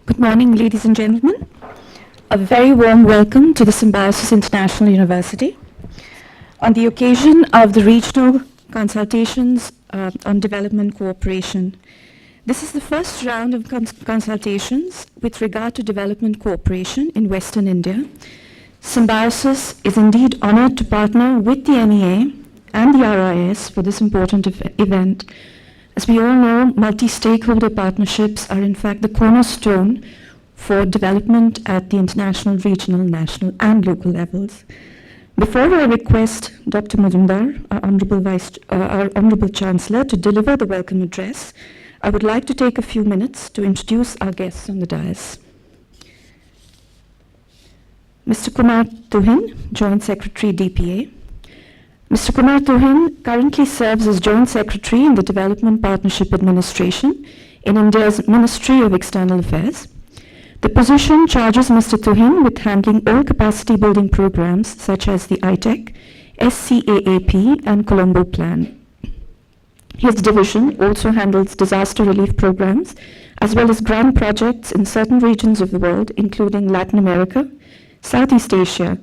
Good morning, ladies and gentlemen. A very warm welcome to the Symbiosis International University. On the occasion of the regional consultations on development cooperation, this is the first round of consultations with regard to development cooperation in Western India. Symbiosis is indeed honored to partner with the NEA and the RIS for this important event. As we all know, multi-stakeholder partnerships are in fact the cornerstone for development at the international, regional, national, and local levels. Before I request Dr. Majumdar, our Honorable Chancellor, to deliver the welcome address, I would like to take a few minutes to introduce our guests on the dais. Mr. Kumar Tuhin, Joint Secretary, DPA. Mr. Kumar Tuhin currently serves as Joint Secretary in the Development Partnership Administration in India's Ministry of External Affairs. The position charges Mr. Tuhin with handling all capacity building programs such as the ITEC, SCAAP, and Colombo Plan. His division also handles disaster relief programs as well as grant projects in certain regions of the world, including Latin America, Southeast Asia.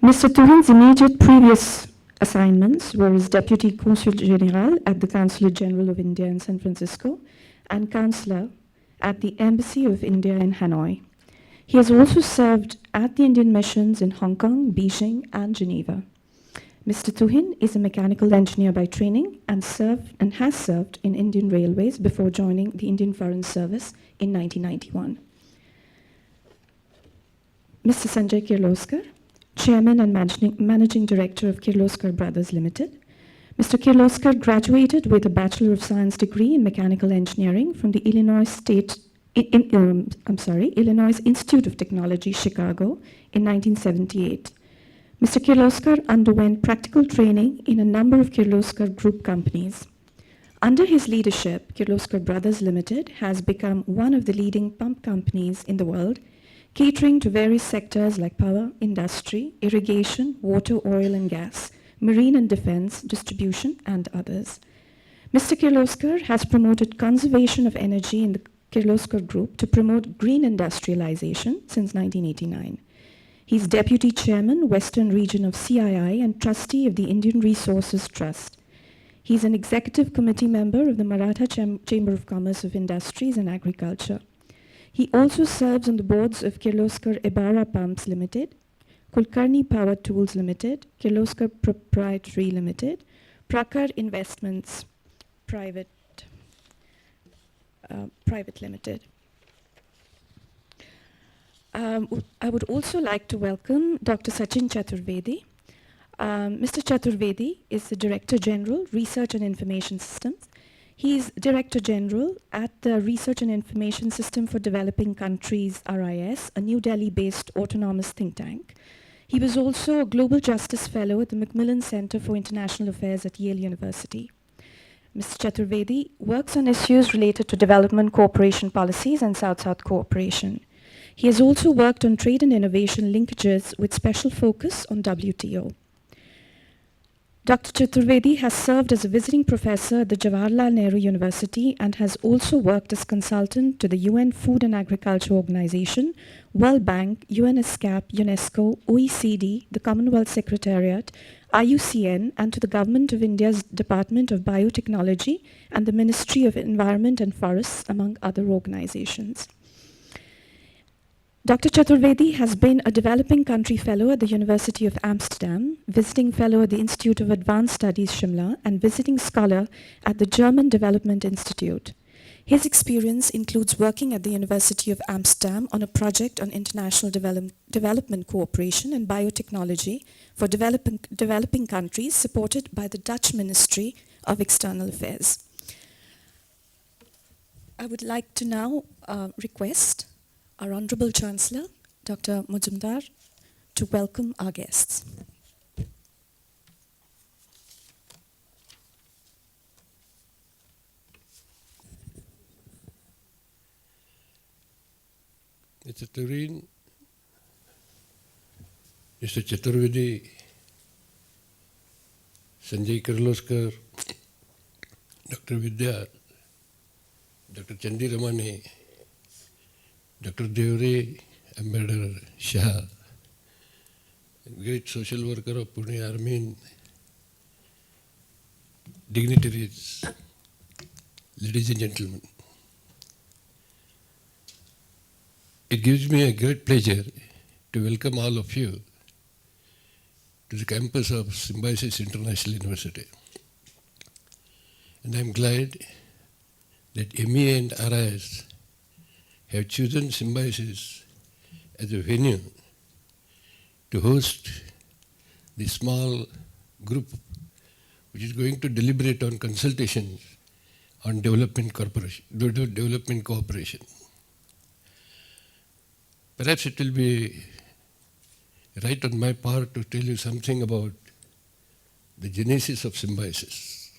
Mr. Tuhin's immediate previous assignments were as Deputy Consul General at the Consulate General of India in San Francisco and Counselor at the Embassy of India in Hanoi. He has also served at the Indian missions in Hong Kong, Beijing, and Geneva. Mr. Tuhin is a mechanical engineer by training and has served in Indian Railways before joining the Indian Foreign Service in 1991. Mr. Sanjay Kirloskar, Chairman and Managing Director of Kirloskar Brothers Limited. Mr. Kirloskar graduated with a Bachelor of Science degree in Mechanical Engineering from the Illinois Institute of Technology, Chicago in 1978. Mr. Kirloskar underwent practical training in a number of Kirloskar Group companies. Under his leadership, Kirloskar Brothers Limited has become one of the leading pump companies in the world, catering to various sectors like power, industry, irrigation, water, oil and gas, marine and defense, distribution, and others. Mr. Kirloskar has promoted conservation of energy in the Kirloskar Group to promote green industrialization since 1989. He's Deputy Chairman, Western Region of CII and Trustee of the Indian Resources Trust. He's an Executive Committee member of the Maratha Chamber of Commerce of Industries and Agriculture. He also serves on the boards of Kirloskar Ebara Pumps Limited, Kulkarni Power Tools Limited, Kirloskar Proprietary Limited, Prakar Investments Private Limited. I would also like to welcome Dr. Sachin Chaturvedi. Mr. Chaturvedi is the Director General, Research and Information Systems. He is Director General at the Research and Information System for Developing Countries, RIS, a New Delhi-based autonomous think tank. He was also a Global Justice Fellow at the Macmillan Center for International Affairs at Yale University. Mr. Chaturvedi works on issues related to development cooperation policies and South-South cooperation. He has also worked on trade and innovation linkages with special focus on WTO. Dr. Chaturvedi has served as a visiting professor at the Jawaharlal Nehru University and has also worked as consultant to the UN Food and Agriculture Organization, World Bank, UNESCAP, UNESCO, OECD, the Commonwealth Secretariat, IUCN, and to the Government of India's Department of Biotechnology and the Ministry of Environment and Forests, among other organizations. Dr. Chaturvedi has been a Developing Country Fellow at the University of Amsterdam, Visiting Fellow at the Institute of Advanced Studies, Shimla, and Visiting Scholar at the German Development Institute. His experience includes working at the University of Amsterdam on a project on international development cooperation and biotechnology for developing countries supported by the Dutch Ministry of External Affairs. I would like to now request our Honorable Chancellor, Dr. Majumdar, to welcome our guests. Mr. Turin, Mr. Chaturvedi, Sanjay Kirloskar, Dr. Vidya, Dr. Chandi Ramani, Dr. Devre, Ambassador Shah, great social worker of Pune, Armin, dignitaries, ladies and gentlemen. It gives me a great pleasure to welcome all of you to the campus of Symbiosis International University. And I'm glad that MEA and RIS have chosen Symbiosis as a venue to host the small group which is going to deliberate on consultations on development cooperation. Perhaps it will be right on my part to tell you something about the genesis of Symbiosis.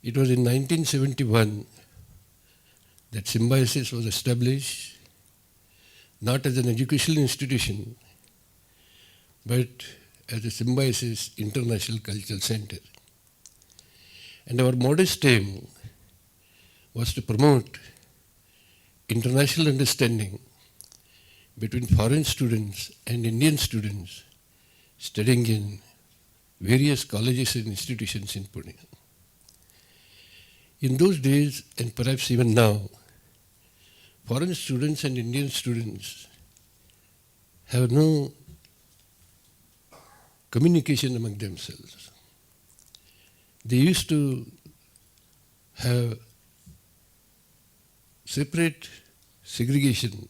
It was in 1971 that Symbiosis was established not as an educational institution, but as a Symbiosis International Cultural Center. And our modest aim was to promote international understanding between foreign students and Indian students studying in various colleges and institutions in Pune. In those days, and perhaps even now, foreign students and Indian students have no communication among themselves. They used to have separate segregation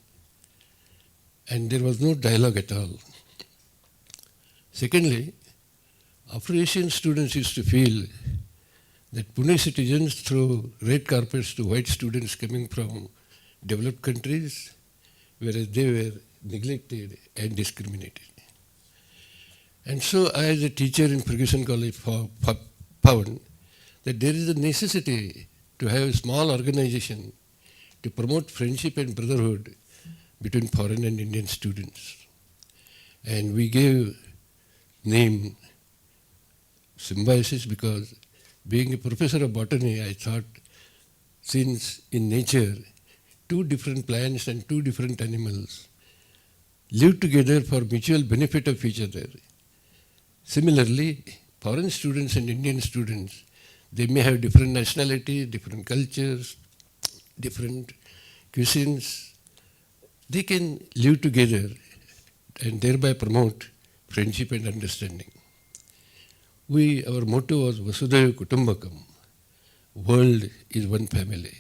and there was no dialogue at all. Secondly, Afro-Asian students used to feel that Pune citizens throw red carpets to white students coming from developed countries, whereas they were neglected and discriminated. And so I, as a teacher in Ferguson College, found that there is a necessity to have a small organization to promote friendship and brotherhood between foreign and Indian students. And we gave name Symbiosis because being a professor of botany, I thought since in nature, two different plants and two different animals live together for mutual benefit of each other. Similarly, foreign students and Indian students, they may have different nationalities, different cultures, different cuisines. They can live together and thereby promote friendship and understanding. Our motto was Vasudhaiva Kutumbakam, world is one family.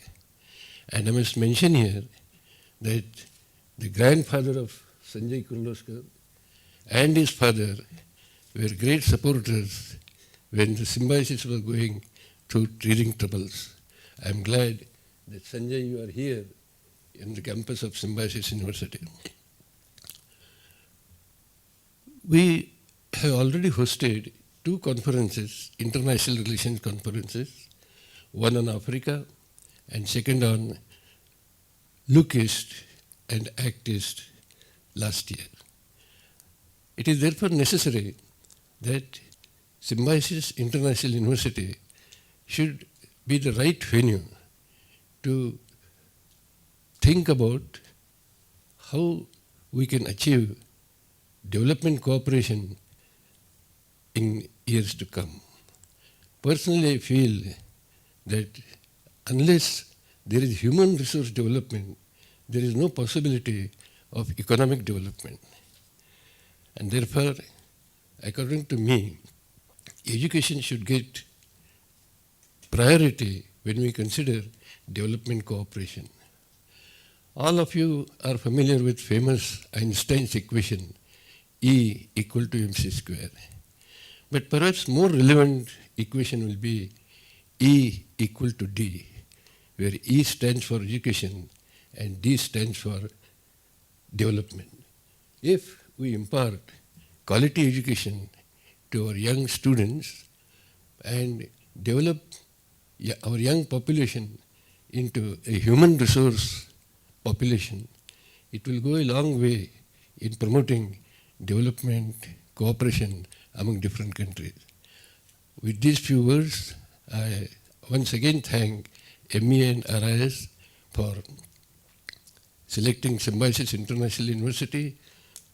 And I must mention here that the grandfather of Sanjay Kirloskar and his father were great supporters when the Symbiosis was going through teething troubles. I am glad that Sanjay, you are here in the campus of Symbiosis University. We have already hosted two conferences, international relations conferences, one on Africa and second on Look East and Act East last year. It is therefore necessary that Symbiosis International University should be the right venue to think about how we can achieve development cooperation in years to come. Personally, I feel that unless there is human resource development, there is no possibility of economic development. And therefore, according to me, education should get priority when we consider development cooperation. All of you are familiar with famous Einstein's equation, E equal to mc square. But perhaps more relevant equation will be E equal to D, where E stands for education and D stands for development. If we impart quality education to our young students and develop our young population into a human resource population, it will go a long way in promoting development, cooperation among different countries. With these few words, I once again thank MEA and RIS for selecting Symbiosis International University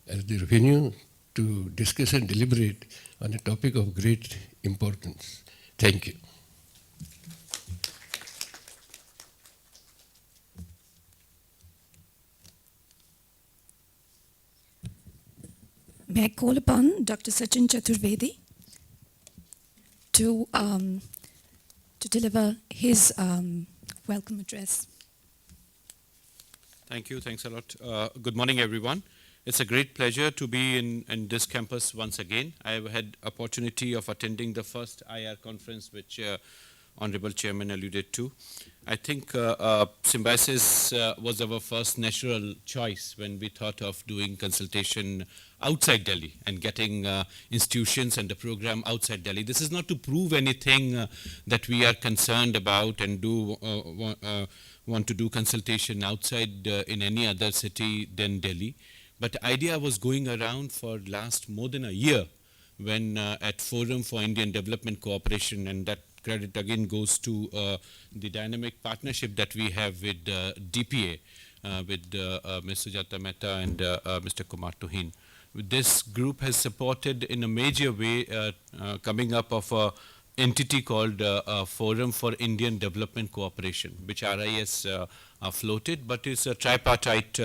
as the venue to discuss and deliberate on a topic of great importance. Thank you. May I call upon Dr. Sachin Chaturvedi to deliver his welcome address. Thank you. Thanks a lot. Good morning, everyone. It's a great pleasure to be in this campus once again. I've had opportunity of attending the first IR conference, which Honorable Chairman alluded to. I think Symbiosis was our first natural choice when we thought of doing consultation outside Delhi and getting institutions and the program outside Delhi. This is not to prove anything that we are concerned about and want to do consultation outside in any other city than Delhi. But the idea was going around for last more than a year when at Forum for Indian Development Cooperation, and that credit again goes to the dynamic partnership that we have with DPA, with Ms. Sujata Mehta and Mr. Kumar Tuhin. This group has supported in a major way coming up of a entity called Forum for Indian Development Cooperation, which RIS floated, but it's a tripartite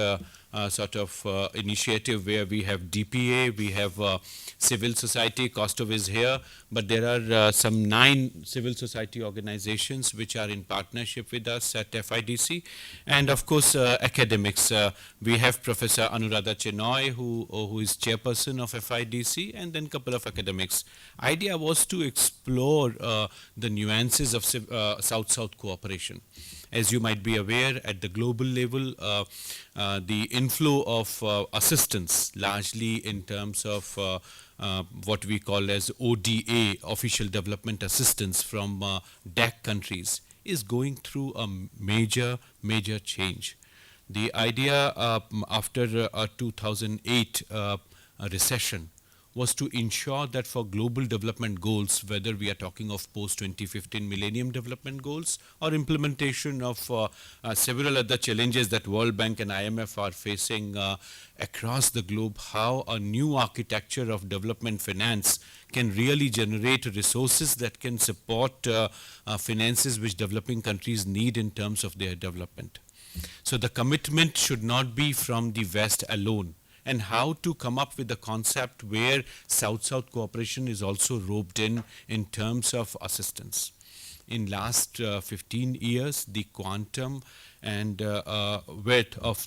sort of initiative where we have DPA, we have civil society, Kostov is here, but there are some 9 civil society organizations which are in partnership with us at FIDC, and of course academics. We have Professor Anuradha Chenoy, who is chairperson of FIDC, and then a couple of academics. Idea was to explore the nuances of South-South cooperation. As you might be aware, at the global level, the inflow of assistance, largely in terms of what we call as ODA, Official Development Assistance from DAC countries, is going through a major change. The idea after a 2008 recession was to ensure that for global development goals, whether we are talking of post-2015 Millennium Development Goals or implementation of several other challenges that World Bank and IMF are facing across the globe, how a new architecture of development finance can really generate resources that can support finances which developing countries need in terms of their development. So the commitment should not be from the West alone, and how to come up with a concept where South-South cooperation is also roped in terms of assistance. In last 15 years, the quantum and weight of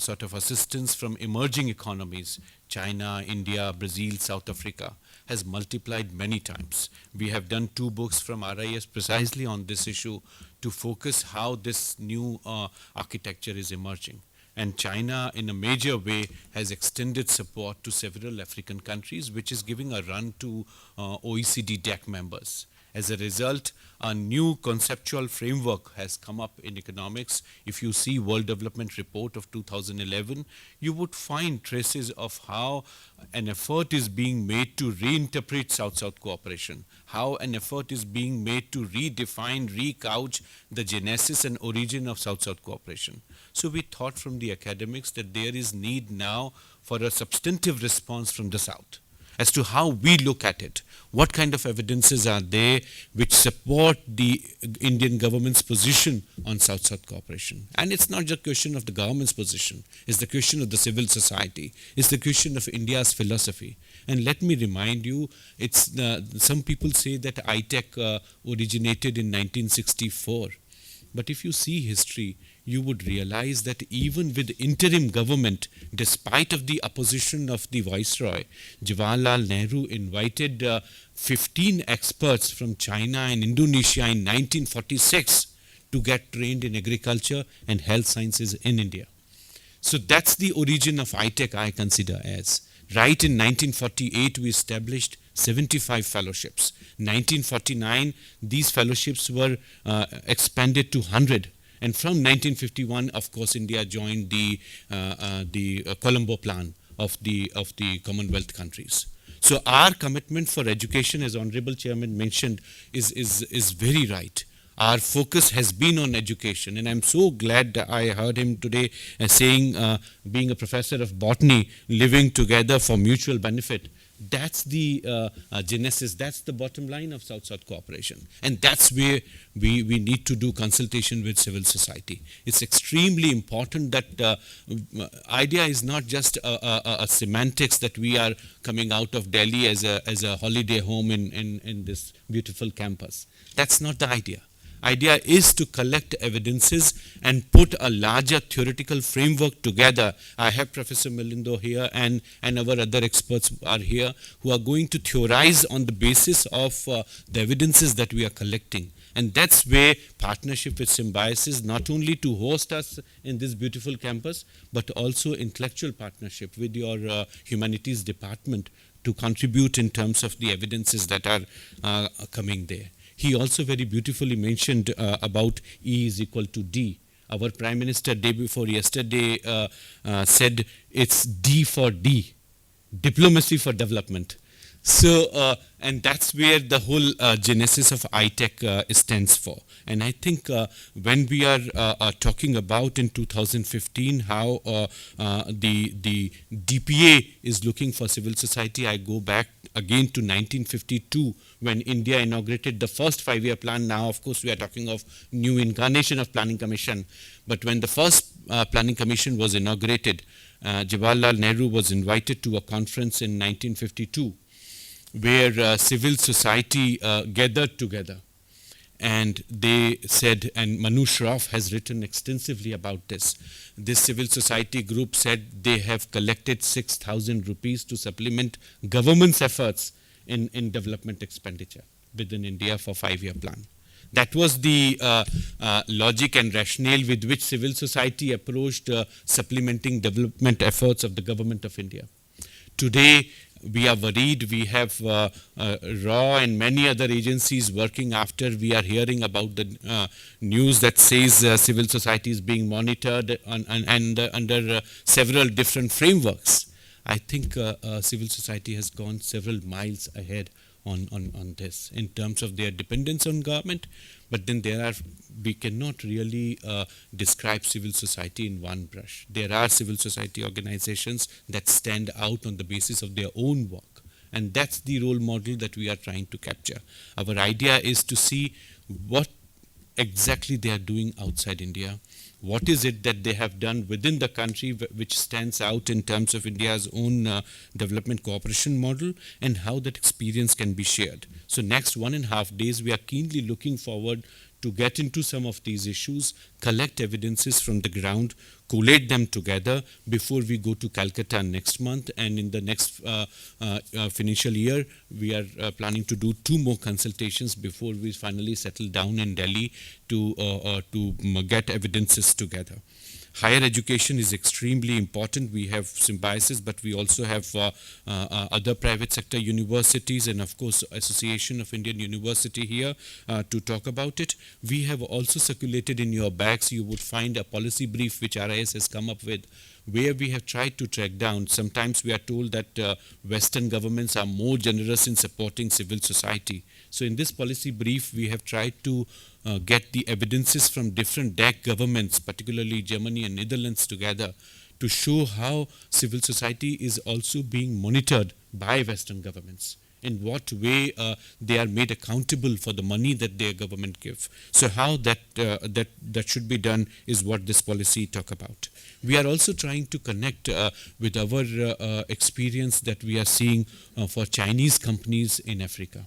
sort of assistance from emerging economies, China, India, Brazil, South Africa, has multiplied many times. We have done 2 books from RIS precisely on this issue to focus how this new architecture is emerging. And China, in a major way, has extended support to several African countries, which is giving a run to OECD DAC members. As a result, a new conceptual framework has come up in economics. If you see World Development Report of 2011, you would find traces of how an effort is being made to reinterpret South-South cooperation, how an effort is being made to redefine, recouch the genesis and origin of South-South cooperation. So we thought from the academics that there is need now for a substantive response from the South as to how we look at it. What kind of evidences are there which support the Indian government's position on South-South cooperation? And it's not just a question of the government's position, it's the question of the civil society, it's the question of India's philosophy. And let me remind you, it's some people say that ITEC originated in 1964. But if you see history, you would realize that even with interim government, despite of the opposition of the Viceroy, Jawaharlal Nehru invited 15 experts from China and Indonesia in 1946 to get trained in agriculture and health sciences in India. So that's the origin of ITEC, I consider as. Right in 1948, we established 75 fellowships. 1949, these fellowships were expanded to 100. And from 1951, of course, India joined the Colombo Plan of the Commonwealth countries. So our commitment for education, as Honorable Chairman mentioned, is very right. our focus has been on education. And I'm so glad that I heard him today saying, being a professor of botany, living together for mutual benefit. That's the genesis, that's the bottom line of South-South cooperation. And that's where we need to do consultation with civil society. It's extremely important that idea is not just a semantics that we are coming out of Delhi as a holiday home in this beautiful campus. That's not the idea. Idea is to collect evidences and put a larger theoretical framework together. I have Professor Milindo here and our other experts are here who are going to theorize on the basis of the evidences that we are collecting. And that's where partnership with Symbiosis, not only to host us in this beautiful campus, but also intellectual partnership with your humanities department to contribute in terms of the evidences that are coming there. He also very beautifully mentioned about E is equal to D. Our Prime Minister day before yesterday said it's D for D, diplomacy for development. So, and that's where the whole genesis of ITEC stands for. And I think when we are talking about in 2015 how the DPA is looking for civil society, I go back again to 1952 when India inaugurated the first 5-year plan. Now, of course, we are talking of new incarnation of Planning Commission. But when the first Planning Commission was inaugurated, Jawaharlal Nehru was invited to a conference in 1952 where civil society gathered together. And they said, and Manu Shroff has written extensively about this. This civil society group said they have collected 6,000 rupees to supplement government's efforts in development expenditure within India for 5-year plan. That was the logic and rationale with which civil society approached supplementing development efforts of the government of India. Today, we are worried. We have RAW and many other agencies working after we are hearing about the news that says civil society is being monitored and under several different frameworks. I think civil society has gone several miles ahead on this in terms of their dependence on government. But then we cannot really describe civil society in one brush. There are civil society organizations that stand out on the basis of their own work. And that's the role model that we are trying to capture. Our idea is to see what exactly they are doing outside India. What is it that they have done within the country which stands out in terms of India's own development cooperation model, and how that experience can be shared. So next 1.5 days, we are keenly looking forward to get into some of these issues, collect evidences from the ground, collate them together before we go to Calcutta next month. And in the next financial year, we are planning to do 2 more consultations before we finally settle down in Delhi to get evidences together. Higher education is extremely important. We have Symbiosis, but we also have other private sector universities and, of course, Association of Indian University here to talk about it. We have also circulated in your bags. You would find a policy brief which RIS has come up with, where we have tried to track down. Sometimes we are told that Western governments are more generous in supporting civil society. So in this policy brief, we have tried to get the evidences from different DAC governments, particularly Germany and Netherlands together, to show how civil society is also being monitored by Western governments. In what way they are made accountable for the money that their government give. So how that should be done is what this policy talk about. We are also trying to connect with our experience that we are seeing for Chinese companies in Africa.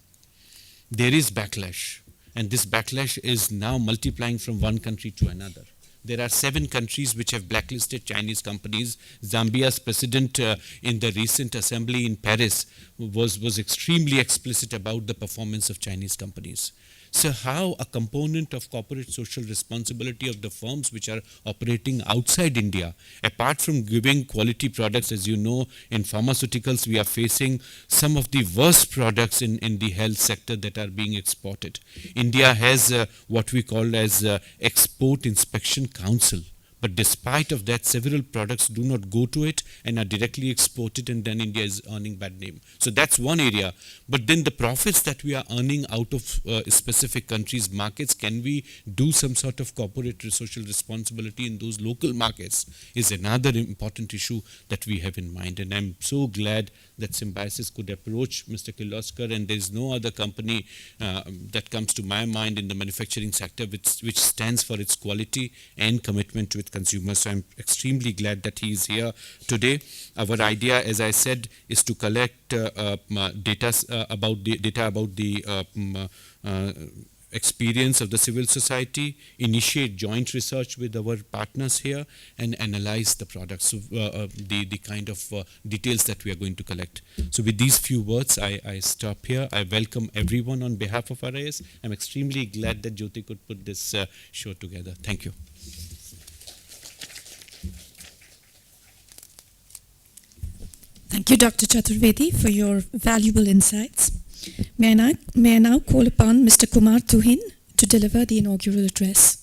There is backlash, and this backlash is now multiplying from one country to another. There are 7 countries which have blacklisted Chinese companies. Zambia's president in the recent assembly in Paris was extremely explicit about the performance of Chinese companies. So how a component of corporate social responsibility of the firms which are operating outside India, apart from giving quality products, as you know, in pharmaceuticals we are facing some of the worst products in the health sector that are being exported. India has what we call as Export Inspection Council, But despite of that, several products do not go to it and are directly exported, and then India is earning bad name. So that's one area. But then the profits that we are earning out of specific countries' markets, can we do some sort of corporate social responsibility in those local markets is another important issue that we have in mind. And I'm so glad that Symbiosis could approach Mr. Kirloskar, and there's no other company that comes to my mind in the manufacturing sector which stands for its quality and commitment to its consumers. So I'm extremely glad that he is here today. Our idea, as I said, is to collect data about the experience of the civil society, initiate joint research with our partners here, and analyze the products, the kind of details that we are going to collect. So with these few words, I stop here. I welcome everyone on behalf of RIS. I'm extremely glad that Jyoti could put this show together. Thank you. Thank you, Dr. Chaturvedi, for your valuable insights. May I now call upon Mr. Kumar Tuhin to deliver the inaugural address.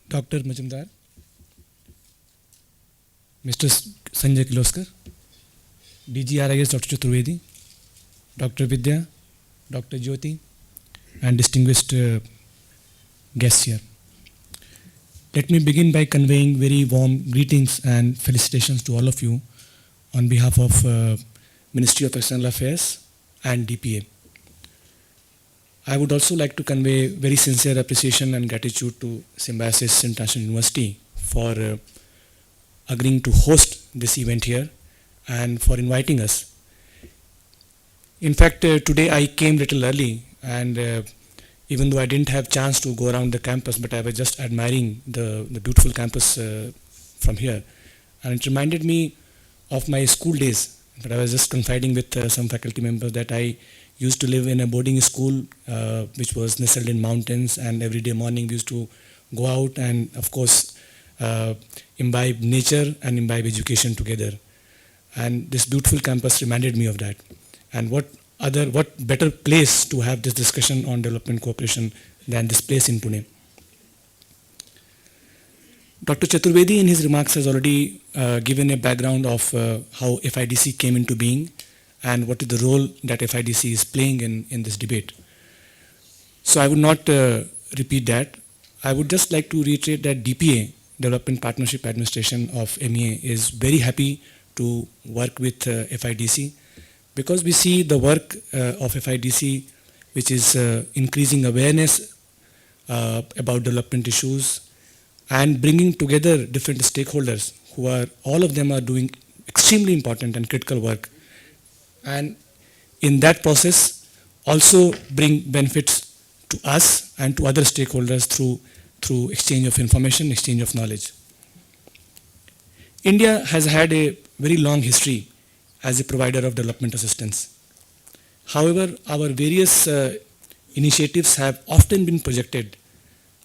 Dr. Majumdar, Mr. Sanjay Kirloskar, DGRIS Dr. Chaturvedi, Dr. Vidya, Dr. Jyoti, and distinguished guests here. Let me begin by conveying very warm greetings and felicitations to all of you on behalf of Ministry of External Affairs and DPA. I would also like to convey very sincere appreciation and gratitude to Symbiosis International University for agreeing to host this event here and for inviting us. In fact, today I came a little early, and even though I didn't have chance to go around the campus, but I was just admiring the beautiful campus from here. And it reminded me of my school days. But I was just confiding with some faculty members that I used to live in a boarding school which was nestled in mountains, and every day morning we used to go out and, of course, imbibe nature and imbibe education together. And this beautiful campus reminded me of that. And what better place to have this discussion on development cooperation than this place in Pune. Dr. Chaturvedi in his remarks has already given a background of how FIDC came into being and what is the role that FIDC is playing in this debate. So I would not repeat that. I would just like to reiterate that DPA, Development Partnership Administration of MEA, is very happy to work with FIDC, because we see the work of FIDC, which is increasing awareness about development issues and bringing together different stakeholders who are, all of them are doing extremely important and critical work. And in that process also bring benefits to us and to other stakeholders through exchange of information, exchange of knowledge. India has had a very long history as a provider of development assistance. However, our various initiatives have often been projected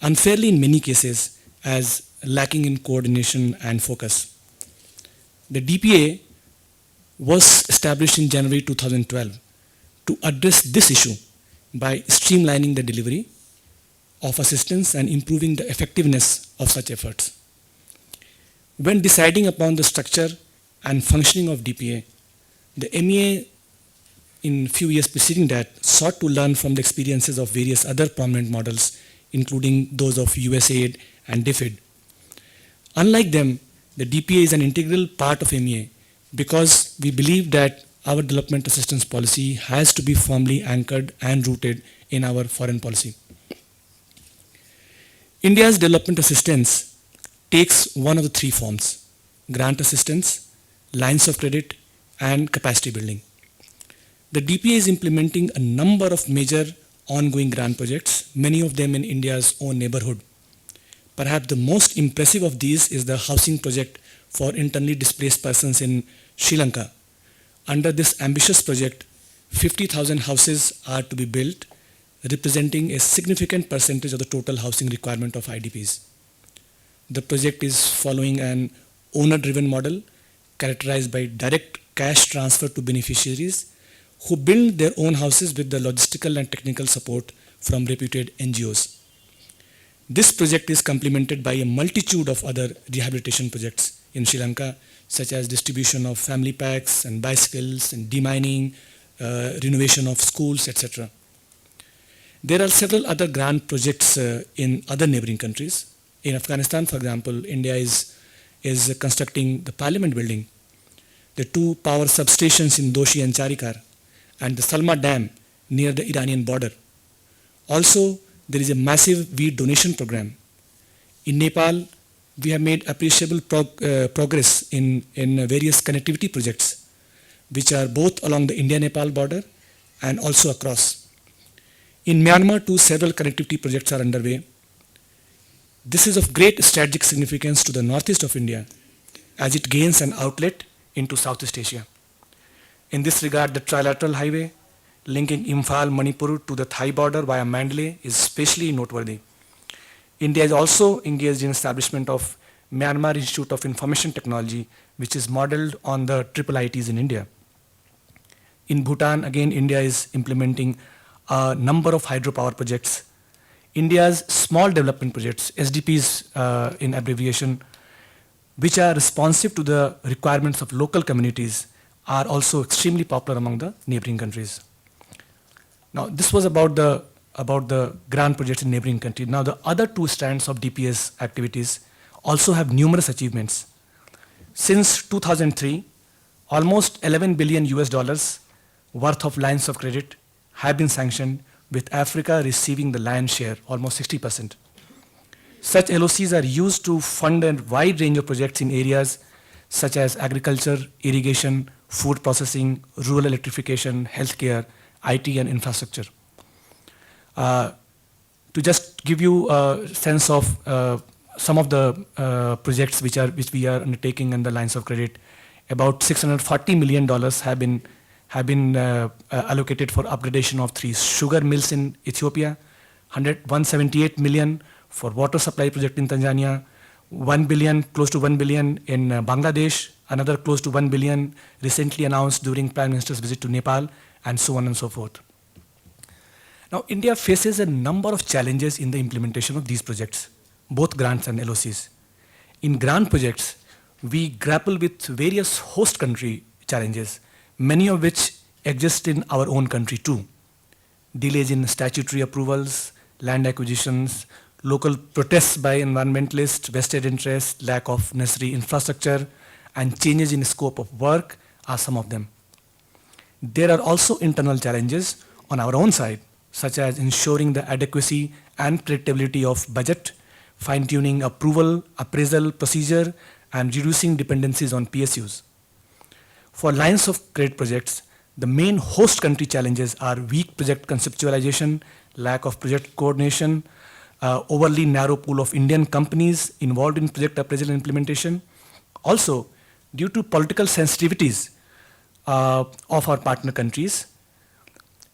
unfairly in many cases as lacking in coordination and focus. The DPA was established in January 2012 to address this issue by streamlining the delivery of assistance and improving the effectiveness of such efforts. When deciding upon the structure and functioning of DPA, the MEA in few years preceding that sought to learn from the experiences of various other prominent models, including those of USAID and DFID. Unlike them, the DPA is an integral part of MEA because we believe that our development assistance policy has to be firmly anchored and rooted in our foreign policy. India's development assistance takes one of the three forms: grant assistance, lines of credit, and capacity building. The DPA is implementing a number of major ongoing grant projects, many of them in India's own neighborhood. Perhaps the most impressive of these is the housing project for internally displaced persons in Sri Lanka. Under this ambitious project, 50,000 houses are to be built, representing a significant percentage of the total housing requirement of IDPs. the project is following an owner-driven model characterized by direct cash transfer to beneficiaries who build their own houses with the logistical and technical support from reputed NGOs. This project is complemented by a multitude of other rehabilitation projects in Sri Lanka, such as distribution of family packs and bicycles and demining, renovation of schools, etc. There are several other grant projects in other neighboring countries. In Afghanistan, for example, India is constructing the parliament building, the two power substations in Doshi and Charikar, and the Salma Dam near the Iranian border. Also, there is a massive weed donation program. In Nepal, we have made appreciable progress in various connectivity projects, which are both along the India-Nepal border and also across. In Myanmar, too, several connectivity projects are underway. This is of great strategic significance to the northeast of India, as it gains an outlet into Southeast Asia. In this regard, the trilateral highway linking Imphal, Manipur to the Thai border via Mandalay is especially noteworthy. India is also engaged in establishment of Myanmar Institute of Information Technology, which is modeled on the triple ITs in India. In Bhutan, again, India is implementing a number of hydropower projects. India's small development projects, SDPs in abbreviation, which are responsive to the requirements of local communities, are also extremely popular among the neighboring countries. Now, this was about the grant projects in neighboring countries. Now, the other two strands of DPS activities also have numerous achievements. Since 2003, almost $11 billion worth of lines of credit have been sanctioned, with Africa receiving the lion's share, almost 60%. Such LOCs are used to fund a wide range of projects in areas such as agriculture, irrigation, food processing, rural electrification, healthcare, IT and infrastructure. To just give you a sense of some of the projects which we are undertaking in the lines of credit, about $640 million have been allocated for upgradation of 3 sugar mills in Ethiopia, 178 million for water supply project in Tanzania, 1 billion, close to 1 billion in Bangladesh, another close to 1 billion recently announced during Prime Minister's visit to Nepal, and so on and so forth. Now, India faces a number of challenges in the implementation of these projects, both grants and LOCs. In grant projects, we grapple with various host country challenges, many of which exist in our own country too. Delays in statutory approvals, land acquisitions, local protests by environmentalists, vested interests, lack of necessary infrastructure, and changes in scope of work are some of them. There are also internal challenges on our own side, such as ensuring the adequacy and predictability of budget, fine-tuning approval, appraisal procedure, and reducing dependencies on PSUs. For lines of credit projects, the main host country challenges are weak project conceptualization, lack of project coordination, overly narrow pool of Indian companies involved in project appraisal and implementation. Also, due to political sensitivities of our partner countries,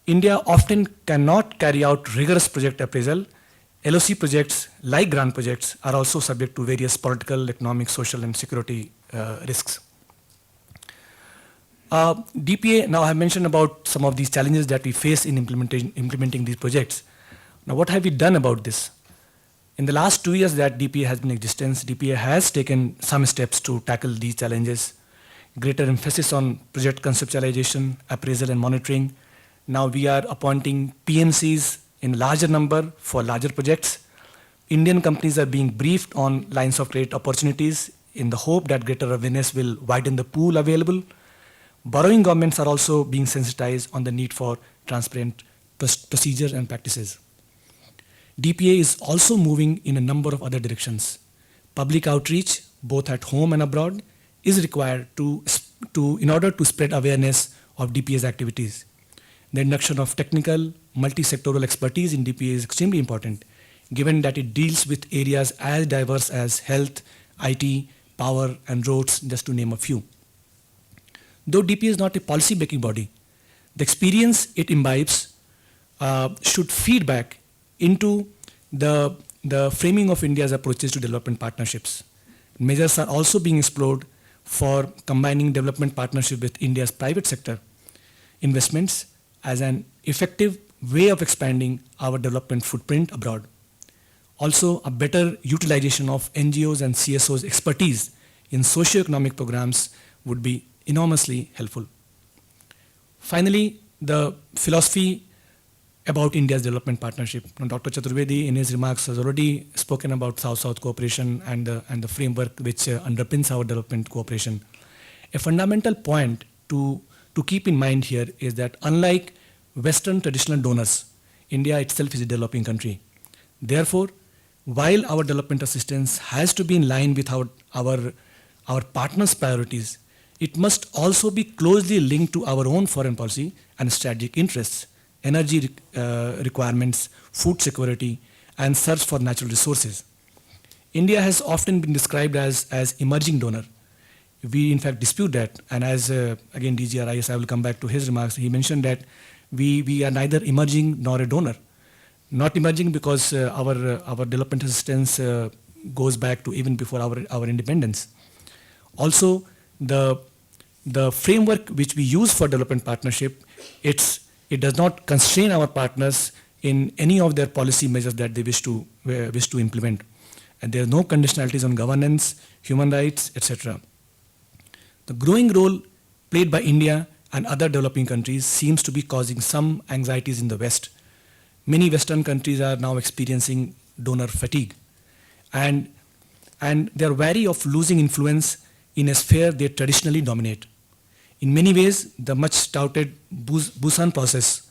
India often cannot carry out rigorous project appraisal. LOC projects, like grant projects, are also subject to various political, economic, social, and security risks. DPA, now I have mentioned about some of these challenges that we face in implementing these projects. Now, what have we done about this? In the last 2 years that DPA has been in existence, DPA has taken some steps to tackle these challenges. Greater emphasis on project conceptualization, appraisal, and monitoring. Now we are appointing PMCs in larger number for larger projects. Indian companies are being briefed on lines of credit opportunities in the hope that greater awareness will widen the pool available. Borrowing governments are also being sensitized on the need for transparent procedures and practices. DPA is also moving in a number of other directions. Public outreach, both at home and abroad, is required in order to spread awareness of DPA's activities. The induction of technical, multi-sectoral expertise in DPA is extremely important, given that it deals with areas as diverse as health, IT, power, and roads, just to name a few. Though DPA is not a policy-making body, the experience it imbibes should feed back into the the framing of India's approaches to development partnerships. Measures are also being explored for combining development partnership with India's private sector investments as an effective way of expanding our development footprint abroad. Also, a better utilization of NGOs and CSOs' expertise in socio-economic programs would be enormously helpful. Finally, the philosophy about India's development partnership. Now, Dr. Chaturvedi in his remarks has already spoken about South-South cooperation and the framework which underpins our development cooperation. A fundamental point to keep in mind here is that unlike Western traditional donors, India itself is a developing country. Therefore, while our development assistance has to be in line with our partners' priorities, it must also be closely linked to our own foreign policy and strategic interests, energy requirements, food security, and search for natural resources. India has often been described as emerging donor. We in fact dispute that, and as again DGRIS, I will come back to his remarks, he mentioned that we are neither emerging nor a donor. Not emerging because our development assistance goes back to even before our independence. Also, the framework which we use for development partnership, it does not constrain our partners in any of their policy measures that they wish to implement. And there are no conditionalities on governance, human rights, etc. The growing role played by India and other developing countries seems to be causing some anxieties in the West. Many Western countries are now experiencing donor fatigue, and they are wary of losing influence in a sphere they traditionally dominate. In many ways, the much touted Busan process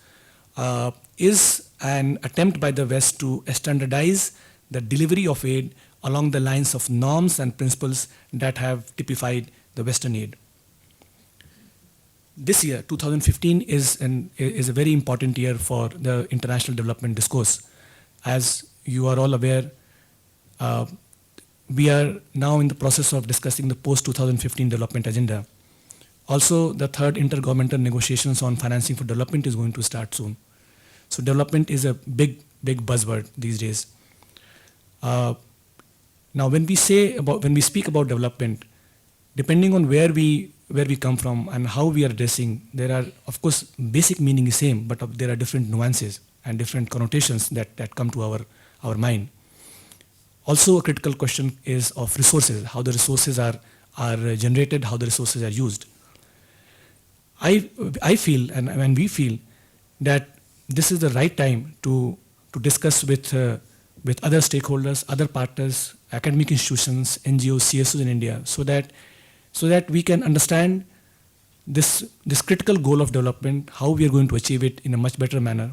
is an attempt by the West to standardize the delivery of aid along the lines of norms and principles that have typified the Western aid. This year, 2015, is a very important year for the international development discourse. As you are all aware, we are now in the process of discussing the post-2015 development agenda. Also, the third intergovernmental negotiations on financing for development is going to start soon. So development is a big buzzword these days. Now, when we speak about development, depending on where we come from and how we are addressing, there are, of course, basic meaning is same, but there are different nuances and different connotations that come to our mind. Also, a critical question is of resources, how the resources are generated, how the resources are used. I feel, and we feel, that this is the right time to discuss with other stakeholders, other partners, academic institutions, NGOs, CSOs in India, so that we can understand this critical goal of development, how we are going to achieve it in a much better manner.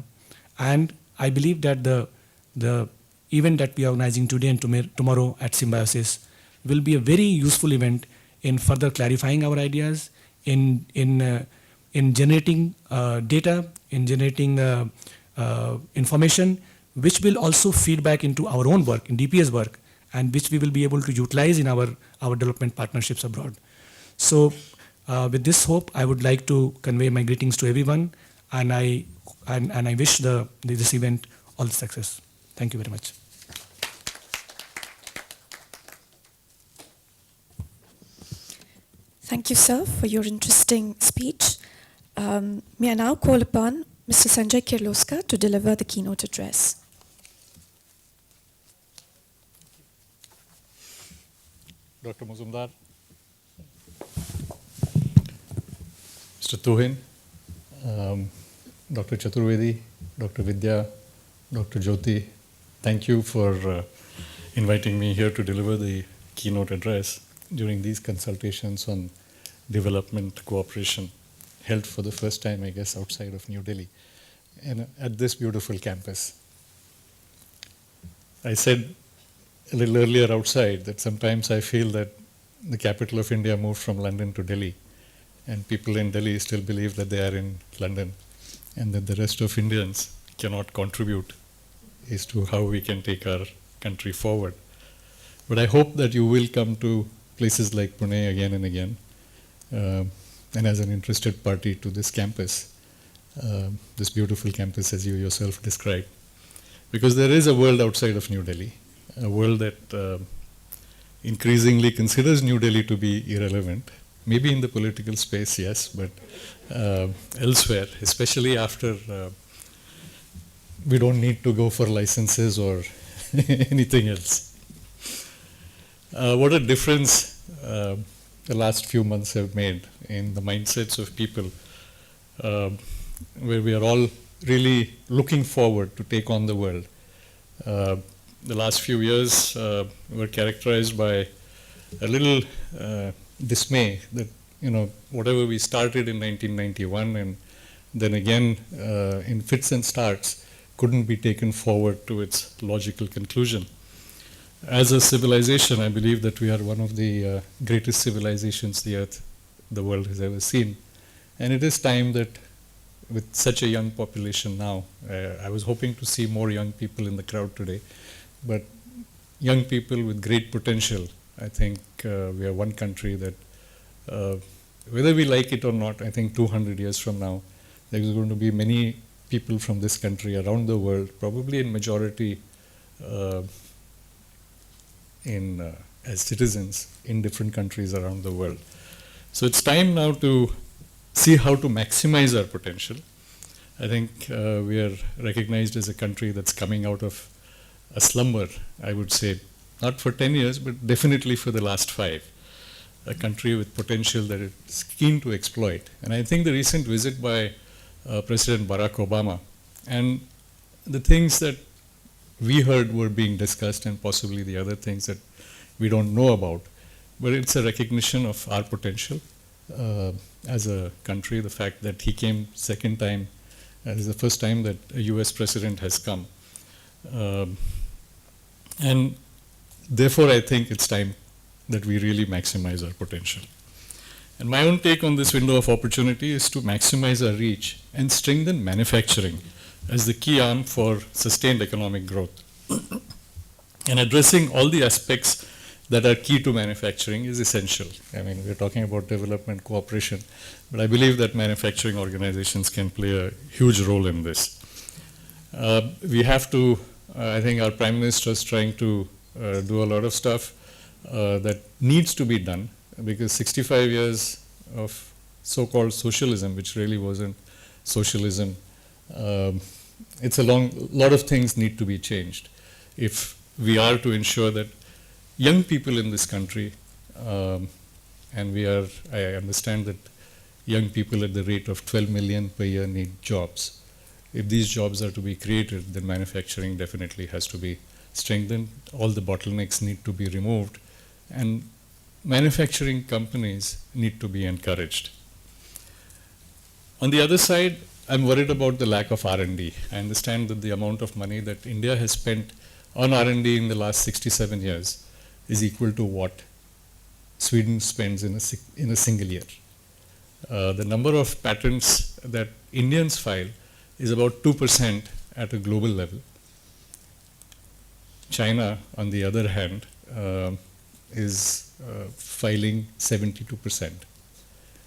And I believe that the event that we are organizing today and tomorrow at Symbiosis will be a very useful event in further clarifying our ideas, in generating data, in generating information, which will also feed back into our own work, in DPS work, and which we will be able to utilize in our development partnerships abroad. So with this hope, I would like to convey my greetings to everyone, and I wish this event all the success. Thank you very much. Thank you, sir, for your interesting speech. May I now call upon Mr. Sanjay Kirloskar to deliver the keynote address. Dr. Muzumdar, Mr. Tuhin, Dr. Chaturvedi, Dr. Vidya, Dr. Jyoti, thank you for inviting me here to deliver the keynote address during these consultations on development cooperation, held for the first time, I guess, outside of New Delhi, and at this beautiful campus. I said a little earlier outside that sometimes I feel that the capital of India moved from London to Delhi, and people in Delhi still believe that they are in London, and that the rest of Indians cannot contribute as to how we can take our country forward. But I hope that you will come to places like Pune again and again, and as an interested party to this campus, this beautiful campus as you yourself described. Because there is a world outside of New Delhi, a world that increasingly considers New Delhi to be irrelevant. Maybe in the political space, yes, but elsewhere, especially after we don't need to go for licenses or anything else. What a difference the last few months have made in the mindsets of people, where we are all really looking forward to take on the world. The last few years were characterized by a little dismay that, whatever we started in 1991 and then again in fits and starts couldn't be taken forward to its logical conclusion. As a civilization, I believe that we are one of the greatest civilizations the world has ever seen. And it is time that with such a young population now, I was hoping to see more young people in the crowd today, but young people with great potential. I think we are one country that, whether we like it or not, I think 200 years from now, there's going to be many people from this country around the world, probably in majority as citizens in different countries around the world. So it's time now to see how to maximize our potential. I think we are recognized as a country that's coming out of a slumber, I would say, not for 10 years, but definitely for the last 5. A country with potential that it's keen to exploit. And I think the recent visit by President Barack Obama and the things that we heard were being discussed and possibly the other things that we don't know about, but it's a recognition of our potential as a country. The fact that he came second time, is the first time that a US president has come. And therefore I think it's time that we really maximize our potential. And my own take on this window of opportunity is to maximize our reach and strengthen manufacturing as the key arm for sustained economic growth. And addressing all the aspects that are key to manufacturing is essential. I mean, we're talking about development cooperation, but I believe that manufacturing organizations can play a huge role in this. We have to, I think our Prime Minister is trying to do a lot of stuff that needs to be done, because 65 years of so-called socialism, which really wasn't socialism, it's a lot of things need to be changed if we are to ensure that young people in this country, and I understand that young people at the rate of 12 million per year need jobs. If these jobs are to be created, then manufacturing definitely has to be strengthened. All the bottlenecks need to be removed, and manufacturing companies need to be encouraged. On the other side, I'm worried about the lack of R&D. I understand that the amount of money that India has spent on R&D in the last 67 years is equal to what Sweden spends in a single year. The number of patents that Indians file is about 2% at a global level. China, on the other hand, is filing 72%.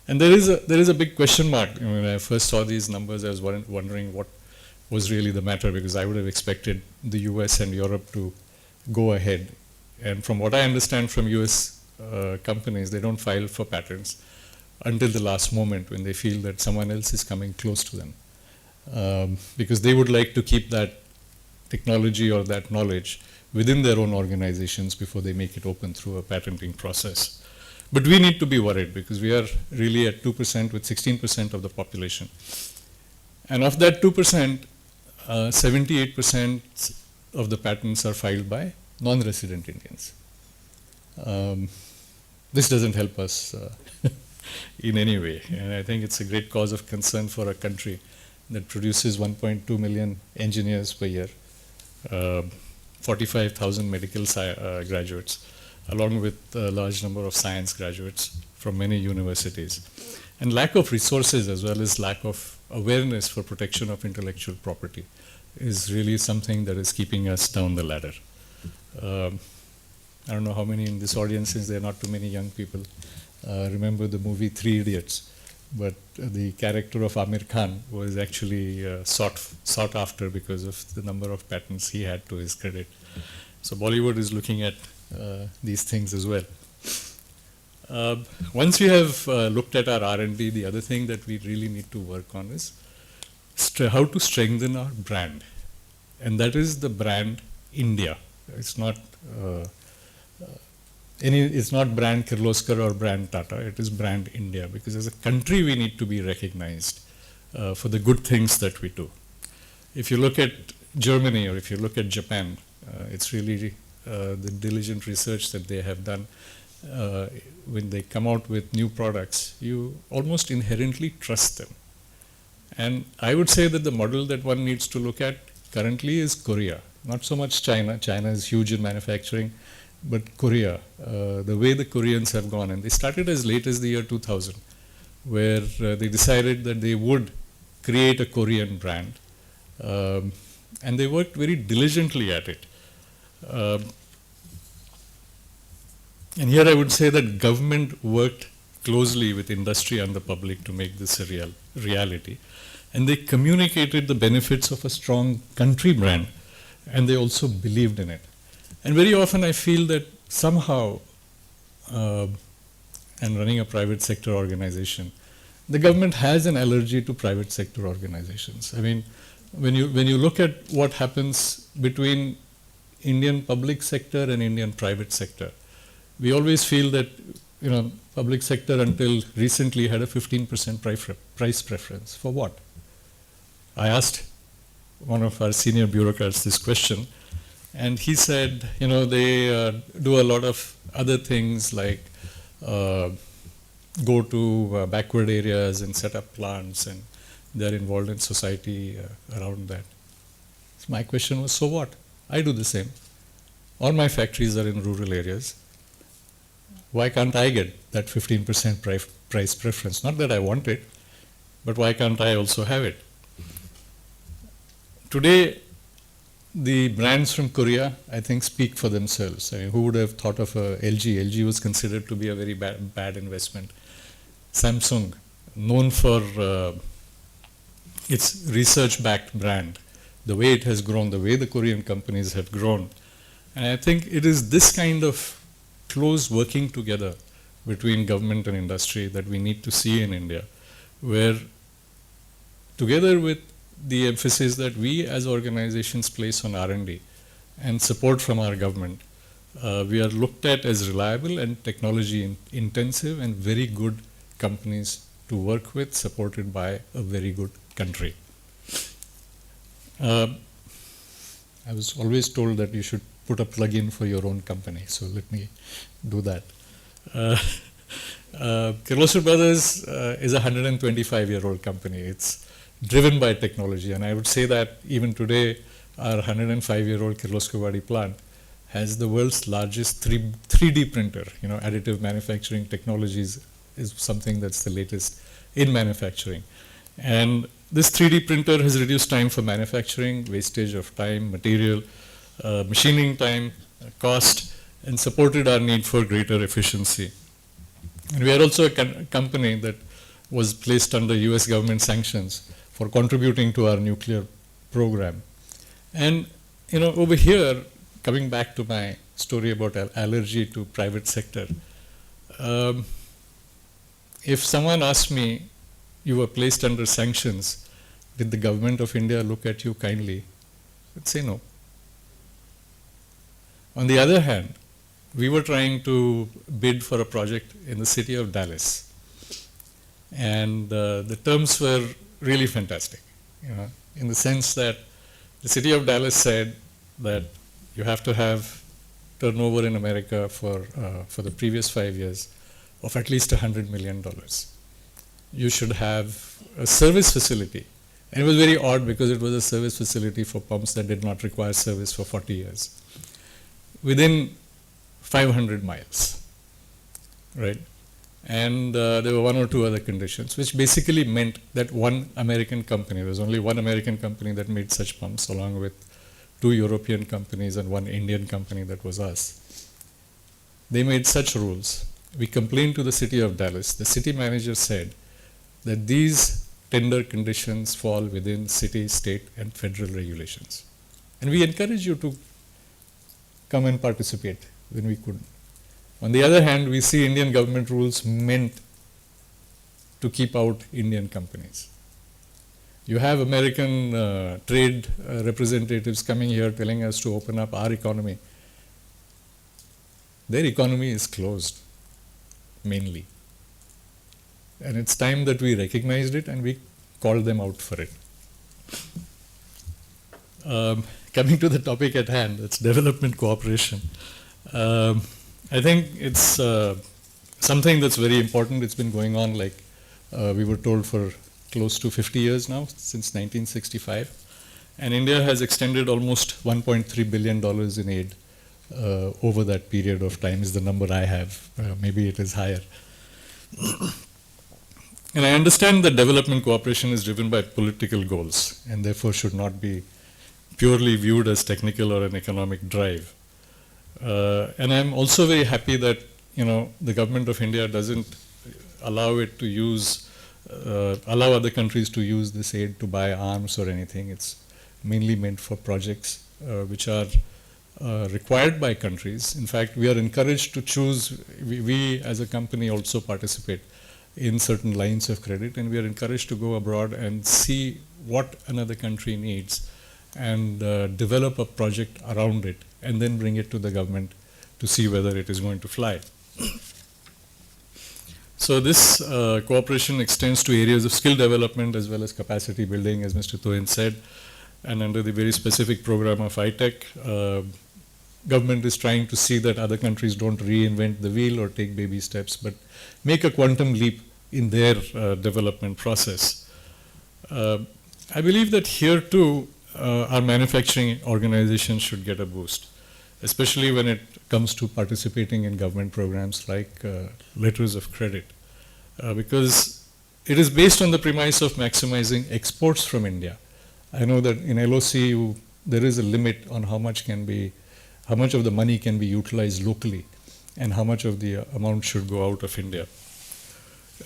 And there is a big question mark. I mean, when I first saw these numbers, I was wondering what was really the matter, because I would have expected the US and Europe to go ahead. And from what I understand from US companies, they don't file for patents until the last moment when they feel that someone else is coming close to them. Because they would like to keep that technology or that knowledge within their own organizations before they make it open through a patenting process. But we need to be worried, because we are really at 2% with 16% of the population. And of that 2%, 78% of the patents are filed by non-resident Indians. This doesn't help us in any way. And I think it's a great cause of concern for a country that produces 1.2 million engineers per year, 45,000 medical graduates, along with a large number of science graduates from many universities. And lack of resources, as well as lack of awareness for protection of intellectual property, is really something that is keeping us down the ladder. I don't know how many in this audience, since there are not too many young people, remember the movie 3 Idiots, but the character of Amir Khan was actually sought after because of the number of patents he had to his credit. So Bollywood is looking at these things as well. Once we have looked at our R&D, the other thing that we really need to work on is how to strengthen our brand. And that is the brand India. It's not it's not brand Kirloskar or brand Tata, it is brand India, because as a country we need to be recognized for the good things that we do. If you look at Germany or if you look at Japan, it's really the diligent research that they have done. When they come out with new products, you almost inherently trust them. And I would say that the model that one needs to look at currently is Korea. Not so much China. China is huge in manufacturing, but Korea, the way the Koreans have gone, and they started as late as the year 2000, where they decided that they would create a Korean brand. And they worked very diligently at it. And here I would say that government worked closely with industry and the public to make this a reality. And they communicated the benefits of a strong country brand, and they also believed in it. And very often I feel that somehow, and running a private sector organization, the government has an allergy to private sector organizations. I mean, when you look at what happens between Indian public sector and Indian private sector, we always feel that, you know, public sector until recently had a 15% price preference. For what? I asked one of our senior bureaucrats this question, and he said, you know, they do a lot of other things like go to backward areas and set up plants, and they're involved in society around that. So my question was, so what? I do the same. All my factories are in rural areas. Why can't I get that 15% price preference? Not that I want it, but why can't I also have it? Today, the brands from Korea, I think, speak for themselves. I mean, who would have thought of LG? LG was considered to be a very bad investment. Samsung, known for its research-backed brand, the way it has grown, the way the Korean companies have grown. And I think it is this kind of close working together between government and industry that we need to see in India, where together with the emphasis that we as organizations place on R&D and support from our government, we are looked at as reliable and technology intensive and very good companies to work with, supported by a very good country. I was always told that you should put a plug-in for your own company, so let me do that. Kirloskar Brothers is a 125-year-old company. It's driven by technology, and I would say that even today, our 105-year-old Kirloskarwadi plant has the world's largest 3D printer. You know, additive manufacturing technologies is something that's the latest in manufacturing. And this 3D printer has reduced time for manufacturing, wastage of time, material, machining time, cost, and supported our need for greater efficiency. And we are also a company that was placed under US government sanctions for contributing to our nuclear program. And, you know, over here, coming back to my story about allergy to private sector, if someone asked me, you were placed under sanctions, did the government of India look at you kindly? I'd say no. On the other hand, we were trying to bid for a project in the city of Dallas. And the terms were really fantastic, you know, in the sense that the city of Dallas said that you have to have turnover in America for the previous 5 years of at least $100 million. You should have a service facility. And it was very odd because it was a service facility for pumps that did not require service for 40 years. Within 500 miles, right? And there were one or two other conditions, which basically meant that one American company, there was only one American company that made such pumps, along with 2 European companies and 1 Indian company that was us. They made such rules. We complained to the city of Dallas. The city manager said that these tender conditions fall within city, state, and federal regulations. And we encourage you to come and participate when we couldn't. On the other hand, we see Indian government rules meant to keep out Indian companies. You have American trade representatives coming here telling us to open up our economy. Their economy is closed, mainly. And it's time that we recognized it and we called them out for it. Coming to the topic at hand, it's development cooperation. I think it's something that's very important. It's been going on, like we were told, for close to 50 years now, since 1965. And India has extended almost $1.3 billion in aid over that period of time, is the number I have. Maybe it is higher. And I understand that development cooperation is driven by political goals and therefore should not be purely viewed as technical or an economic drive. And I'm also very happy that the government of India doesn't allow it to use, allow other countries to use this aid to buy arms or anything. It's mainly meant for projects which are required by countries. In fact, we are encouraged to choose, we as a company also participate in certain lines of credit, and we are encouraged to go abroad and see what another country needs and develop a project around it and then bring it to the government to see whether it is going to fly. So this cooperation extends to areas of skill development as well as capacity building, as Mr. Tohin said, and under the very specific program of ITEC, government is trying to see that other countries don't reinvent the wheel or take baby steps, but make a quantum leap in their development process. I believe that here too, our manufacturing organizations should get a boost, especially when it comes to participating in government programs like letters of credit, because it is based on the premise of maximizing exports from India. I know that in LOC there is a limit on how much of the money can be utilized locally and how much of the amount should go out of India.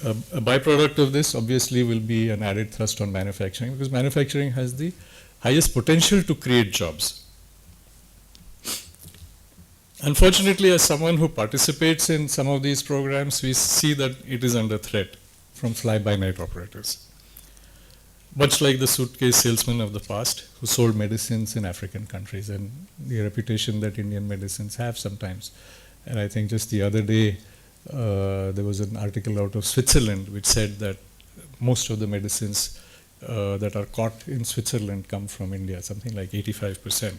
A byproduct of this obviously will be an added thrust on manufacturing, because manufacturing has the highest potential to create jobs. Unfortunately, as someone who participates in some of these programs, we see that it is under threat from fly-by-night operators. Much like the suitcase salesman of the past who sold medicines in African countries, and the reputation that Indian medicines have sometimes. And I think just the other day, there was an article out of Switzerland which said that most of the medicines that are caught in Switzerland come from India, something like 85%.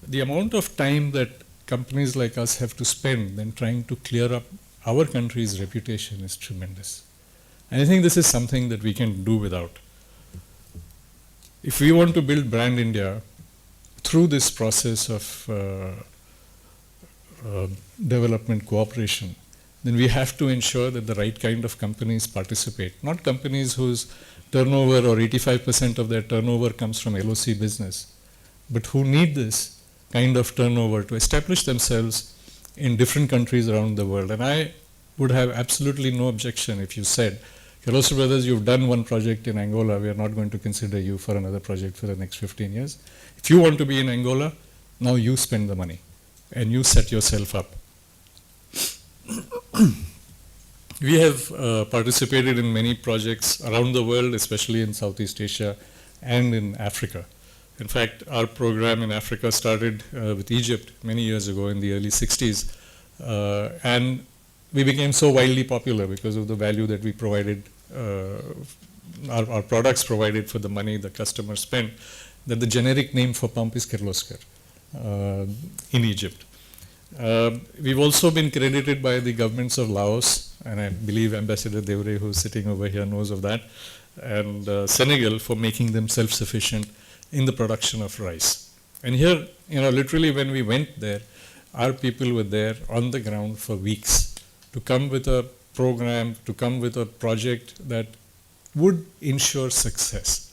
The amount of time that companies like us have to spend then trying to clear up our country's reputation is tremendous. And I think this is something that we can do without. If we want to build brand India through this process of development cooperation, then we have to ensure that the right kind of companies participate, not companies whose turnover or 85% of their turnover comes from LOC business, but who need this kind of turnover to establish themselves in different countries around the world. And I would have absolutely no objection if you said, Kirloskar Brothers, you've done one project in Angola, we are not going to consider you for another project for the next 15 years. If you want to be in Angola, now you spend the money and you set yourself up. We have participated in many projects around the world, especially in Southeast Asia and in Africa. In fact, our program in Africa started with Egypt many years ago in the early 60s. And we became so wildly popular because of the value that we provided, our products provided for the money the customer spent, that the generic name for pump is Kirloskar in Egypt. We've also been credited by the governments of Laos, and I believe Ambassador Devre, who's sitting over here, knows of that, and Senegal, for making them self-sufficient in the production of rice. And here, literally when we went there, our people were there on the ground for weeks to come with a program, to come with a project that would ensure success.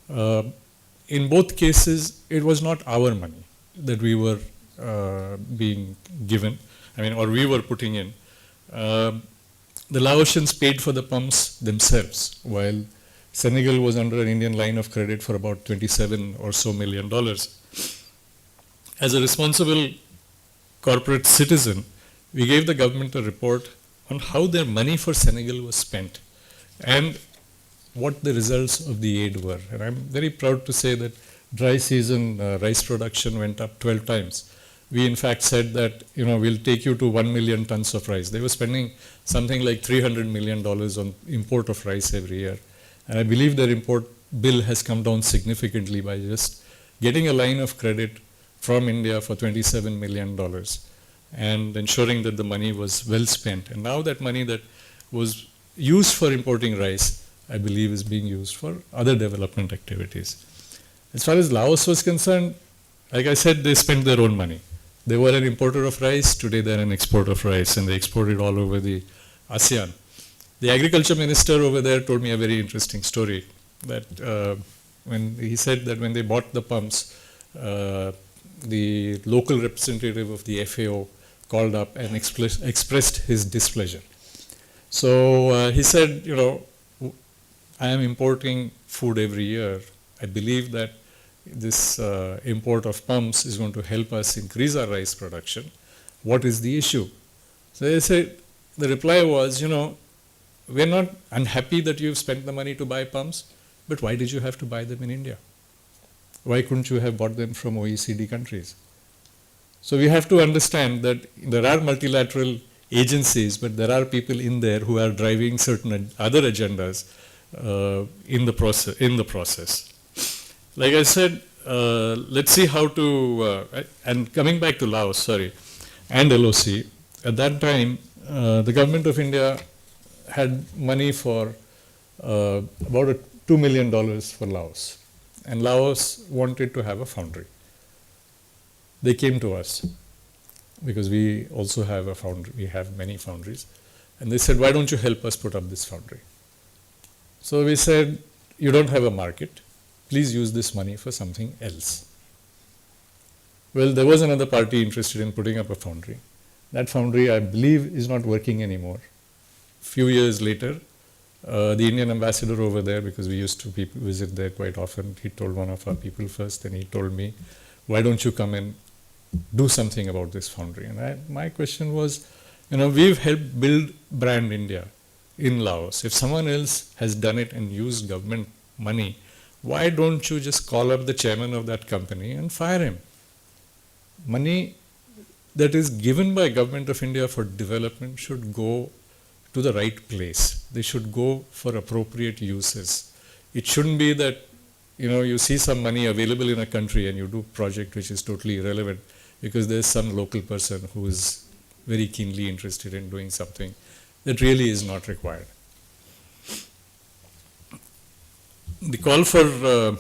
In both cases, it was not our money that we were being given, or we were putting in. The Laotians paid for the pumps themselves, while Senegal was under an Indian line of credit for about $27 or so million. as a responsible corporate citizen, we gave the government a report on how their money for Senegal was spent and what the results of the aid were. And I'm very proud to say that dry season rice production went up 12 times. We in fact said that, we'll take you to 1 million tons of rice. They were spending something like $300 million on import of rice every year. And I believe their import bill has come down significantly by just getting a line of credit from India for $27 million and ensuring that the money was well spent. And now that money that was used for importing rice, I believe, is being used for other development activities. As far as Laos was concerned, like I said, they spent their own money. They were an importer of rice, today they're an exporter of rice, and they export it all over the ASEAN. The agriculture minister over there told me a very interesting story, that when he said that when they bought the pumps, the local representative of the FAO called up and expressed his displeasure. So he said, I am importing food every year. I believe that this import of pumps is going to help us increase our rice production. What is the issue? So they said, the reply was, we're not unhappy that you've spent the money to buy pumps, but why did you have to buy them in India? Why couldn't you have bought them from OECD countries? So we have to understand that there are multilateral agencies, but there are people in there who are driving certain other agendas in the process. Like I said, let's see how to, and coming back to Laos, and LOC, at that time, the government of India had money for about $2 million for Laos. And Laos wanted to have a foundry. They came to us because we also have a foundry, we have many foundries. And they said, why don't you help us put up this foundry? So we said, you don't have a market, please use this money for something else. Well, there was another party interested in putting up a foundry. That foundry, I believe, is not working anymore. Few years later, the Indian ambassador over there, because we used to visit there quite often, he told one of our people first, and he told me, why don't you come and do something about this foundry? And my question was, we've helped build brand India in Laos. If someone else has done it and used government money, why don't you just call up the chairman of that company and fire him? Money that is given by Government of India for development should go to the right place. They should go for appropriate uses. It shouldn't be that, you see some money available in a country and you do a project which is totally irrelevant because there's some local person who is very keenly interested in doing something that really is not required. The call for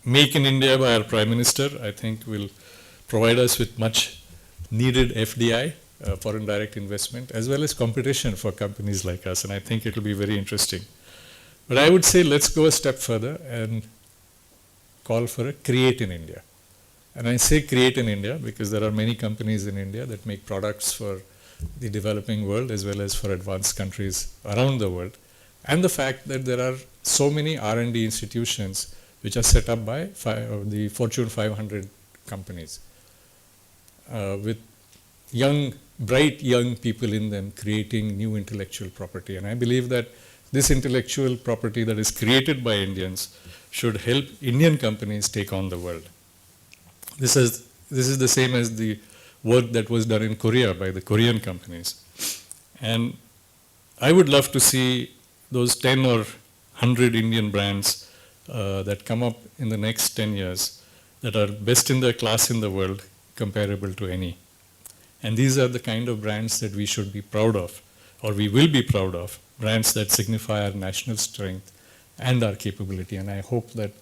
Make in India by our Prime Minister, I think, will provide us with much needed FDI, foreign direct investment, as well as competition for companies like us, and I think it will be very interesting. But I would say let's go a step further and call for a Create in India. And I say Create in India because there are many companies in India that make products for the developing world as well as for advanced countries around the world. And the fact that there are so many R&D institutions which are set up by the Fortune 500 companies with bright young people in them creating new intellectual property. And I believe that this intellectual property that is created by Indians should help Indian companies take on the world. This is the same as the work that was done in Korea by the Korean companies. And I would love to see those 10 or 100 Indian brands that come up in the next 10 years that are best in their class in the world, comparable to any. And these are the kind of brands that we should be proud of, or we will be proud of, brands that signify our national strength and our capability. And I hope that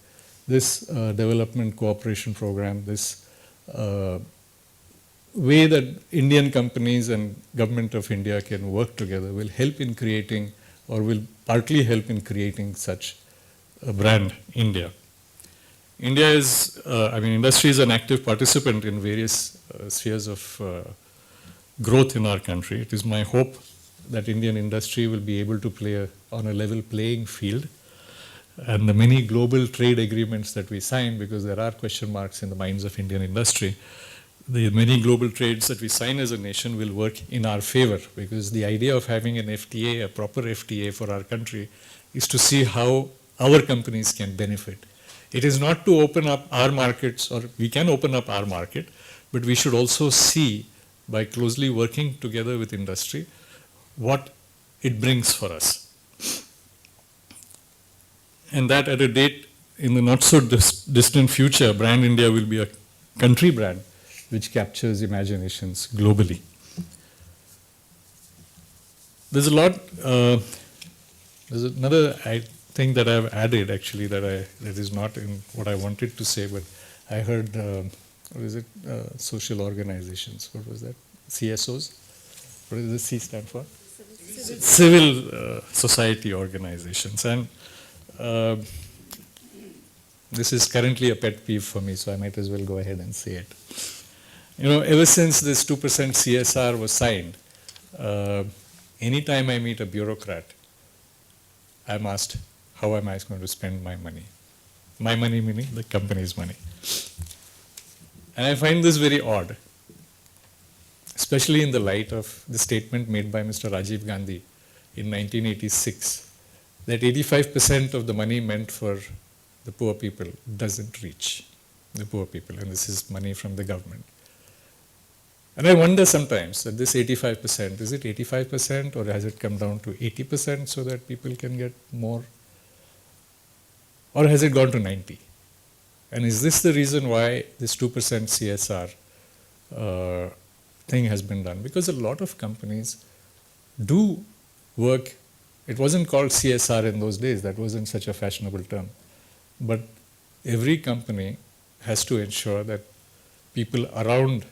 this development cooperation program, this way that Indian companies and Government of India can work together will help in creating, or will partly help in creating such a brand India. India is, industry is an active participant in various spheres of growth in our country. It is my hope that Indian industry will be able to play on a level playing field and the many global trade agreements that we sign, because there are question marks in the minds of Indian industry, the many global trades that we sign as a nation will work in our favor, because the idea of having an FTA, a proper FTA for our country, is to see how our companies can benefit. It is not to open up our markets, or we can open up our market, but we should also see, by closely working together with industry, what it brings for us. And that at a date in the not so distant future, Brand India will be a country brand which captures imaginations globally. There's a lot, there's another thing that I've added actually that is not in what I wanted to say, but I heard, what is it, social organizations, what was that, CSOs? What does the C stand for? Civil society organizations. And this is currently a pet peeve for me, so I might as well go ahead and say it. You know, ever since this 2% CSR was signed, anytime I meet a bureaucrat, I'm asked, how am I going to spend my money? My money meaning the company's money. And I find this very odd, especially in the light of the statement made by Mr. Rajiv Gandhi in 1986, that 85% of the money meant for the poor people doesn't reach the poor people, and this is money from the government. And I wonder sometimes that this 85%, is it 85% or has it come down to 80% so that people can get more? Or has it gone to 90? And is this the reason why this 2% CSR thing has been done? Because a lot of companies do work. It wasn't called CSR in those days, that wasn't such a fashionable term. But every company has to ensure that people around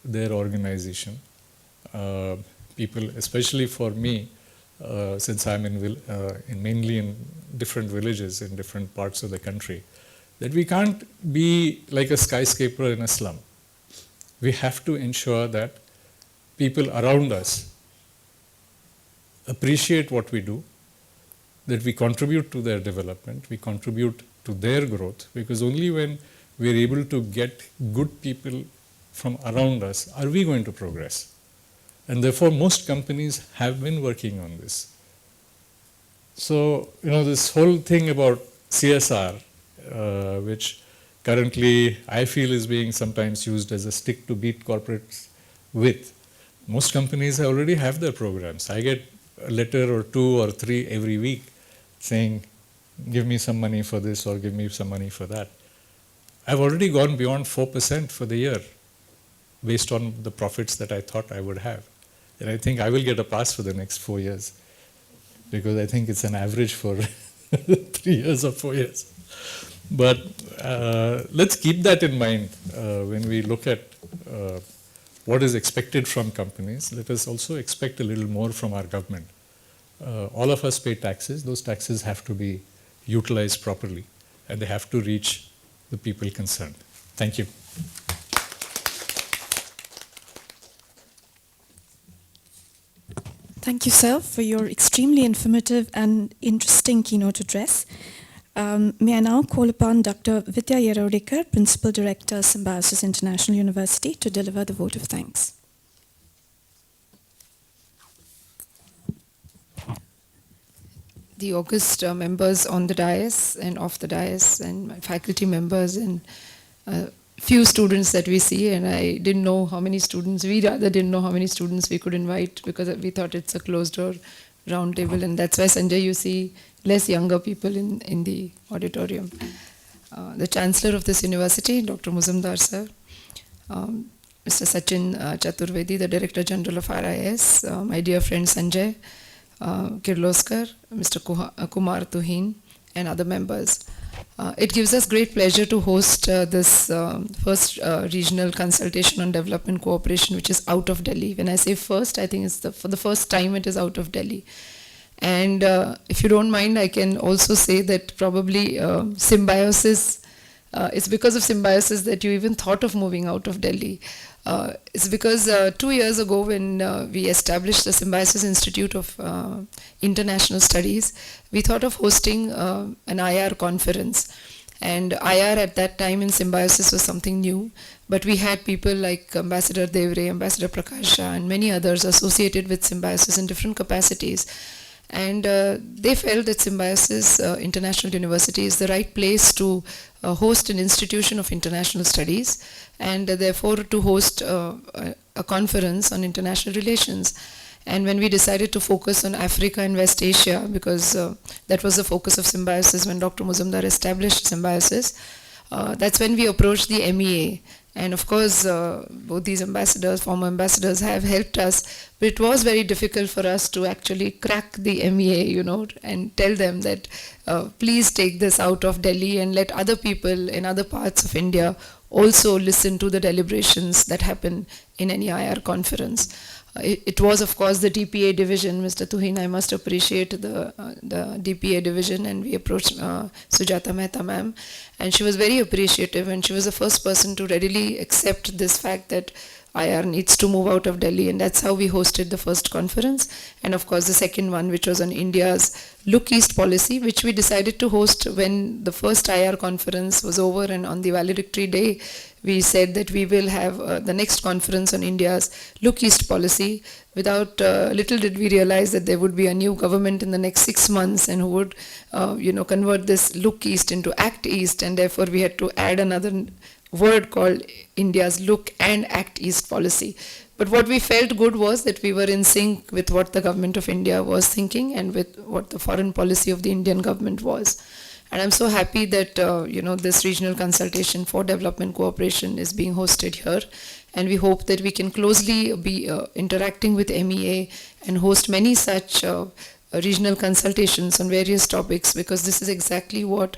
their organization, people, especially for me, since I'm mainly in different villages in different parts of the country, that we can't be like a skyscraper in a slum. We have to ensure that people around us appreciate what we do, that we contribute to their development, we contribute to their growth, because only when we're able to get good people from around us are we going to progress. And therefore, most companies have been working on this. So, you know, this whole thing about CSR, which currently I feel is being sometimes used as a stick to beat corporates with, most companies already have their programs. I get a letter or 2 or 3 every week saying, give me some money for this or give me some money for that. I've already gone beyond 4% for the year based on the profits that I thought I would have. And I think I will get a pass for the next 4 years, because I think it's an average for 3 years or 4 years. But let's keep that in mind when we look at what is expected from companies. Let us also expect a little more from our government. All of us pay taxes. Those taxes have to be utilized properly, and they have to reach the people concerned. Thank you. Thank you, sir, for your extremely informative and interesting keynote address. May I now call upon Dr. Vidya Yerodekar, Principal Director, Symbiosis International University, to deliver the vote of thanks. The august members on the dais and off the dais, and my faculty members, and few students that we see, and I didn't know how many students, we rather didn't know how many students we could invite, because we thought it's a closed door round table, and that's why, Sanjay, you see less younger people in the auditorium. The Chancellor of this university, Dr. Muzumdar sir, Mr. Sachin Chaturvedi, the Director General of RIS, my dear friend Sanjay Kirloskar, Mr. Kumar Tuhin, and other members. It gives us great pleasure to host this first regional consultation on development cooperation, which is out of Delhi. When I say first, I think it's for the first time it is out of Delhi. And if you don't mind, I can also say that probably Symbiosis it's because of Symbiosis that you even thought of moving out of Delhi. It's because 2 years ago when we established the Symbiosis Institute of International Studies, we thought of hosting an IR conference. And IR at that time in Symbiosis was something new, but we had people like Ambassador Devre, Ambassador Prakash Shah, and many others associated with Symbiosis in different capacities. And they felt that Symbiosis International University is the right place to host an institution of international studies, and therefore to host a conference on international relations. And when we decided to focus on Africa and West Asia, because that was the focus of Symbiosis when Dr. Muzumdar established Symbiosis, that's when we approached the MEA. And of course, both these ambassadors, former ambassadors, have helped us, but it was very difficult for us to actually crack the MEA, you know, and tell them that please take this out of Delhi and let other people in other parts of India also listen to the deliberations that happen in any IR conference. It was, of course, the DPA division. Mr. Tuhin, I must appreciate the DPA division, and we approached Sujata Mehta ma'am, and she was very appreciative, and she was the first person to readily accept this fact that IR needs to move out of Delhi, and that's how we hosted the first conference. And of course the second one, which was on India's Look East policy, which we decided to host when the first IR conference was over, and on the valedictory day we said that we will have the next conference on India's Look East policy. Without little did we realize that there would be a new government in the next 6 months, and who would convert this Look East into Act East, and therefore we had to add another word called India's Look and Act East policy. But what we felt good was that we were in sync with what the government of India was thinking and with what the foreign policy of the Indian government was. And I'm so happy that this regional consultation for development cooperation is being hosted here, and we hope that we can closely be interacting with MEA and host many such regional consultations on various topics, because this is exactly what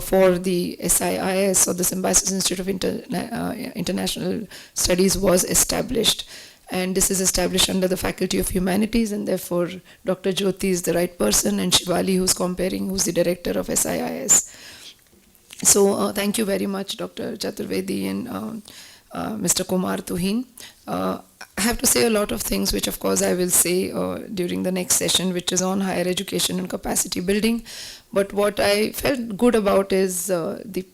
for the SIIS, or the Symbiosis Institute of International Studies, was established. And this is established under the Faculty of Humanities, and therefore Dr. Jyoti is the right person, and Shivali, who's the director of SIIS. So thank you very much, Dr. Chaturvedi and Mr. Kumar Tuhin. I have to say a lot of things, which of course I will say during the next session, which is on higher education and capacity building. But what I felt good about is the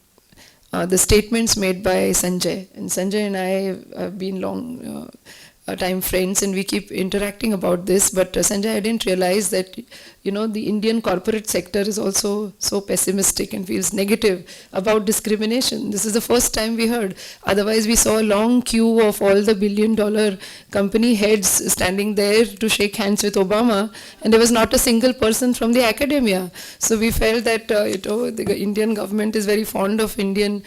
statements made by Sanjay. And Sanjay and I have been long time friends, and we keep interacting about this. But Sanjay, I didn't realize that the Indian corporate sector is also so pessimistic and feels negative about discrimination. This is the first time we heard. Otherwise, we saw a long queue of all the billion-dollar company heads standing there to shake hands with Obama, and there was not a single person from the academia. So we felt that the Indian government is very fond of Indian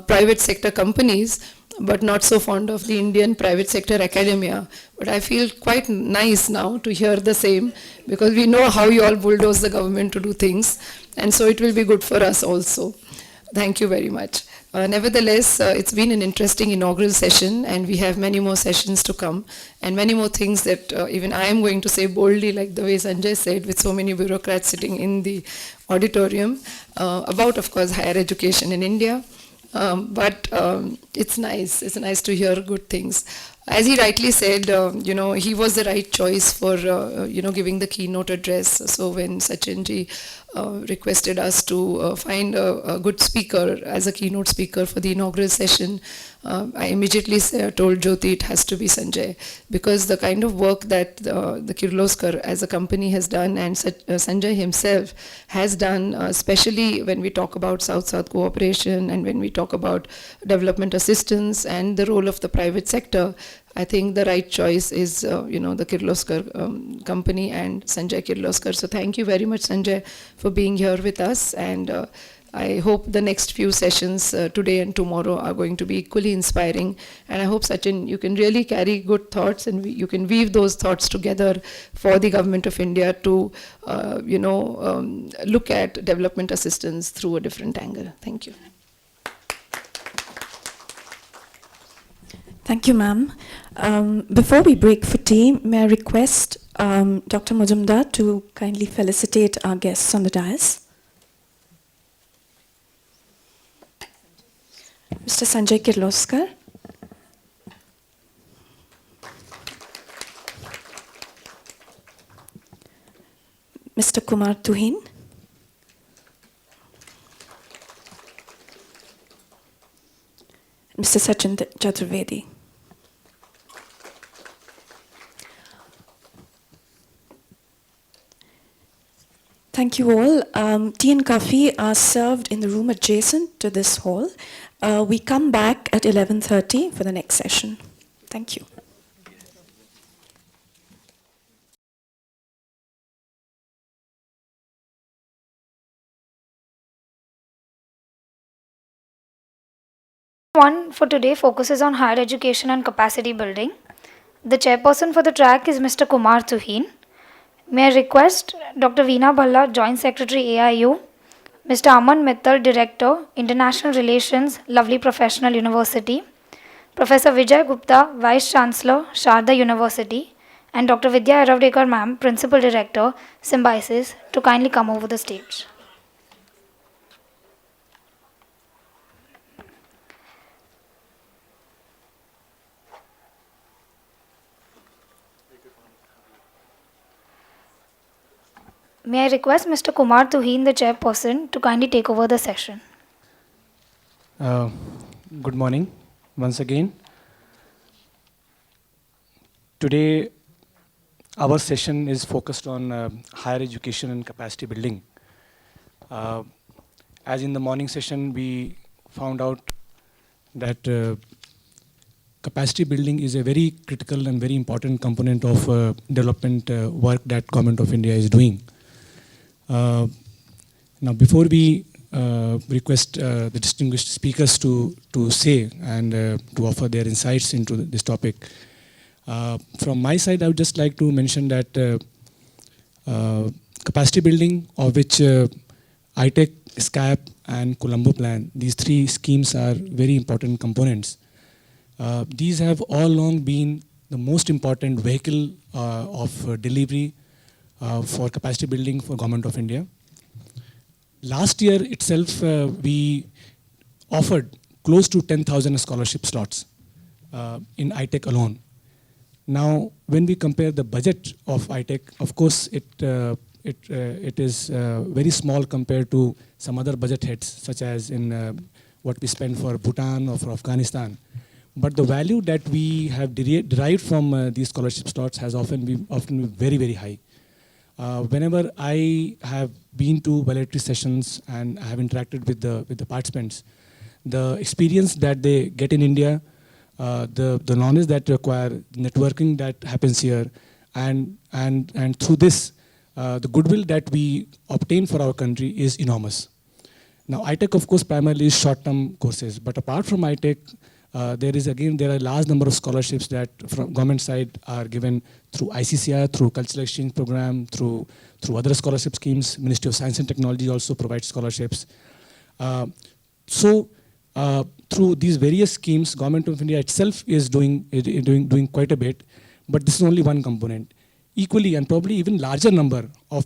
private sector companies, but not so fond of the Indian private sector academia. But I feel quite nice now to hear the same, because we know how you all bulldoze the government to do things, and so it will be good for us also. Thank you very much. Nevertheless, it's been an interesting inaugural session, and we have many more sessions to come, and many more things that even I am going to say boldly, like the way Sanjay said, with so many bureaucrats sitting in the auditorium, about, of course, higher education in India. But it's nice. It's nice to hear good things. As he rightly said, he was the right choice for, giving the keynote address. So when Sachinji requested us to find a good speaker as a keynote speaker for the inaugural session, I immediately told Jyoti it has to be Sanjay, because the kind of work that the Kirloskar as a company has done, and Sanjay himself has done, especially when we talk about South-South cooperation and when we talk about development assistance and the role of the private sector, I think the right choice is, the Kirloskar company and Sanjay Kirloskar. So thank you very much, Sanjay, for being here with us, and I hope the next few sessions today and tomorrow are going to be equally inspiring. And I hope, Sachin, you can really carry good thoughts, and you can weave those thoughts together for the government of India to, look at development assistance through a different angle. Thank you. Thank you, ma'am. Before we break for tea, may I request Dr. Muzumdar to kindly felicitate our guests on the dais. Mr. Sanjay Kirloskar. Mr. Kumar Tuhin. Mr. Sachin Chaturvedi. Thank you all. Tea and coffee are served in the room adjacent to this hall. We come back at 11:30 for the next session. Thank you. One for today focuses on higher education and capacity building. The chairperson for the track is Mr. Kumar Tuhin. May I request Dr. Veena Bhalla, Joint Secretary AIU, Mr. Aman Mittal, Director, International Relations, Lovely Professional University, Professor Vijay Gupta, Vice Chancellor, Sharda University, and Dr. Vidya Aravdekar Ma'am, Principal Director, Symbiosis, to kindly come over the stage. May I request Mr. Kumar Tuhin, the chairperson, to kindly take over the session. Good morning once again. Today, our session is focused on higher education and capacity building. As in the morning session, we found out that capacity building is a very critical and very important component of development work that Government of India is doing. Now, before we request the distinguished speakers to say and to offer their insights into this topic, from my side, I would just like to mention that capacity building, of which ITEC, SCAP, and Colombo Plan, these three schemes are very important components. These have all along been the most important vehicle of delivery for capacity building for Government of India. Last year itself, we offered close to 10,000 scholarship slots in ITEC alone. Now, when we compare the budget of ITEC, of course, it is very small compared to some other budget heads, such as in what we spend for Bhutan or for Afghanistan. But the value that we have derived from these scholarship slots has often been very, very high. Whenever I have been to valedictory sessions and I have interacted with the participants, the experience that they get in India, the knowledge that they acquire, networking that happens here, and through this, the goodwill that we obtain for our country is enormous. Now, ITEC, of course, primarily is short-term courses, but apart from ITEC, there are a large number of scholarships that from government side are given through ICCR, through cultural exchange program, through other scholarship schemes. Ministry of Science and Technology also provides scholarships. Through these various schemes, Government of India itself is doing quite a bit, but this is only one component. Equally, and probably even larger number of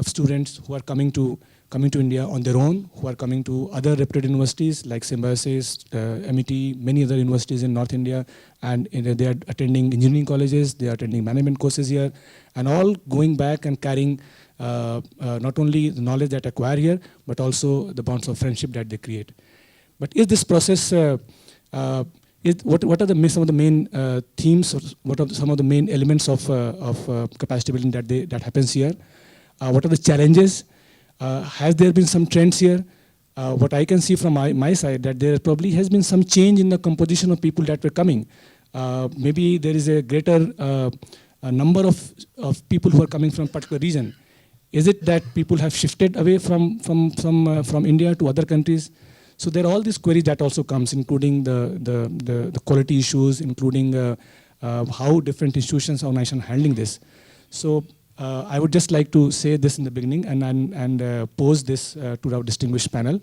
students who are coming to India on their own, who are coming to other reputed universities like Symbiosis, MET, many other universities in North India, and they are attending engineering colleges, they are attending management courses here, and all going back and carrying not only the knowledge that acquire here, but also the bonds of friendship that they create. But is this process, what are some of the main themes, or what are some of the main elements of capacity building that happens here? What are the challenges? Has there been some trends here? What I can see from my side, that there probably has been some change in the composition of people that were coming. Maybe there is a greater number of people who are coming from a particular region. Is it that people have shifted away from India to other countries? So there are all these queries that also comes, including the quality issues, including how different institutions or organizations are handling this. So I would just like to say this in the beginning and pose this to our distinguished panel.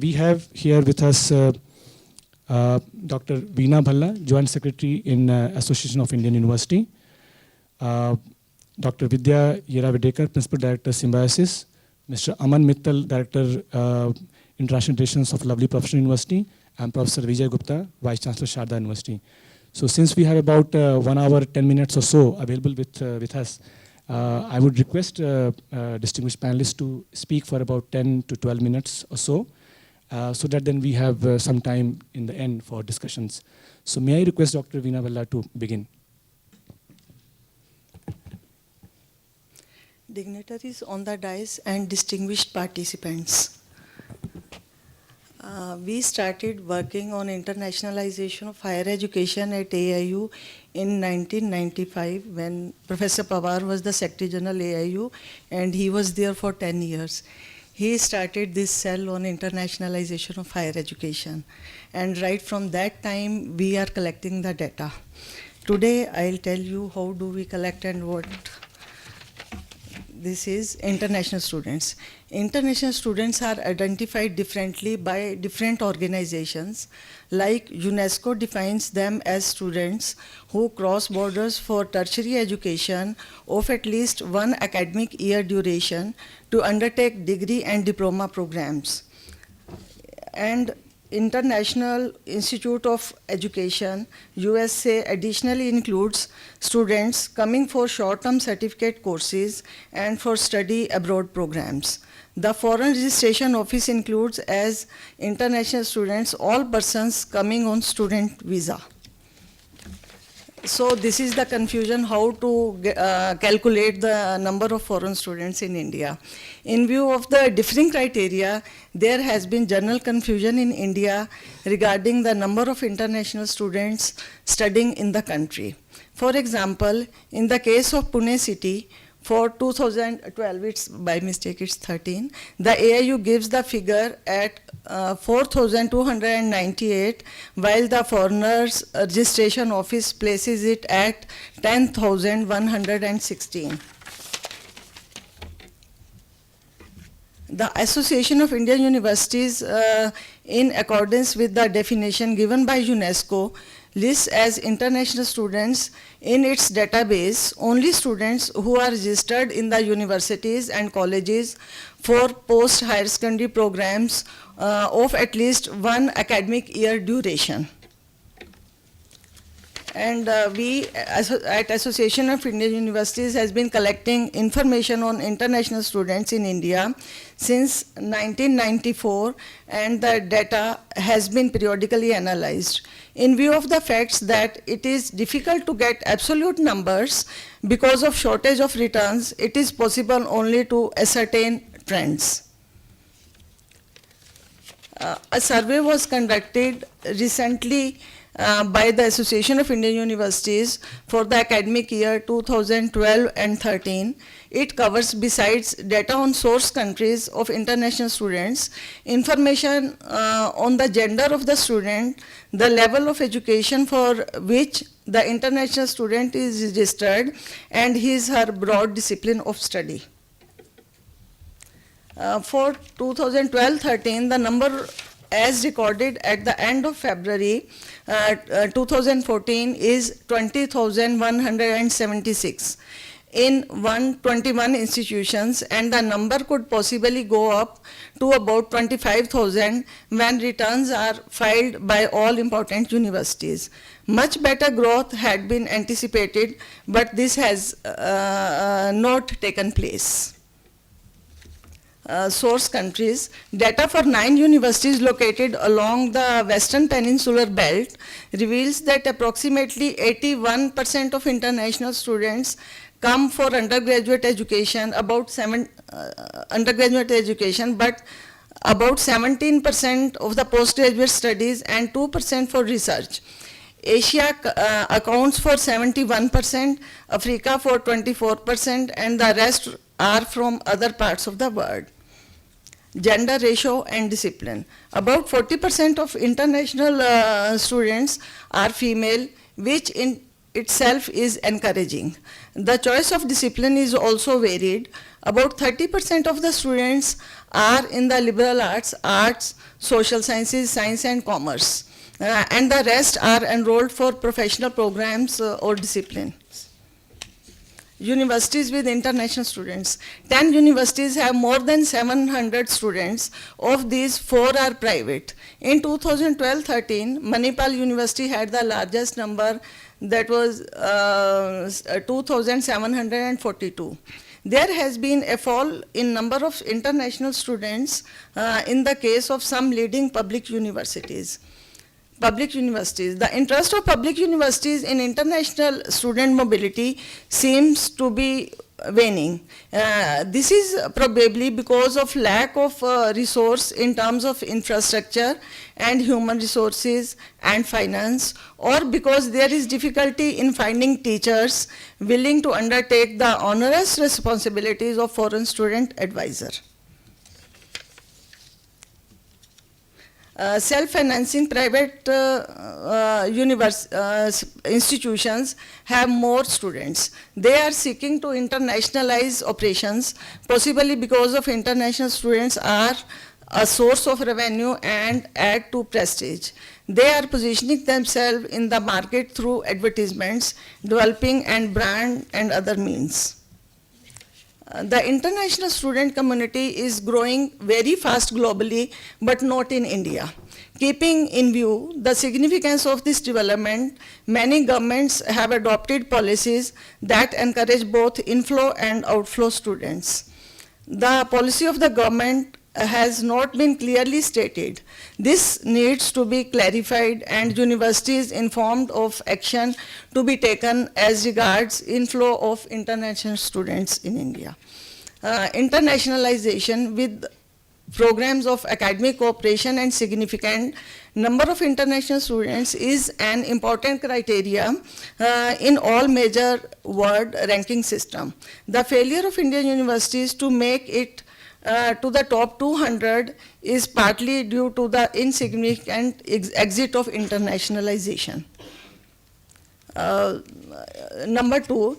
We have here with us Dr. Veena Bhalla, Joint Secretary in Association of Indian University. Dr. Vidya Aravdekar, Principal Director, Symbiosis. Mr. Aman Mittal, Director, International Relations of Lovely Professional University. I'm Professor Vijay Gupta, Vice Chancellor, Sharda University. So since we have about 1 hour, 10 minutes or so available with us, I would request distinguished panelists to speak for about 10 to 12 minutes or so, so that then we have some time in the end for discussions. So may I request Dr. Veena Bhalla to begin? Dignitaries on the dais and distinguished participants. We started working on internationalization of higher education at AIU in 1995 when Professor Pawar was the Secretary General AIU, and he was there for 10 years. He started this cell on internationalization of higher education, and right from that time we are collecting the data. Today I'll tell you how do we collect and what. This is international students. International students are identified differently by different organizations. Like UNESCO defines them as students who cross borders for tertiary education of at least 1 academic year duration to undertake degree and diploma programs. And International Institute of Education, USA, additionally includes students coming for short-term certificate courses and for study abroad programs. The Foreign Registration Office includes as international students all persons coming on student visa. So this is the confusion how to calculate the number of foreign students in India. In view of the differing criteria, there has been general confusion in India regarding the number of international students studying in the country. For example, in the case of Pune city, for 2012, it's by mistake, it's 13, the AIU gives the figure at 4,298, while the Foreigners Registration Office places it at 10,116. The Association of Indian Universities, in accordance with the definition given by UNESCO, lists as international students in its database only students who are registered in the universities and colleges for post-higher secondary programs of at least 1 academic year duration. And we at Association of Indian Universities has been collecting information on international students in India since 1994, and the data has been periodically analyzed. In view of the facts that it is difficult to get absolute numbers because of shortage of returns, it is possible only to ascertain trends. A survey was conducted recently by the Association of Indian Universities for the academic year 2012 and 13. It covers, besides data on source countries of international students, information on the gender of the student, the level of education for which the international student is registered, and her broad discipline of study. For 2012-13, the number as recorded at the end of February 2014 is 20,176 in 121 institutions, and the number could possibly go up to about 25,000 when returns are filed by all important universities. Much better growth had been anticipated, but this has not taken place. Source countries, data for 9 universities located along the Western Peninsular Belt reveals that approximately 81% of international students come for undergraduate education, undergraduate education, but about 17% of the postgraduate studies and 2% for research. Asia accounts for 71%, Africa for 24%, and the rest are from other parts of the world. Gender ratio and discipline. About 40% of international students are female, which in itself is encouraging. The choice of discipline is also varied. About 30% of the students are in the liberal arts, social sciences, science and commerce. And the rest are enrolled for professional programs or disciplines. universities with international students. 10 universities have more than 700 students. Of these, 4 are private. In 2012-13, Manipal University had the largest number, that was 2,742. There has been a fall in number of international students in the case of some leading public universities. The interest of public universities in international student mobility seems to be waning. This is probably because of lack of resource in terms of infrastructure and human resources and finance, or because there is difficulty in finding teachers willing to undertake the onerous responsibilities of foreign student advisor. Self-financing private institutions have more students. They are seeking to internationalize operations, possibly because of international students are a source of revenue and add to prestige. They are positioning themselves in the market through advertisements, developing and brand and other means. The international student community is growing very fast globally, but not in India. Keeping in view the significance of this development, many governments have adopted policies that encourage both inflow and outflow students. The policy of the government has not been clearly stated. This needs to be clarified and universities informed of action to be taken as regards inflow of international students in India. Internationalization with programs of academic cooperation and significant number of international students is an important criteria in all major world ranking system. The failure of Indian universities to make it to the top 200 is partly due to the insignificant exit of internationalization. Number 2,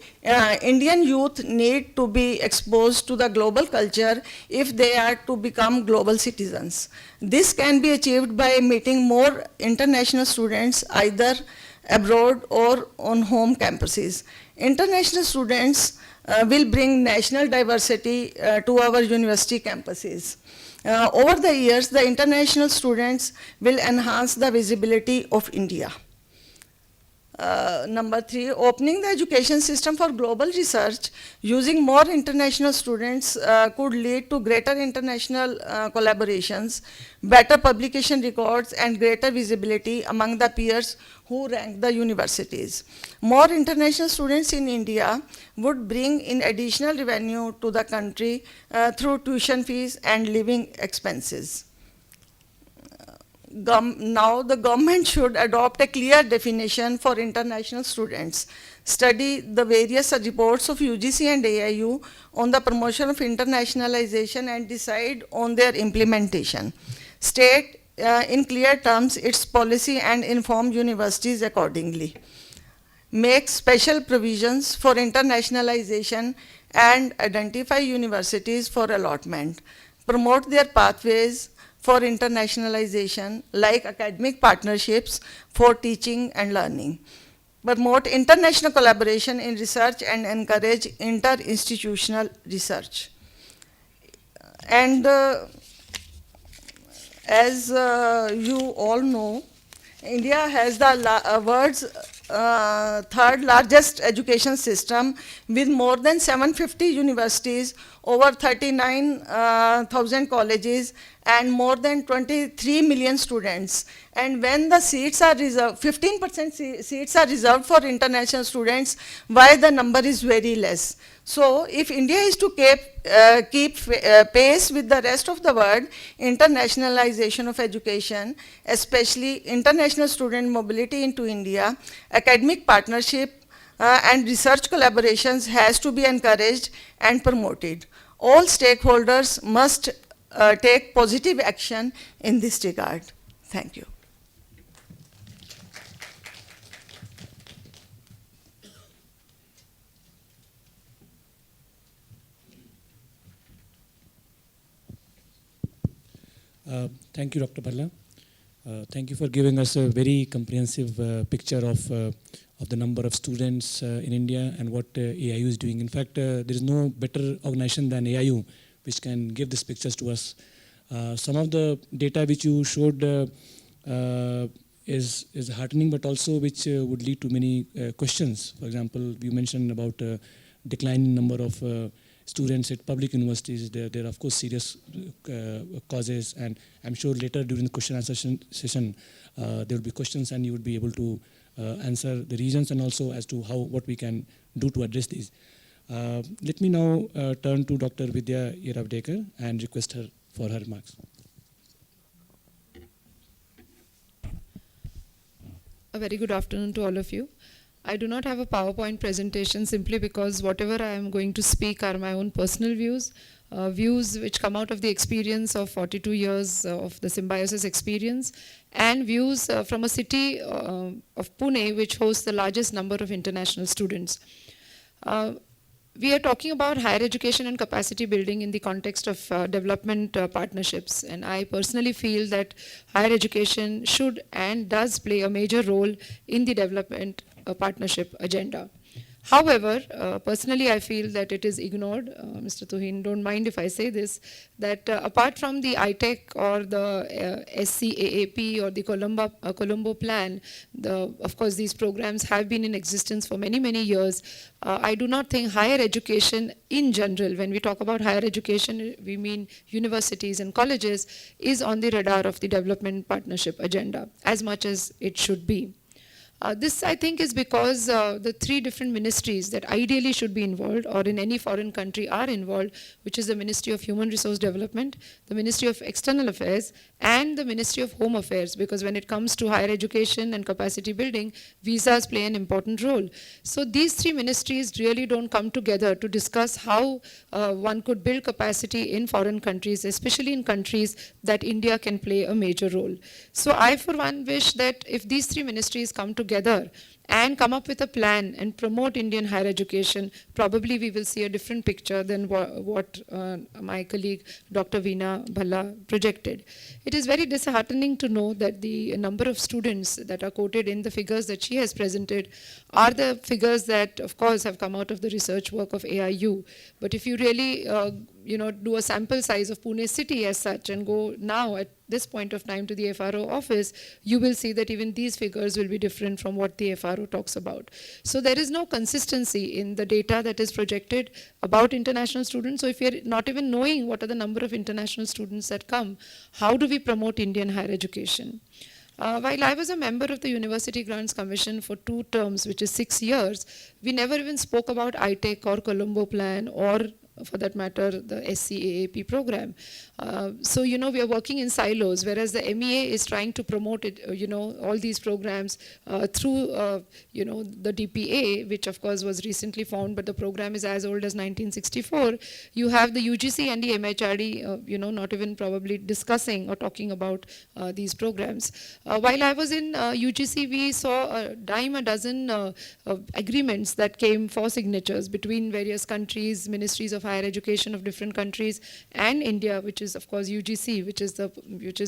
Indian youth need to be exposed to the global culture if they are to become global citizens. This can be achieved by meeting more international students either abroad or on home campuses. International students will bring national diversity to our university campuses. Over the years, the international students will enhance the visibility of India. Number 3, opening the education system for global research using more international students could lead to greater international collaborations, better publication records, and greater visibility among the peers who rank the universities. More international students in India would bring in additional revenue to the country through tuition fees and living expenses. Now the government should adopt a clear definition for international students, study the various reports of UGC and AIU on the promotion of internationalization and decide on their implementation. State in clear terms its policy and inform universities accordingly. Make special provisions for internationalization and identify universities for allotment. Promote their pathways for internationalization, like academic partnerships for teaching and learning. Promote international collaboration in research and encourage inter-institutional research. And as you all know, India has the world's third largest education system with more than 750 universities, over 39,000 colleges, and more than 23 million students. And when the seats are reserved, 15% seats are reserved for international students, why the number is very less. So if India is to keep pace with the rest of the world, internationalization of education, especially international student mobility into India, academic partnership and research collaborations has to be encouraged and promoted. All stakeholders must take positive action in this regard. Thank you. Thank you, Dr. Bhalla. Thank you for giving us a very comprehensive picture of of the number of students in India and what AIU is doing. In fact, there is no better organization than AIU which can give these pictures to us. Some of the data which you showed is heartening, but also which would lead to many questions. For example, you mentioned about declining number of students at public universities. There are of course serious causes, and I'm sure later during the question answer session there will be questions and you would be able to answer the reasons and also as to what we can do to address these. Let me now turn to Dr. Vidya Iravdekar and request her for her remarks. A very good afternoon to all of you. I do not have a PowerPoint presentation simply because whatever I am going to speak are my own personal views, views which come out of the experience of 42 years of the symbiosis experience, and views from a city of Pune which hosts the largest number of international students. We are talking about higher education and capacity building in the context of development partnerships, and I personally feel that higher education should and does play a major role in the development partnership agenda. However, personally I feel that it is ignored. Mr. Tuhin, don't mind if I say this, that apart from the ITEC or the SCAAP or the Colombo plan, of course these programs have been in existence for many, many years. I do not think higher education in general, when we talk about higher education, we mean universities and colleges, is on the radar of the development partnership agenda as much as it should be. This, I think, is because the three different ministries that ideally should be involved or in any foreign country are involved, which is the Ministry of Human Resource Development, the Ministry of External Affairs, and the Ministry of Home Affairs, because when it comes to higher education and capacity building, visas play an important role. So these three ministries really don't come together to discuss how one could build capacity in foreign countries, especially in countries that India can play a major role. So I, for one, wish that if these three ministries come together and come up with a plan and promote Indian higher education, probably we will see a different picture than what my colleague Dr. Veena Bhalla projected. It is very disheartening to know that the number of students that are quoted in the figures that she has presented are the figures that, of course, have come out of the research work of AIU. But if you really do a sample size of Pune city as such and go now at this point of time to the FRO office, you will see that even these figures will be different from what the FRO talks about. So there is no consistency in the data that is projected about international students. So if you're not even knowing what are the number of international students that come, how do we promote Indian higher education? While I was a member of the University Grants Commission for 2 terms, which is 6 years, we never even spoke about ITEC or Colombo plan or, for that matter, the SCAAP program. So, we are working in silos, whereas the MEA is trying to promote it, all these programs through, the DPA, which of course was recently formed, but the program is as old as 1964. You have the UGC and the MHRD, not even probably discussing or talking about these programs. While I was in UGC, we saw a dime a dozen agreements that came for signatures between various countries, ministries of higher education of different countries, and India, which is of course UGC, which is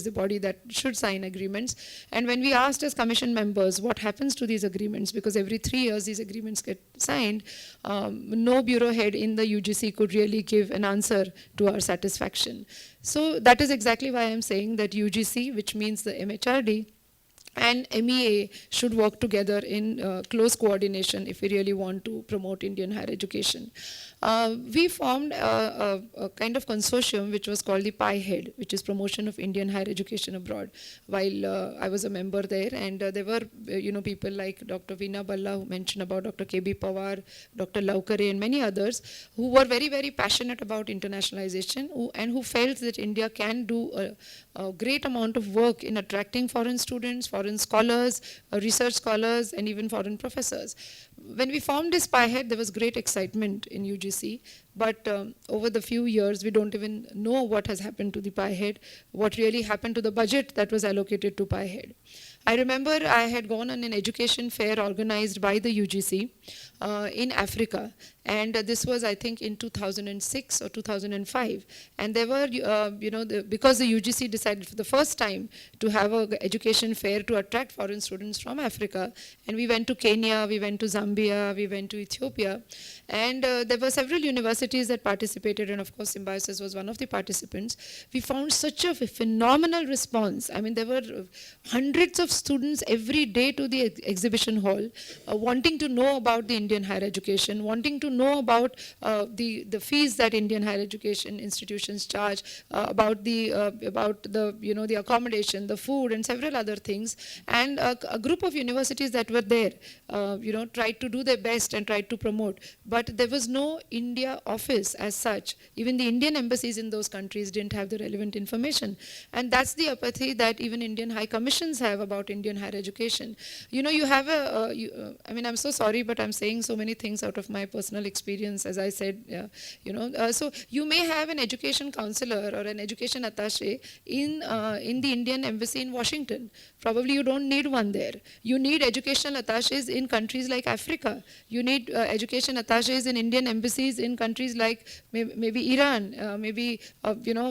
the body that should sign agreements. And when we asked as commission members what happens to these agreements, because every 3 years these agreements get signed, no bureau head in the UGC could really give an answer to our satisfaction. So that is exactly why I am saying that UGC, which means the MHRD, and MEA should work together in close coordination if we really want to promote Indian higher education. We formed a kind of consortium which was called the PI-HEAD, which is Promotion of Indian Higher Education Abroad, while I was a member there. And there were people like Dr. Veena Bhalla, who mentioned about Dr. K.B. Pawar, Dr. Laukare, and many others who were very, very passionate about internationalization and who felt that India can do a great amount of work in attracting foreign students, foreign scholars, research scholars, and even foreign professors. When we formed this PI-HEAD, there was great excitement in UGC, but over the few years, we don't even know what has happened to the PI-HEAD, what really happened to the budget that was allocated to PI-HEAD. I remember I had gone on an education fair organized by the UGC in Africa, and this was, I think, in 2006 or 2005. And there were, because the UGC decided for the first time to have an education fair to attract foreign students from Africa, and we went to Kenya, we went to Zambia, we went to Ethiopia, and there were several universities that participated, and of course Symbiosis was one of the participants. We found such a phenomenal response. I mean, there were hundreds of students every day to the exhibition hall, wanting to know about the Indian higher education, wanting to know about the fees that Indian higher education institutions charge, about the the accommodation, the food, and several other things. And a group of universities that were there, tried to do their best and tried to promote. But there was no India office as such. Even the Indian embassies in those countries didn't have the relevant information. And that's the apathy that even Indian high commissions have about Indian higher education. You have I'm so sorry, but I'm saying so many things out of my personal experience, as I said, so you may have an education counselor or an education attaché in the Indian embassy in Washington. Probably you don't need one there. You need educational attachés in countries like Africa. You need education attachés in Indian embassies in countries like maybe Iran,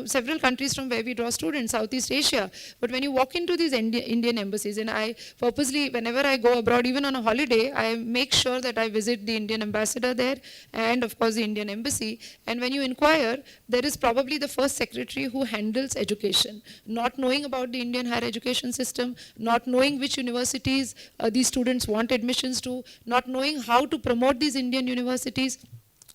several countries from where we draw students, Southeast Asia. But when you walk into these Indian embassies, and I purposely, whenever I go abroad, even on a holiday, I make sure that I visit the Indian ambassador there and of course the Indian embassy. And when you inquire, there is probably the first secretary who handles education, not knowing about the Indian higher education system, not knowing which universities these students want admissions to, not knowing how to promote these Indian universities,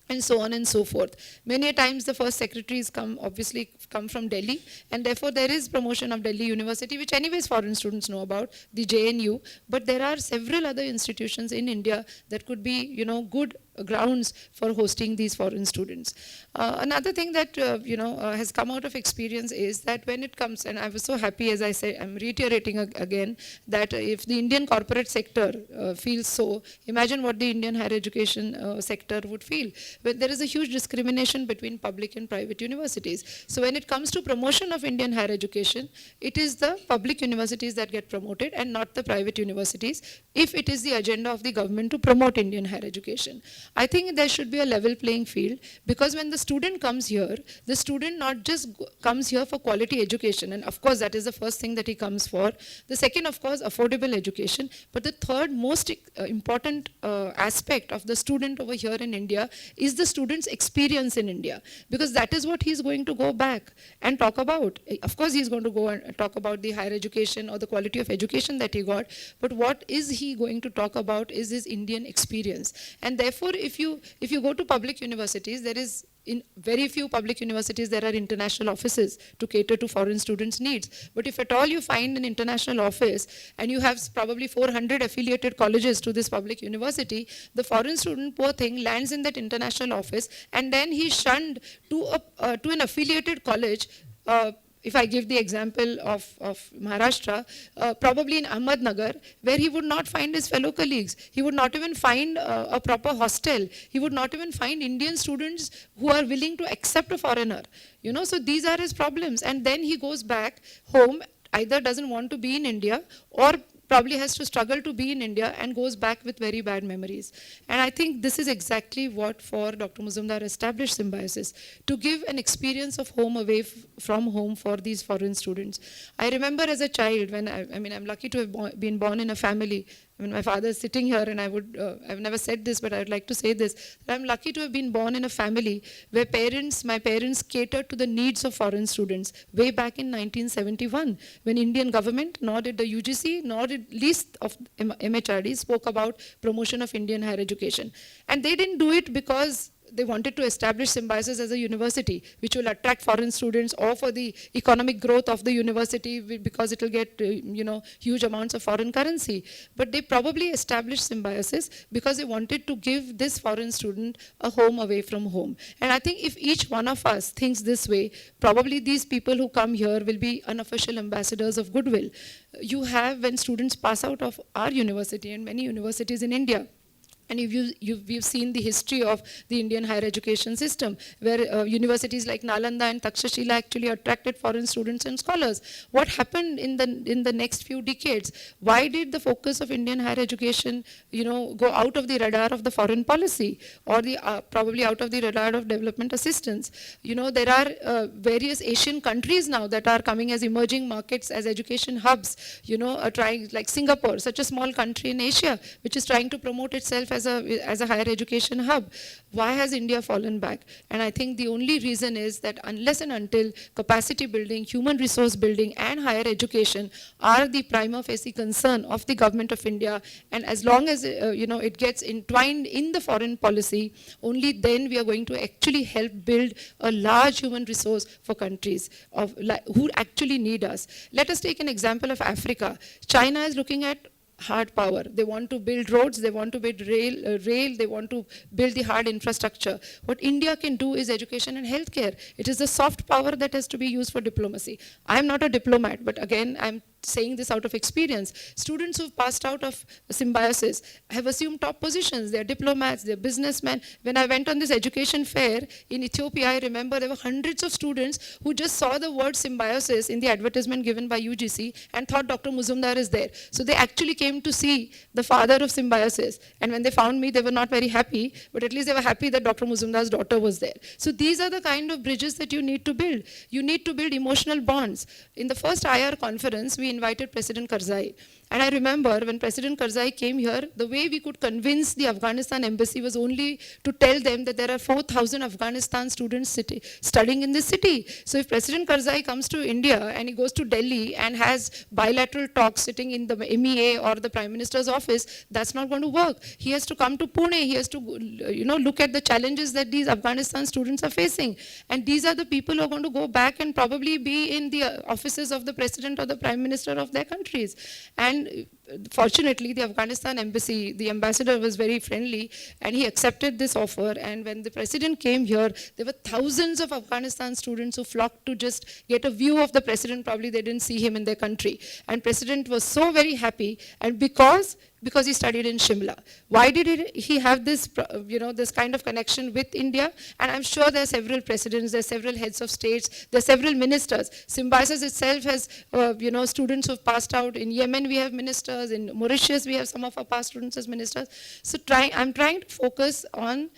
and so on and so forth. Many a times the first secretaries obviously come from Delhi, and therefore there is promotion of Delhi University, which anyways foreign students know about, the JNU, but there are several other institutions in India that could be, good grounds for hosting these foreign students. Another thing that has come out of experience is that when it comes, and I was so happy, as I say, I'm reiterating again, that if the Indian corporate sector feels so, imagine what the Indian higher education sector would feel. But there is a huge discrimination between public and private universities. So when it comes to promotion of Indian higher education, it is the public universities that get promoted and not the private universities, if it is the agenda of the government to promote Indian higher education. I think there should be a level playing field, because when the student comes here, the student not just comes here for quality education, and of course that is the first thing that he comes for. The second, of course, affordable education. But the third most important aspect of the student over here in India is the student's experience in India, because that is what he's going to go back and talk about. Of course, he's going to go and talk about the higher education or the quality of education that he got, but what is he going to talk about is his Indian experience. And therefore, if you go to public universities, there is, in very few public universities, there are international offices to cater to foreign students' needs. But if at all you find an international office and you have probably 400 affiliated colleges to this public university, the foreign student, poor thing, lands in that international office, and then he's shunned to an affiliated college. If I give the example of Maharashtra, probably in Ahmednagar, where he would not find his fellow colleagues. He would not even find a proper hostel. He would not even find Indian students who are willing to accept a foreigner. So these are his problems. And then he goes back home, either doesn't want to be in India, or probably has to struggle to be in India and goes back with very bad memories. And I think this is exactly what for Dr. Muzumdar established Symbiosis, to give an experience of home away from home for these foreign students. I remember as a child, when I'm lucky to have been born in a family. My father is sitting here, and I've never said this, but I would like to say this. I'm lucky to have been born in a family where my parents catered to the needs of foreign students way back in 1971, when Indian government, nor did the UGC, nor did least of MHRD spoke about promotion of Indian higher education. And they didn't do it because they wanted to establish Symbiosis as a university which will attract foreign students, or for the economic growth of the university because it will get huge amounts of foreign currency. But they probably established Symbiosis because they wanted to give this foreign student a home away from home. And I think if each one of us thinks this way, probably these people who come here will be unofficial ambassadors of goodwill. You have, when students pass out of our university and many universities in India, And we've seen the history of the Indian higher education system, where universities like Nalanda and Takshashila actually attracted foreign students and scholars. What happened in the next few decades? Why did the focus of Indian higher education, go out of the radar of the foreign policy, or probably out of the radar of development assistance? There are various Asian countries now that are coming as emerging markets, as education hubs. Trying, like Singapore, such a small country in Asia, which is trying to promote itself as a higher education hub. Why has India fallen back? And I think the only reason is that unless and until capacity building, human resource building, and higher education are the prima facie concern of the government of India, and as long as it gets entwined in the foreign policy, only then we are going to actually help build a large human resource for countries who actually need us. Let us take an example of Africa. China is looking at hard power. They want to build roads, they want to build rail, they want to build the hard infrastructure. What India can do is education and healthcare. It is the soft power that has to be used for diplomacy. I'm not a diplomat, but again, I'm saying this out of experience. Students who've passed out of Symbiosis have assumed top positions. They're diplomats, they're businessmen. When I went on this education fair in Ethiopia, I remember there were hundreds of students who just saw the word Symbiosis in the advertisement given by UGC and thought Dr. Muzumdar is there. So they actually came to see the father of Symbiosis. And when they found me, they were not very happy, but at least they were happy that Dr. Muzumdar's daughter was there. So these are the kind of bridges that you need to build. You need to build emotional bonds. In the first IR conference, we invited President Karzai. And I remember when President Karzai came here, the way we could convince the Afghanistan embassy was only to tell them that there are 4,000 Afghanistan students studying in this city. So if President Karzai comes to India and he goes to Delhi and has bilateral talks sitting in the MEA or the Prime Minister's office, that's not going to work. He has to come to Pune. He has to look at the challenges that these Afghanistan students are facing. And these are the people who are going to go back and probably be in the offices of the President or the Prime Minister of their countries. And fortunately, the Afghanistan embassy, the ambassador was very friendly and he accepted this offer. And when the president came here, there were thousands of Afghanistan students who flocked to just get a view of the president. Probably they didn't see him in their country. And president was so very happy, and because he studied in Shimla. Why did he have this, this kind of connection with India? And I'm sure there are several presidents, there are several heads of states, there are several ministers. Symbiosis itself has, students who've passed out. In Yemen, we have ministers. In Mauritius, we have some of our past students as ministers. So I'm trying to focus on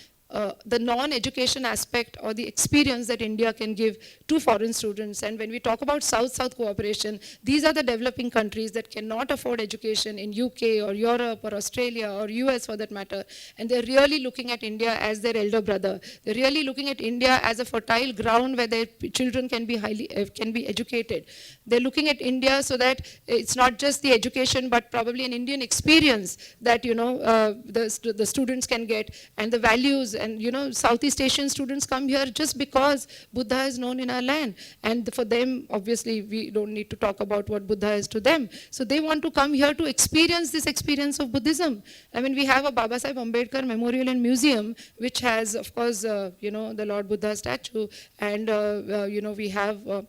the non-education aspect or the experience that India can give to foreign students. And when we talk about South-South cooperation, these are the developing countries that cannot afford education in UK or Europe or Australia or US for that matter. And they're really looking at India as their elder brother. They're really looking at India as a fertile ground where their children can be educated. They're looking at India so that it's not just the education, but probably an Indian experience that the students can get, and the values. And Southeast Asian students come here just because Buddha is known in our land. And for them, obviously, we don't need to talk about what Buddha is to them. So they want to come here to experience this experience of Buddhism. I mean, we have a Baba Saheb Ambedkar Memorial and Museum, which has, of course, the Lord Buddha statue. And, we have a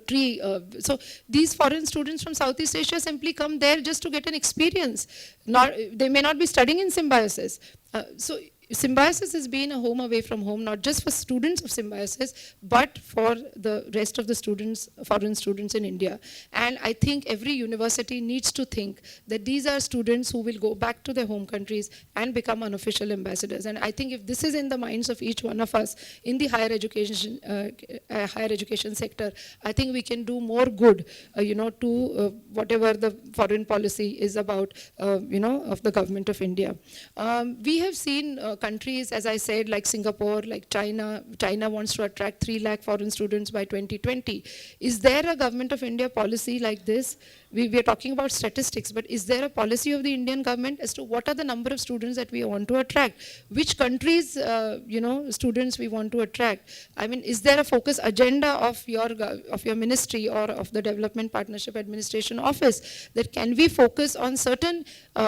tree. So these foreign students from Southeast Asia simply come there just to get an experience. They may not be studying in Symbiosis. So Symbiosis has been a home away from home, not just for students of Symbiosis, but for the rest of the students, foreign students in India. And I think every university needs to think that these are students who will go back to their home countries and become unofficial ambassadors. And I think if this is in the minds of each one of us in the higher education sector, I think we can do more good, to whatever the foreign policy is about, of the government of India. We have seen countries, as I said, like Singapore, like China. China wants to attract 3 lakh foreign students by 2020. Is there a government of India policy like this? We are talking about statistics, but is there a policy of the Indian government as to what are the number of students that we want to attract? Which countries, students we want to attract? I mean, is there a focus agenda of your ministry or of the Development Partnership Administration Office that can we focus on certain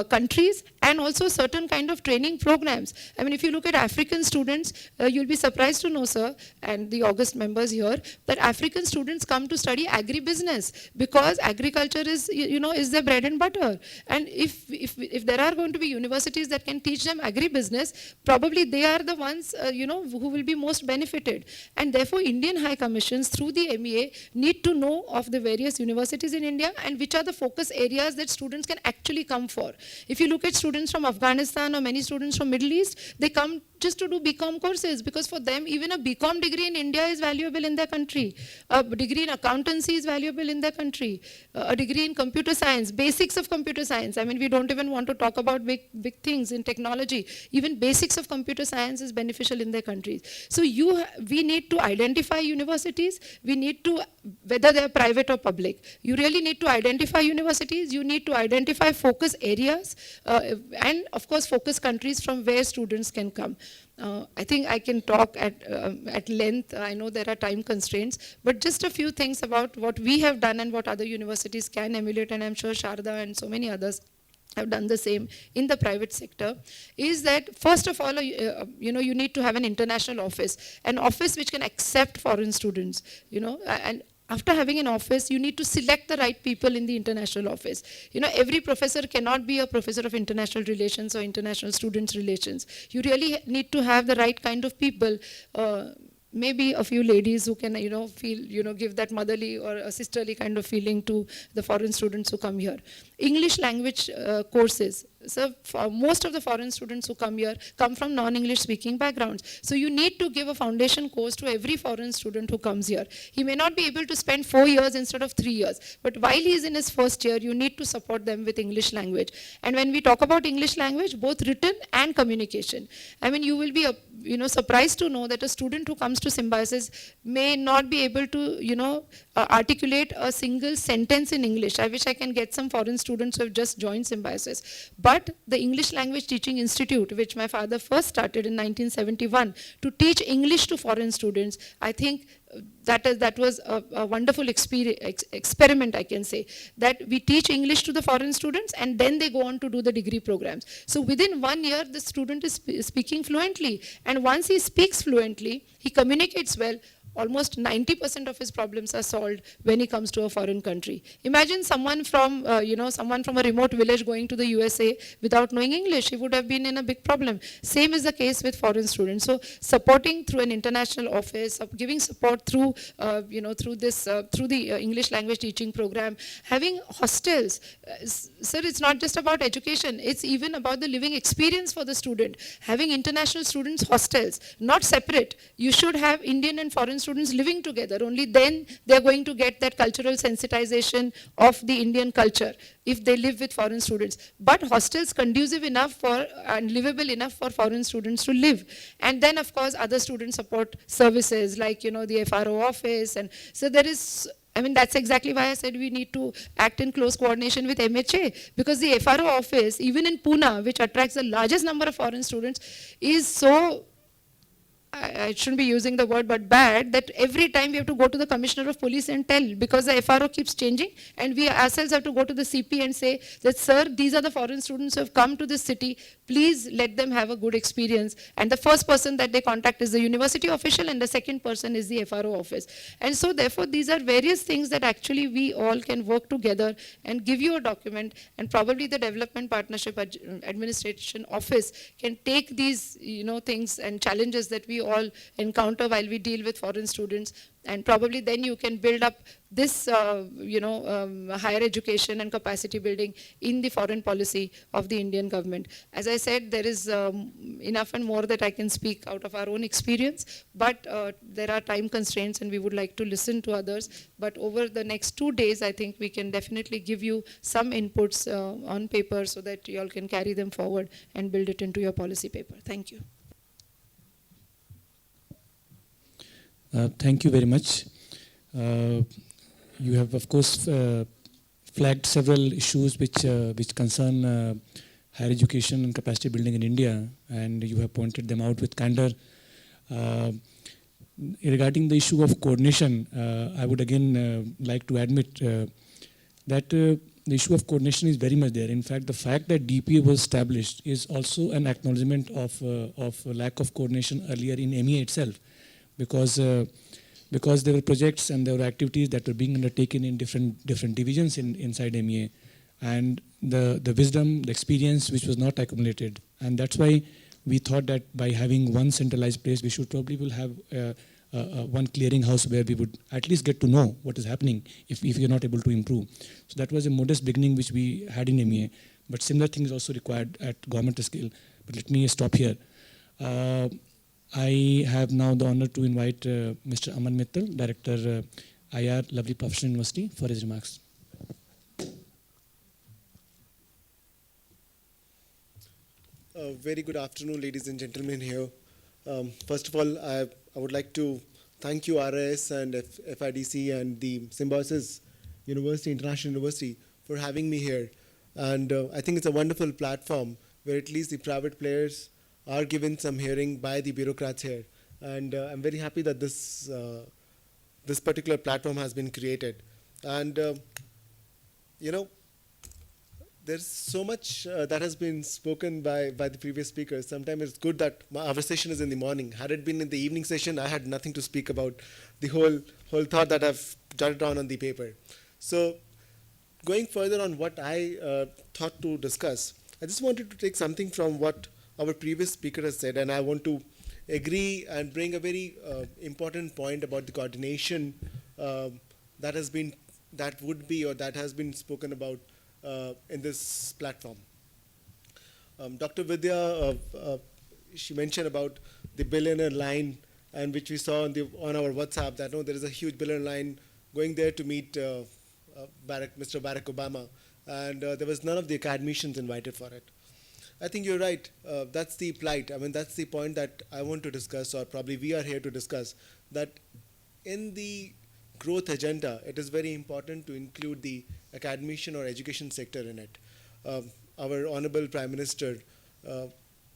countries and also certain kind of training programs? I mean, if you look at African students, you'll be surprised to know, sir, and the August members here, that African students come to study agribusiness because agriculture is, is their bread and butter. And if there are going to be universities that can teach them agribusiness, probably they are the ones, who will be most benefited. And therefore, Indian High Commissions through the MEA need to know of the various universities in India and which are the focus areas that students can actually come for. If you look at students from Afghanistan or many students from Middle East, they come just to do BCom courses because for them even a BCom degree in India is valuable in their country. A degree in accountancy is valuable in their country. A degree in computer science, basics of computer science. I mean, we don't even want to talk about big things in technology. Even basics of computer science is beneficial in their countries. So we need to identify universities. We need to, whether they're private or public, you really need to identify universities. You need to identify focus areas and of course focus countries from where students can come. I think I can talk at length. I know there are time constraints, but just a few things about what we have done and what other universities can emulate, and I'm sure Sharda and so many others have done the same in the private sector, is that first of all, you need to have an international office, an office which can accept foreign students, and after having an office, you need to select the right people in the international office. Every professor cannot be a professor of international relations or international students relations. You really need to have the right kind of people. Maybe a few ladies who can, feel, give that motherly or a sisterly kind of feeling to the foreign students who come here. English language courses. So most of the foreign students who come here come from non-English speaking backgrounds. So you need to give a foundation course to every foreign student who comes here. He may not be able to spend 4 years instead of 3 years, but while he is in his first year, you need to support them with English language. And when we talk about English language, both written and communication, I mean, you will be surprised to know that a student who comes to Symbiosis may not be able to, articulate a single sentence in English. I wish I can get some foreign students who have just joined Symbiosis. But the English Language Teaching Institute, which my father first started in 1971 to teach English to foreign students, I think that was a wonderful experiment, I can say, that we teach English to the foreign students and then they go on to do the degree programs. So within 1 year, the student is speaking fluently. And once he speaks fluently, he communicates well, almost 90% of his problems are solved when he comes to a foreign country. Imagine someone from, someone from a remote village going to the USA without knowing English. He would have been in a big problem. Same is the case with foreign students. So supporting through an international office, giving support through, through the English language teaching program, having hostels. Sir, it's not just about education. It's even about the living experience for the student. Having international students hostels, not separate. You should have Indian and foreign students living together. Only then they're going to get that cultural sensitization of the Indian culture if they live with foreign students. But hostels conducive enough for and livable enough for foreign students to live. And then of course other student support services like the FRO office. And so there is, I mean, that's exactly why I said we need to act in close coordination with MHA, because the FRO office, even in Pune, which attracts the largest number of foreign students, is so, I shouldn't be using the word, but bad, that every time we have to go to the Commissioner of Police and tell, because the FRO keeps changing, and we ourselves have to go to the CP and say that, sir, these are the foreign students who have come to this city, please let them have a good experience. And the first person that they contact is the university official, and the second person is the FRO office. And so therefore, these are various things that actually we all can work together and give you a document, and probably the Development Partnership Administration Office can take these things and challenges that we all encounter while we deal with foreign students, and probably then you can build up this higher education and capacity building in the foreign policy of the Indian government. As I said, there is enough and more that I can speak out of our own experience, but there are time constraints and we would like to listen to others. But over the next 2 days, I think we can definitely give you some inputs on paper so that you all can carry them forward and build it into your policy paper. Thank you. Thank you very much. You have, of course, flagged several issues which concern higher education and capacity building in India, and you have pointed them out with candor. Regarding the issue of coordination, I would again like to admit that the issue of coordination is very much there. In fact, the fact that DPA was established is also an acknowledgement of a lack of coordination earlier in MEA itself, because there were projects and there were activities that were being undertaken in different divisions inside MEA, and the wisdom, the experience which was not accumulated. And that's why we thought that by having one centralized place, we should probably will have one clearinghouse where we would at least get to know what is happening if you're not able to improve. So that was a modest beginning which we had in MEA, but similar things also required at government scale. But let me stop here. I have now the honor to invite Mr. Aman Mittal, Director IR, Lovely Professional University, for his remarks. Very good afternoon, ladies and gentlemen here. First of all, I would like to thank you, RIS and FIDC and the Symbiosis University, International University, for having me here. And I think it's a wonderful platform where at least the private players are given some hearing by the bureaucrats here. And I'm very happy that this particular platform has been created. And, there's so much that has been spoken by the previous speakers. Sometimes it's good that our session is in the morning. Had it been in the evening session, I had nothing to speak about the whole thought that I've jotted down on the paper. So going further on what I thought to discuss, I just wanted to take something from what our previous speaker has said, and I want to agree and bring a very important point about the coordination that has been spoken about in this platform. Dr. Vidya, she mentioned about the billionaire line, and which we saw on our WhatsApp, that there is a huge billionaire line going there to meet Mr. Barack Obama, and there was none of the academicians invited for it. I think you're right. That's the plight. I mean, that's the point that I want to discuss, or probably we are here to discuss, that in the growth agenda, it is very important to include the academician or education sector in it. Our Honorable Prime Minister,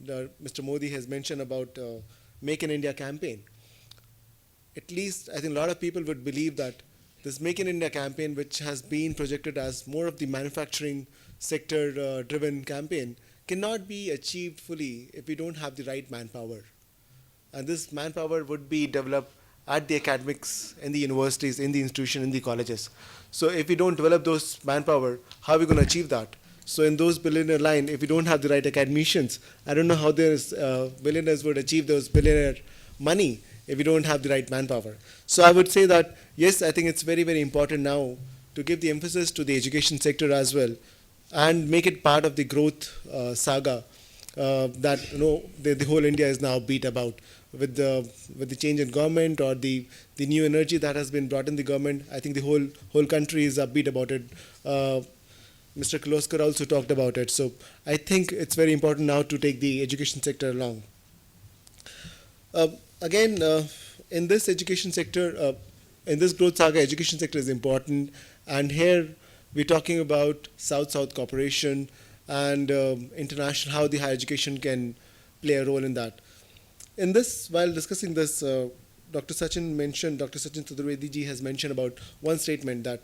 Mr. Modi, has mentioned about Make in India campaign. At least, I think a lot of people would believe that this Make in India campaign, which has been projected as more of the manufacturing sector driven campaign, cannot be achieved fully if we don't have the right manpower. And this manpower would be developed at the academics, in the universities, in the institution, in the colleges. So if we don't develop those manpower, how are we going to achieve that? So in those billionaire line, if we don't have the right academicians, I don't know how those billionaires would achieve those billionaire money if we don't have the right manpower. So I would say that, yes, I think it's very, very important now to give the emphasis to the education sector as well, and make it part of the growth saga that the whole India is now beat about. With the change in government or the new energy that has been brought in the government, I think the whole country is upbeat about it. Mr. Kirloskar also talked about it. So I think it's very important now to take the education sector along. Again, in this education sector, in this growth saga, education sector is important. And here we're talking about South-South cooperation and international, how the higher education can play a role in that. In this, while discussing this, Dr. Sachin Chaturvedi ji has mentioned about one statement that,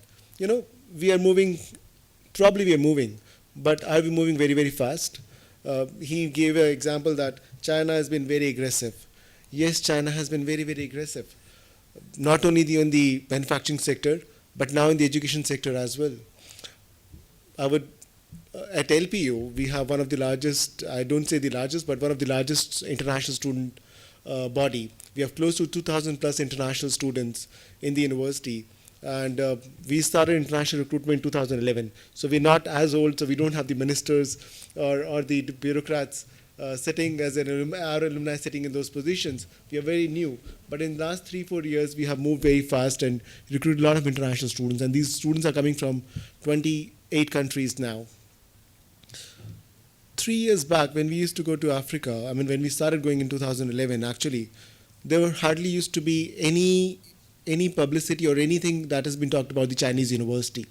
we are moving, but are we moving very, very fast? He gave an example that China has been very aggressive. Yes, China has been very, very aggressive, not only in the manufacturing sector, but now in the education sector as well. At LPU, we have one of the largest, I don't say the largest, but one of the largest international student body. We have close to 2,000 plus international students in the university. And we started international recruitment in 2011. So we're not as old, so we don't have the ministers or the bureaucrats sitting as our alumni sitting in those positions. We are very new. But in the last 3-4 years, we have moved very fast and recruited a lot of international students. And these students are coming from 28 countries now. 3 years back, when we used to go to Africa, when we started going in 2011, actually, there hardly used to be any publicity or anything that has been talked about the Chinese university.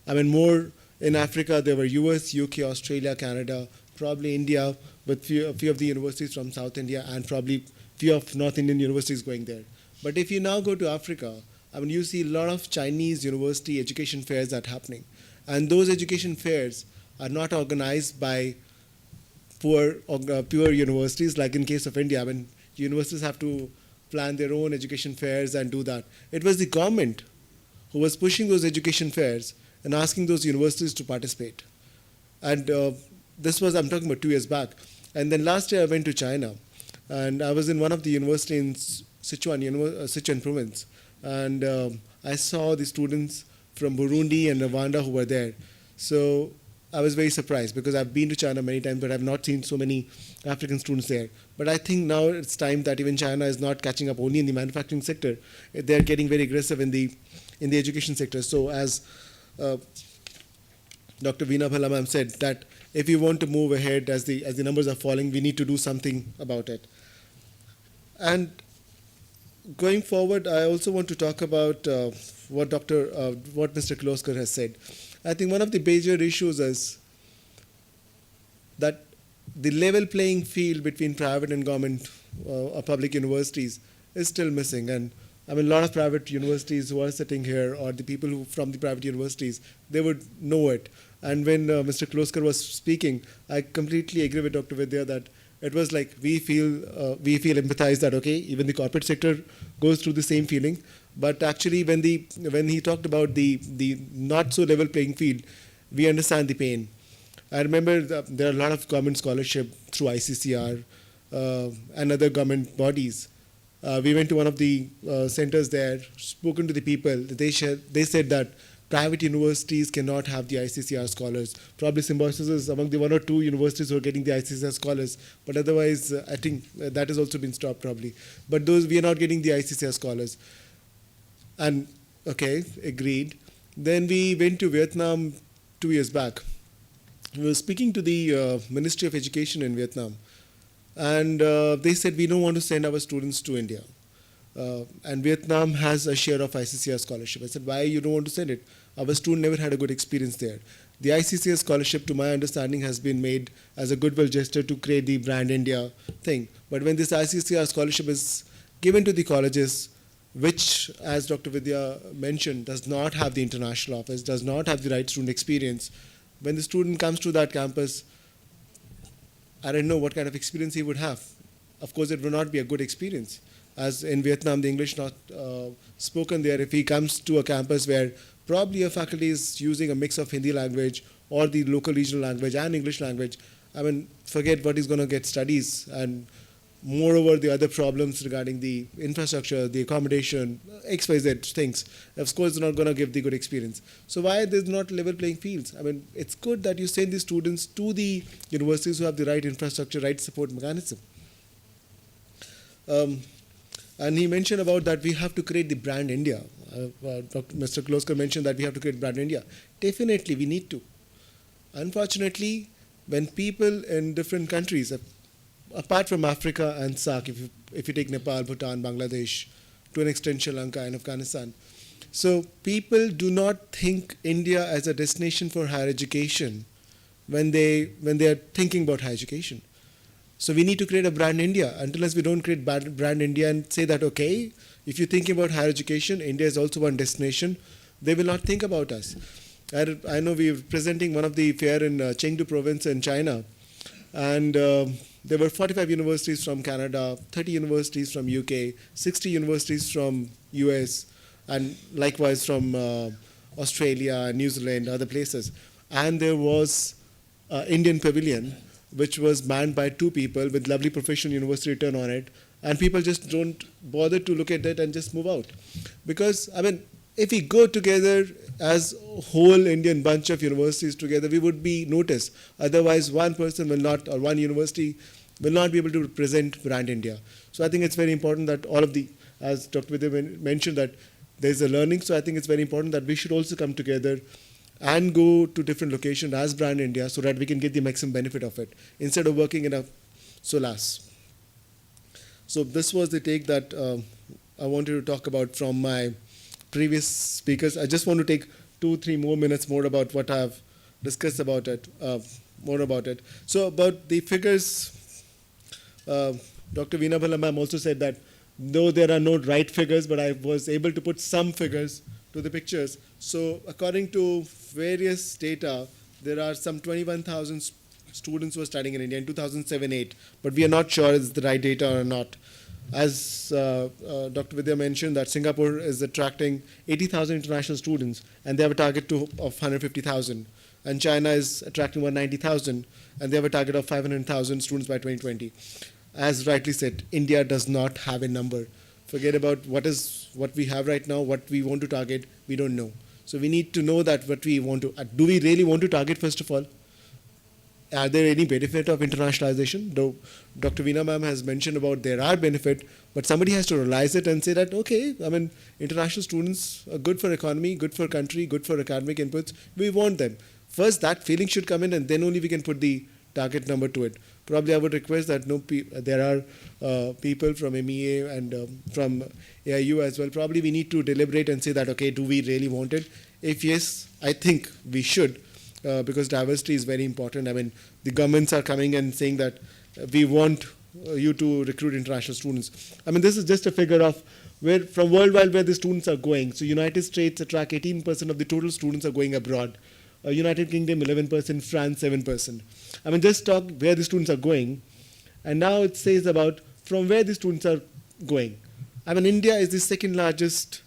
More in Africa, there were US, UK, Australia, Canada, probably India, with a few of the universities from South India, and probably few of North Indian universities going there. But if you now go to Africa, you see a lot of Chinese university education fairs that are happening. And those education fairs are not organized by pure universities, like in case of India, when universities have to plan their own education fairs and do that. It was the government who was pushing those education fairs and asking those universities to participate. And this was, I'm talking about 2 years back. And then last year I went to China, and I was in one of the universities in Sichuan province, and I saw the students from Burundi and Rwanda who were there. So I was very surprised, because I've been to China many times, but I've not seen so many African students there. But I think now it's time that even China is not catching up only in the manufacturing sector. They're getting very aggressive in the education sector. So as Dr. Veena Bhalla ma'am said, that if we want to move ahead as the numbers are falling, we need to do something about it. And going forward, I also want to talk about what Mr. Kloskar has said. I think one of the major issues is that the level playing field between private and government or public universities is still missing. And I mean, a lot of private universities who are sitting here, or the people who from the private universities, they would know it. And when Mr. Kloskar was speaking, I completely agree with Dr. Vidya that it was like we feel empathized that, okay, even the corporate sector goes through the same feeling. But actually, when he talked about the not so level playing field, we understand the pain. I remember there are a lot of government scholarship through ICCR and other government bodies. We went to one of the centers there, spoken to the people. They said that private universities cannot have the ICCR scholars. Probably Symbiosis is among the 1 or 2 universities who are getting the ICCR scholars, but otherwise, I think that has also been stopped probably. But those, we are not getting the ICCR scholars. And okay, agreed. Then we went to Vietnam 2 years back. We were speaking to the Ministry of Education in Vietnam, and they said, we don't want to send our students to India. And Vietnam has a share of ICCR scholarship. I said, why you don't want to send it? Our student never had a good experience there. The ICCR scholarship, to my understanding, has been made as a goodwill gesture to create the brand India thing. But when this ICCR scholarship is given to the colleges, which, as Dr. Vidya mentioned, does not have the international office, does not have the right student experience, when the student comes to that campus, I don't know what kind of experience he would have. Of course, it will not be a good experience. As in Vietnam, the English not spoken there. If he comes to a campus where probably a faculty is using a mix of Hindi language or the local regional language and English language, I mean, forget what he's going to get studies. And moreover, the other problems regarding the infrastructure, the accommodation, XYZ things, of course, it's not going to give the good experience. So why there's not level playing fields? I mean, it's good that you send the students to the universities who have the right infrastructure, right support mechanism. And he mentioned about that we have to create the brand India. Mr. Kloskar mentioned that we have to create brand India. Definitely, we need to. Unfortunately, when people in different countries, apart from Africa and SAARC, if you take Nepal, Bhutan, Bangladesh, to an extent Sri Lanka and Afghanistan, so people do not think India as a destination for higher education when they are thinking about higher education. So we need to create a brand India. Unless we don't create brand India and say that, okay, if you're thinking about higher education, India is also one destination, they will not think about us. I know we were presenting one of the fair in Chengdu province in China, and there were 45 universities from Canada, 30 universities from UK, 60 universities from US, and likewise from Australia, New Zealand, other places. And there was Indian Pavilion, which was manned by 2 people with lovely professional university written on it, and people just don't bother to look at it and just move out. Because, I mean, if we go together as a whole Indian bunch of universities together, we would be noticed. Otherwise, one person will not, or one university will not be able to represent brand India. So I think it's very important that all of the, as Dr. Vidya mentioned, that there's a learning, so I think it's very important that we should also come together and go to different locations as brand India so that we can get the maximum benefit of it instead of working in a SOLAS. So this was the take that I wanted to talk about from my previous speakers. I just want to take 2-3 more minutes more about what I've discussed about it, more about it. So about the figures, Dr. Veena Bhalla ma'am also said that though there are no right figures, but I was able to put some figures to the pictures. So according to various data, there are some 21,000 students who are studying in India in 2007-8, but we are not sure it's the right data or not. As Dr. Vidya mentioned, that Singapore is attracting 80,000 international students, and they have a target of 150,000. And China is attracting 190,000, and they have a target of 500,000 students by 2020. As rightly said, India does not have a number. Forget about what we have right now, what we want to target, we don't know. So we need to know that what we want to, do we really want to target first of all? Are there any benefit of internationalization? Though Dr. Veena ma'am has mentioned about there are benefit, but somebody has to realize it and say that, okay, I mean, international students are good for economy, good for country, good for academic inputs. We want them. First, that feeling should come in, and then only we can put the target number to it. Probably I would request that there are people from MEA and from AIU as well. Probably we need to deliberate and say that, okay, do we really want it? If yes, I think we should. Because diversity is very important. I mean, the governments are coming and saying that we want you to recruit international students. I mean, this is just a figure of where from worldwide where the students are going. So United States attract 18% of the total students are going abroad. United Kingdom 11%, France 7%. I mean, just talk where the students are going. And now it says about from where the students are going. I mean, India is the second largest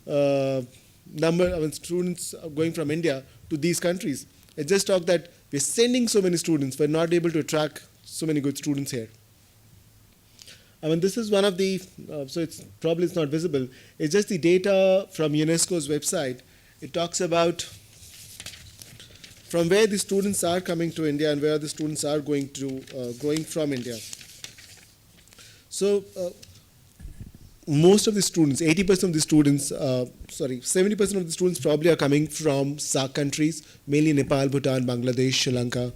number of students going from India to these countries. It just talk that we're sending so many students, we're not able to attract so many good students here. I mean, this is one of the, so it's not visible. It's just the data from UNESCO's website. It talks about from where the students are coming to India and where the students are going from India. So most of the students, 80% of the students, 70% of the students probably are coming from SAARC countries, mainly Nepal, Bhutan, Bangladesh, Sri Lanka,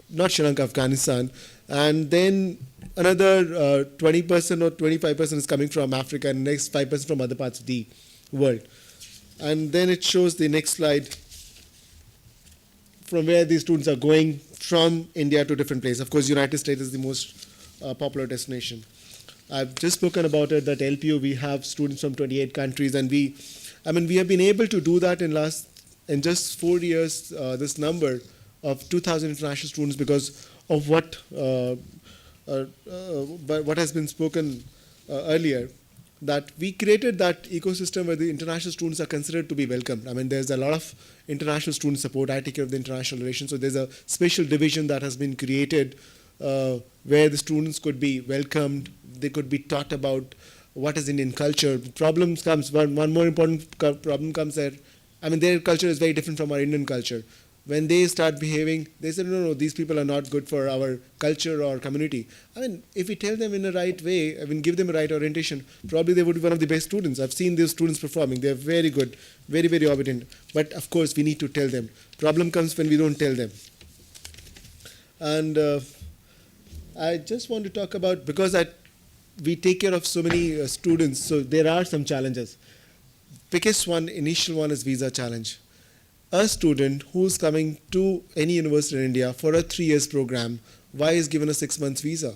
not Sri Lanka, Afghanistan. And then another 20% or 25% is coming from Africa, and next 5% from other parts of the world. And then it shows the next slide from where these students are going from India to different places. Of course, United States is the most popular destination. I've just spoken about it, that LPU, we have students from 28 countries, and we have been able to do that in just 4 years, this number of 2,000 international students because of what has been spoken earlier, that we created that ecosystem where the international students are considered to be welcomed. I mean, there's a lot of international student support. I take care of the international relations, so there's a special division that has been created where the students could be welcomed, they could be taught about what is Indian culture. Problems comes, one more important problem comes there. I mean, their culture is very different from our Indian culture. When they start behaving, they say, no, these people are not good for our culture or community. I mean, if we tell them in the right way, I mean, give them a right orientation, probably they would be one of the best students. I've seen these students performing. They're very good, very, very obedient. But of course, we need to tell them. Problem comes when we don't tell them. And I just want to talk about, because we take care of so many students, so there are some challenges. Biggest one, initial one, is visa challenge. A student who's coming to any university in India for a 3 years program, why is given a 6 months visa?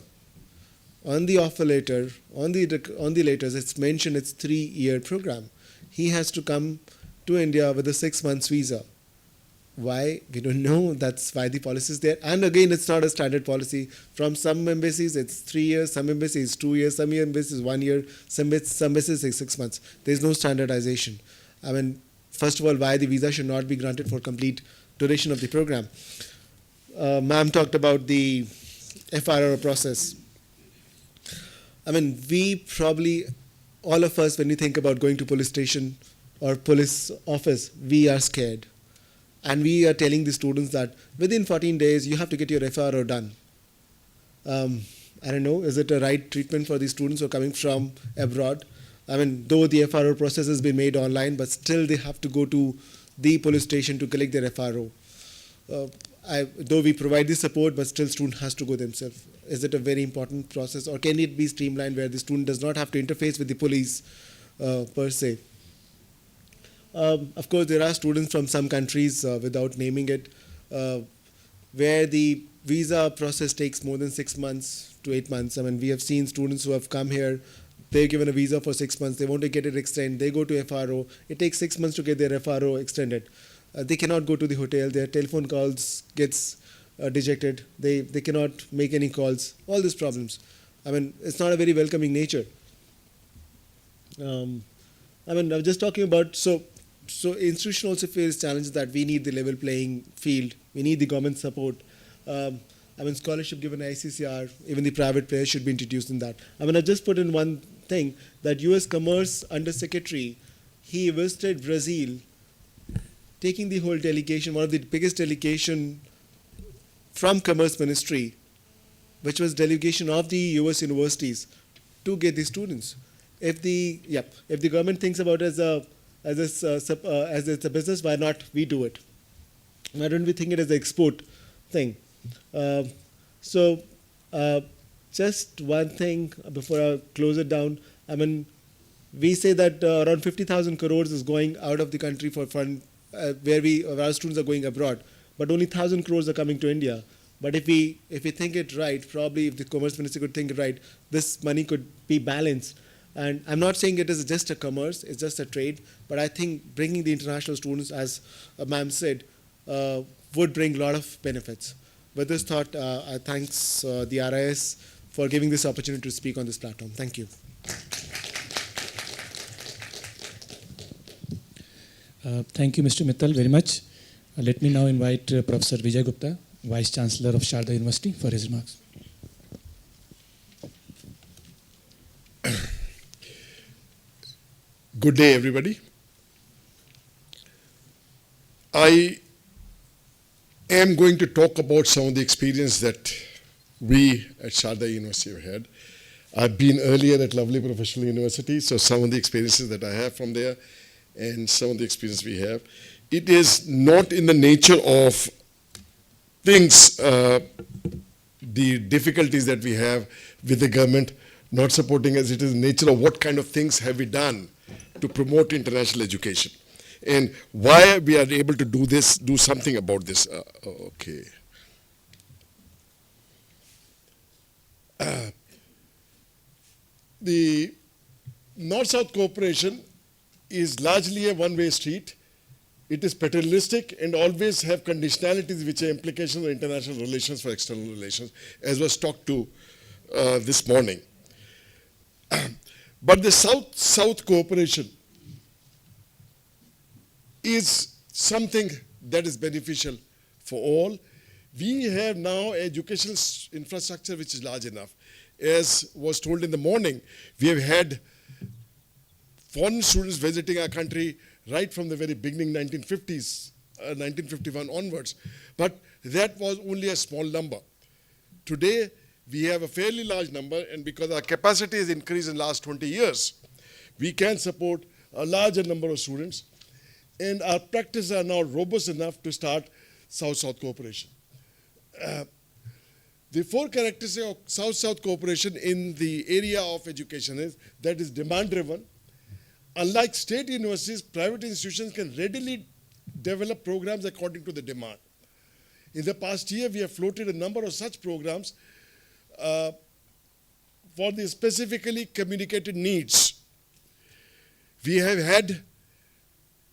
On the offer letter, on the letters, it's mentioned it's 3-year program. He has to come to India with a 6 months visa. Why? We don't know. That's why the policy is there. And again, it's not a standard policy. From some embassies, it's 3 years, some embassies 2 years, some embassies 1 year, some embassies 6 months. There's no standardization. I mean, first of all, why the visa should not be granted for complete duration of the program. Ma'am talked about the FRR process. I mean, we probably, all of us, when we think about going to police station or police office, we are scared. And we are telling the students that within 14 days, you have to get your FRO done. I don't know, is it a right treatment for these students who are coming from abroad? I mean, though the FRO process has been made online, but still they have to go to the police station to collect their FRO. Though we provide the support, but still student has to go themselves. Is it a very important process, or can it be streamlined where the student does not have to interface with the police per se? Of course, there are students from some countries, without naming it, where the visa process takes more than 6 months to 8 months. I mean, we have seen students who have come here, they're given a visa for 6 months, they want to get it extended, they go to FRO, it takes 6 months to get their FRO extended. They cannot go to the hotel, their telephone calls gets dejected, they cannot make any calls, all these problems. I mean, it's not a very welcoming nature. I mean, I'm just talking about, so institution also feels challenges that we need the level playing field, we need the government support. I mean, scholarship given ICCR, even the private players should be introduced in that. I mean, I just put in one thing, that US Commerce Undersecretary, he visited Brazil, taking the whole delegation, one of the biggest delegation from Commerce Ministry, which was delegation of the US universities to get the students. If the government thinks about it as it's a business, why not we do it? Why don't we think it as an export thing? Just one thing before I close it down. I mean, we say that around 50,000 crores is going out of the country for fund where our students are going abroad, but only 1,000 crores are coming to India. But if we think it right, probably if the Commerce Minister could think it right, this money could be balanced. And I'm not saying it is just a commerce, it's just a trade, but I think bringing the international students, as ma'am said, would bring a lot of benefits. With this thought, I thanks the RIS for giving this opportunity to speak on this platform. Thank you. Thank you, Mr. Mittal, very much. Let me now invite Professor Vijay Gupta, Vice Chancellor of Sharda University, for his remarks. Good day, everybody. I am going to talk about some of the experience that we at Sharda University have had. I've been earlier at Lovely Professional University, so some of the experiences that I have from there and some of the experience we have. It is not in the nature of things, the difficulties that we have with the government not supporting us. It is the nature of what kind of things have we done to promote international education and why we are able to do something about this. The North-South cooperation is largely a one-way street. It is paternalistic and always have conditionalities which are implications of international relations for external relations, as was talked to this morning. But the South-South cooperation is something that is beneficial for all. We have now educational infrastructure which is large enough. As was told in the morning, we have had foreign students visiting our country right from the very beginning, 1950s, 1951 onwards. But that was only a small number. Today, we have a fairly large number, and because our capacity has increased in the last 20 years, we can support a larger number of students, and our practices are now robust enough to start South-South cooperation. The four characteristics of South-South cooperation in the area of education is that is demand-driven. Unlike state universities, private institutions can readily develop programs according to the demand. In the past year, we have floated a number of such programs for the specifically communicated needs. We have had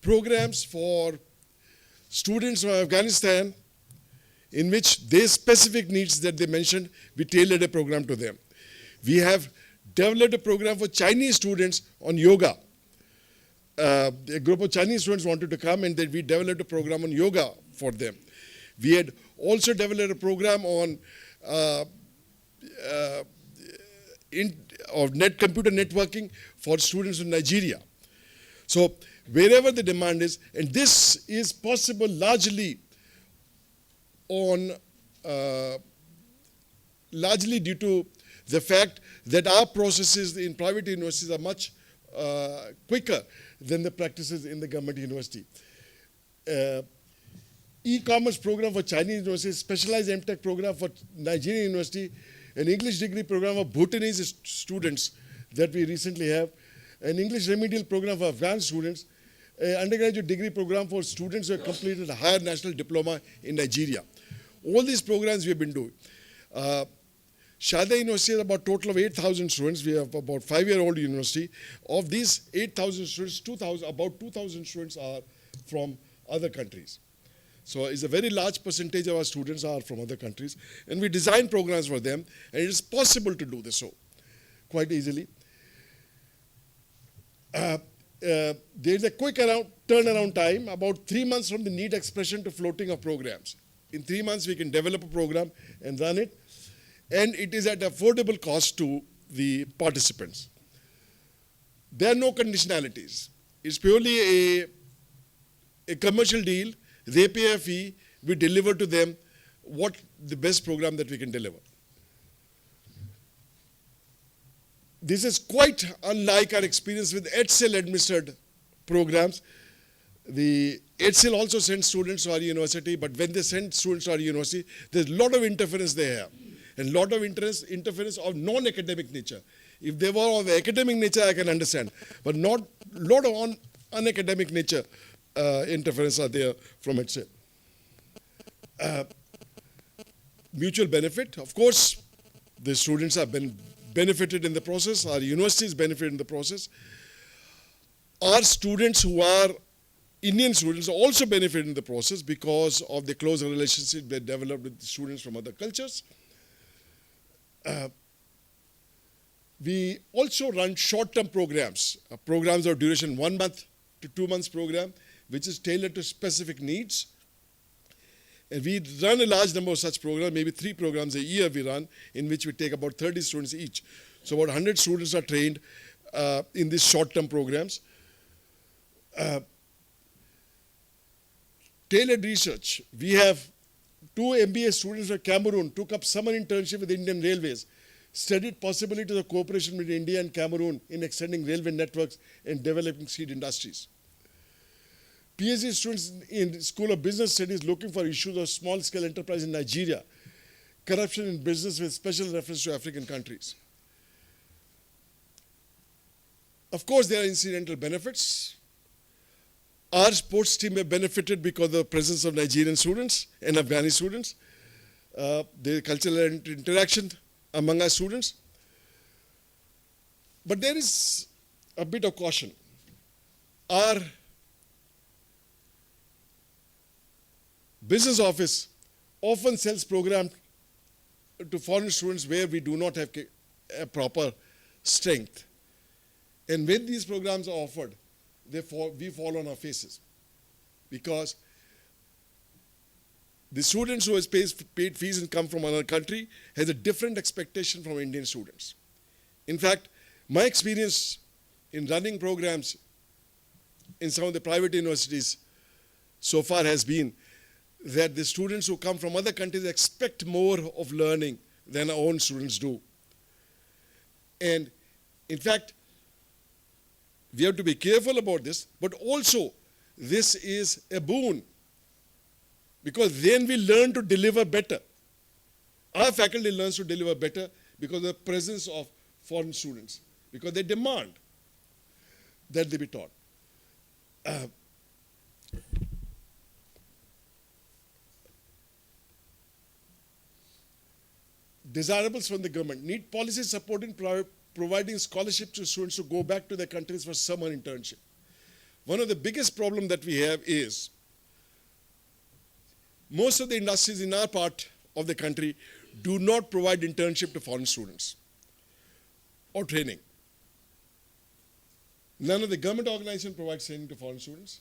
programs for students from Afghanistan in which their specific needs that they mentioned, we tailored a program to them. We have developed a program for Chinese students on yoga. A group of Chinese students wanted to come, and then we developed a program on yoga for them. We had also developed a program on computer networking for students in Nigeria. So wherever the demand is, and this is possible largely due to the fact that our processes in private universities are much quicker than the practices in the government university. E-commerce program for Chinese universities, specialized MTech program for Nigerian university, an English degree program for Bhutanese students that we recently have, an English remedial program for Afghan students, an undergraduate degree program for students who have completed a higher national diploma in Nigeria. All these programs we have been doing. Shada University has about total of 8,000 students. We have about 5-year-old university. Of these 8,000 students, about 2,000 students are from other countries. So it's a very large percentage of our students are from other countries. And we design programs for them, and it is possible to do this so quite easily. There's a quick turnaround time, about 3 months from the need expression to floating of programs. In 3 months, we can develop a program and run it, and it is at affordable cost to the participants. There are no conditionalities. It's purely a commercial deal. They pay a fee, we deliver to them what the best program that we can deliver. This is quite unlike our experience with HCL administered programs. The HCL also sends students to our university, but when they send students to our university, there's a lot of interference they have, and a lot of interference of non-academic nature. If they were of academic nature, I can understand, but not a lot of unacademic nature interference are there from HCL. Mutual benefit, of course, the students have been benefited in the process, our universities benefit in the process. Our students who are Indian students also benefit in the process because of the close relationship they developed with the students from other cultures. We also run short-term programs, programs of duration 1 month to 2 months program, which is tailored to specific needs. And we run a large number of such programs, maybe 3 programs a year we run, in which we take about 30 students each. So about 100 students are trained in these short-term programs. Tailored research. We have 2 MBA students from Cameroon took up summer internship with Indian Railways, studied possibility of cooperation between India and Cameroon in extending railway networks and developing seed industries. PhD students in the School of Business Studies looking for issues of small-scale enterprise in Nigeria, corruption in business with special reference to African countries. Of course, there are incidental benefits. Our sports team have benefited because of the presence of Nigerian students and Afghani students, the cultural interaction among our students. But there is a bit of caution. Our business office often sells programs to foreign students where we do not have a proper strength. And when these programs are offered, we fall on our faces, because the students who has paid fees and come from another country has a different expectation from Indian students. In fact, my experience in running programs in some of the private universities so far has been that the students who come from other countries expect more of learning than our own students do. And in fact, we have to be careful about this, but also this is a boon, because then we learn to deliver better. Our faculty learns to deliver better because of the presence of foreign students, because they demand that they be taught. Desirables from the government. Need policy support in providing scholarships to students to go back to their countries for summer internship. One of the biggest problems that we have is most of the industries in our part of the country do not provide internship to foreign students or training. None of the government organizations provide training to foreign students.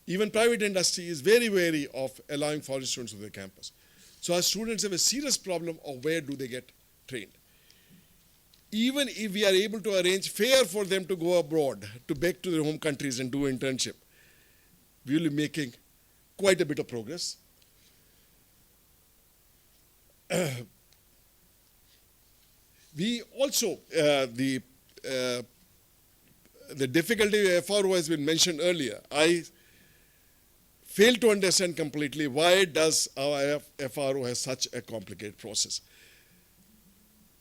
Even private industry is very wary of allowing foreign students to their campus. So our students have a serious problem of where do they get trained. Even if we are able to arrange fare for them to go abroad, to back to their home countries and do an internship, we will be making quite a bit of progress. We also, the difficulty FRO has been mentioned earlier. I fail to understand completely why does our FRO have such a complicated process.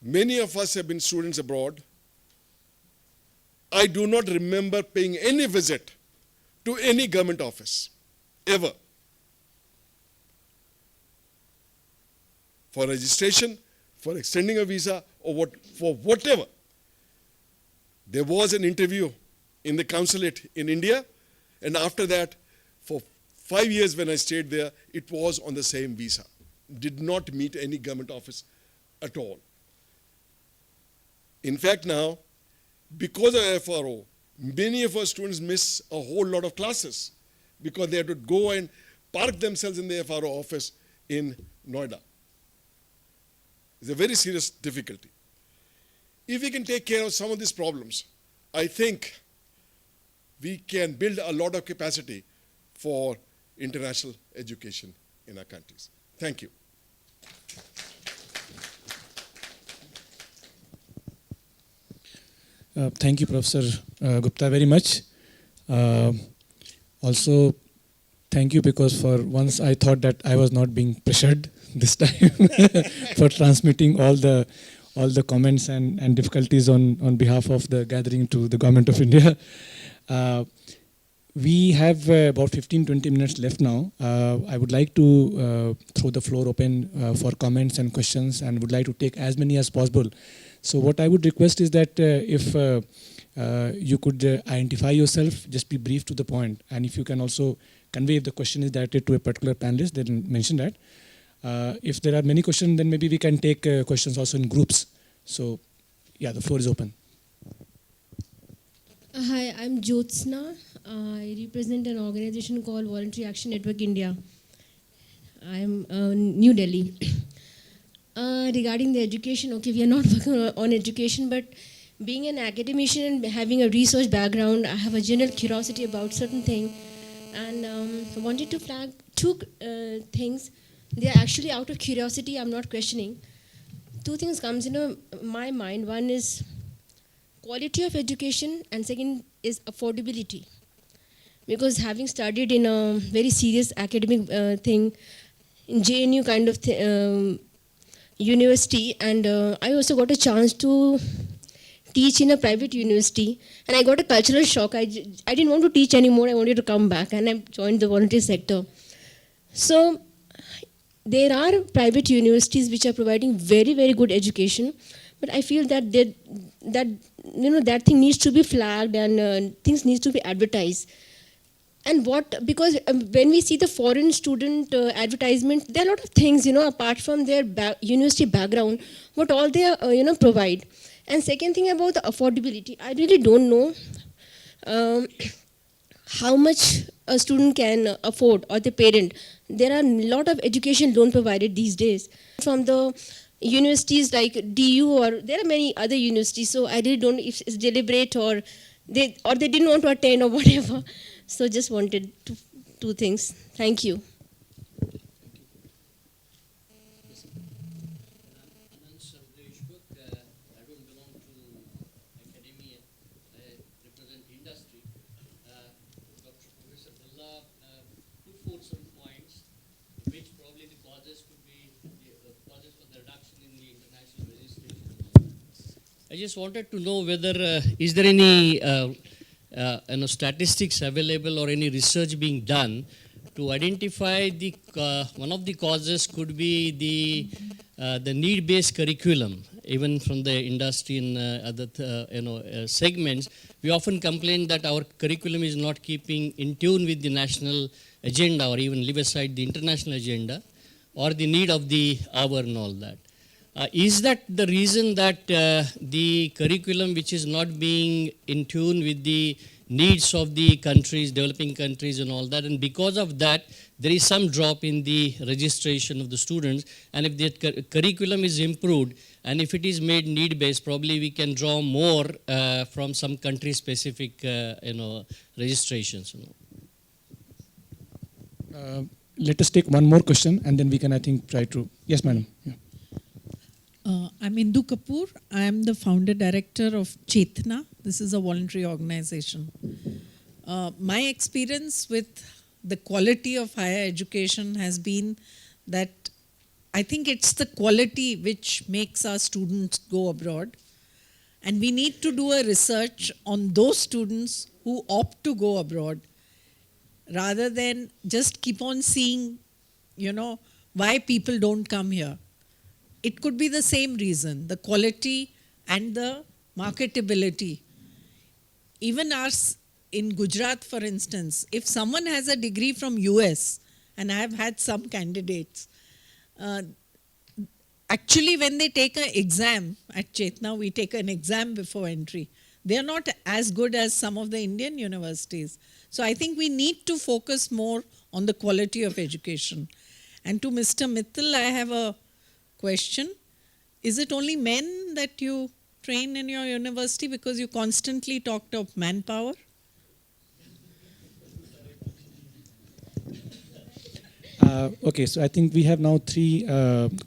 Many of us have been students abroad. I do not remember paying any visit to any government office, ever. For registration, for extending a visa or for whatever. There was an interview in the consulate in India, and after that, for 5 years when I stayed there, it was on the same visa. Did not meet any government office at all. In fact, now, because of FRO, many of our students miss a whole lot of classes because they have to go and park themselves in the FRO office in Noida. It's a very serious difficulty. If we can take care of some of these problems, I think we can build a lot of capacity for international education in our countries. Thank you. Thank you, Professor Gupta, very much. Also, thank you because for once I thought that I was not being pressured this time for transmitting all the comments and difficulties on behalf of the gathering to the Government of India. We have about 15-20 minutes left now. I would like to throw the floor open for comments and questions and would like to take as many as possible. So what I would request is that if you could identify yourself, just be brief to the point, and if you can also convey if the question is directed to a particular panelist, then mention that. If there are many questions, then maybe we can take questions also in groups. So yeah, the floor is open. Hi, I'm Jyotsna. I represent an organization called Voluntary Action Network India. I'm New Delhi. Regarding the education, okay, we are not working on education, but being an academician and having a research background, I have a general curiosity about certain things, and I wanted to flag two things. They are actually out of curiosity, I'm not questioning. Two things comes into my mind. One is quality of education, and second is affordability. Because having studied in a very serious academic thing, in JNU kind of university, and I also got a chance to teach in a private university, and I got a cultural shock. I didn't want to teach anymore, I wanted to come back, and I joined the volunteer sector. So there are private universities which are providing very, very good education, but I feel that that thing needs to be flagged, and things need to be advertised. And because when we see the foreign student advertisement, there are a lot of things, apart from their university background, what all they, provide. And second thing about the affordability, I really don't know how much a student can afford, or the parent. There are a lot of education loan provided these days from the universities like DU, or there are many other universities, so I really don't know if it's deliberate or they didn't want to attend or whatever. So just wanted two things. Thank you. I don't belong to academia. I represent industry. Dr. Professor Bhalla put forth some points, which probably the causes could be the causes for the reduction in the international registration. I just wanted to know whether is there any statistics available or any research being done to identify the one of the causes could be the need-based curriculum. Even from the industry and other segments, we often complain that our curriculum is not keeping in tune with the national agenda, or even leave aside the international agenda or the need of the hour and all that. Is that the reason that the curriculum which is not being in tune with the needs of the countries, developing countries and all that, and because of that, there is some drop in the registration of the students, and if the curriculum is improved, and if it is made need-based, probably we can draw more from some country-specific, registrations. Let us take one more question, and then we can, I think, try to... Yes, madam. Yeah. I'm Indu Kapoor. I'm the founder director of Chetna. This is a voluntary organization. My experience with the quality of higher education has been that I think it's the quality which makes our students go abroad. And we need to do a research on those students who opt to go abroad, rather than just keep on seeing, why people don't come here. it could be the same reason, the quality and the marketability. Even ours in Gujarat, for instance, if someone has a degree from US, and I have had some candidates, actually when they take an exam at Chetna, we take an exam before entry. They are not as good as some of the Indian universities. So I think we need to focus more on the quality of education. And to Mr. Mittal, I have a question. Is it only men that you train in your university, because you constantly talked of manpower? Okay, so I think we have now three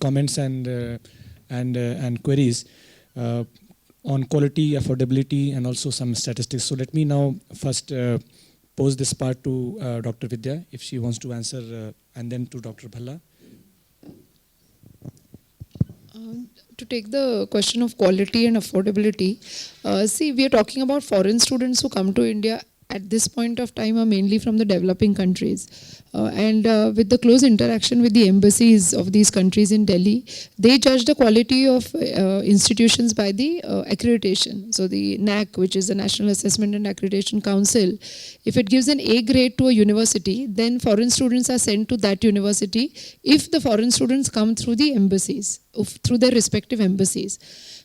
comments and queries on quality, affordability, and also some statistics. So let me now first pose this part to Dr. Vidya, if she wants to answer, and then to Dr. Bhalla. To take the question of quality and affordability, see, we are talking about foreign students who come to India at this point of time are mainly from the developing countries. And with the close interaction with the embassies of these countries in Delhi, they judge the quality of institutions by the accreditation. So the NAC, which is the National Assessment and Accreditation Council, if it gives an A grade to a university, then foreign students are sent to that university if the foreign students come through the embassies, through their respective embassies.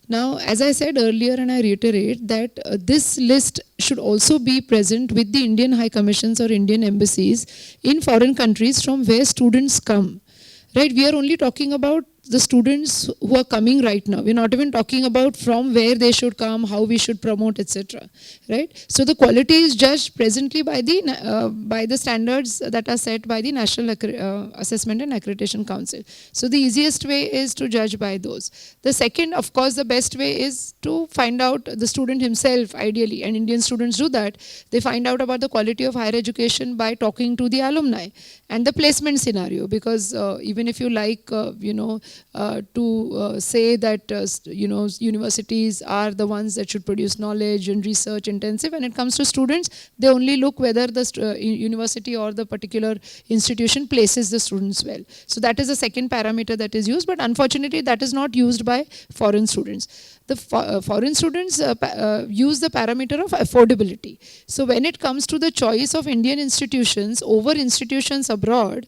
Now, as I said earlier, and I reiterate, that this list should also be present with the Indian High Commissions or Indian embassies in foreign countries from where students come. Right? We are only talking about the students who are coming right now. We're not even talking about from where they should come, how we should promote, etc. Right? So the quality is judged presently by the standards that are set by the National Assessment and Accreditation Council. So the easiest way is to judge by those. The second, of course, the best way is to find out the student himself, ideally, and Indian students do that. They find out about the quality of higher education by talking to the alumni and the placement scenario, because even if you like, to say that universities are the ones that should produce knowledge and research intensive. When it comes to students, they only look whether the university or the particular institution places the students well. So that is the second parameter that is used, but unfortunately that is not used by foreign students. The foreign students use the parameter of affordability. So when it comes to the choice of Indian institutions over institutions abroad,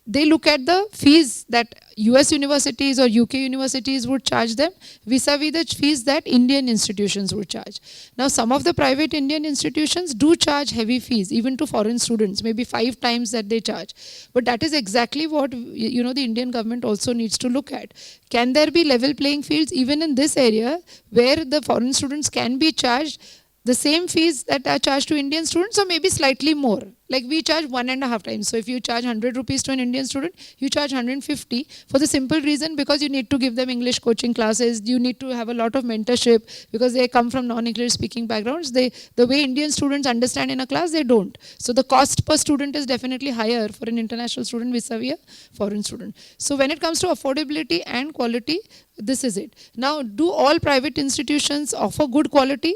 they look at the fees that US universities or UK universities would charge them vis-a-vis the fees that Indian institutions would charge. Now, some of the private Indian institutions do charge heavy fees, even to foreign students, maybe 5 times that they charge. But that is exactly what the Indian government also needs to look at. Can there be level playing fields even in this area where the foreign students can be charged the same fees that are charged to Indian students, or maybe slightly more? Like we charge 1.5 times. So if you charge 100 rupees to an Indian student, you charge 150 for the simple reason because you need to give them English coaching classes. You need to have a lot of mentorship because they come from non-English speaking backgrounds. The way Indian students understand in a class, they don't. So the cost per student is definitely higher for an international student vis-a-vis a foreign student. So when it comes to affordability and quality, this is it. Now, do all private institutions offer good quality?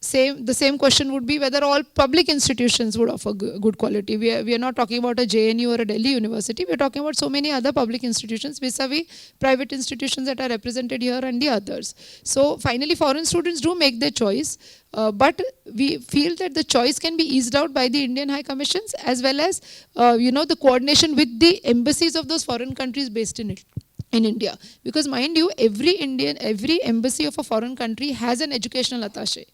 The same question would be whether all public institutions would offer good quality. We are not talking about a JNU or a Delhi University. We are talking about so many other public institutions vis-a-vis private institutions that are represented here and the others. So finally, foreign students do make their choice, but we feel that the choice can be eased out by the Indian High Commissions as well as the coordination with the embassies of those foreign countries based in India. Because mind you, every embassy of a foreign country has an educational attaché.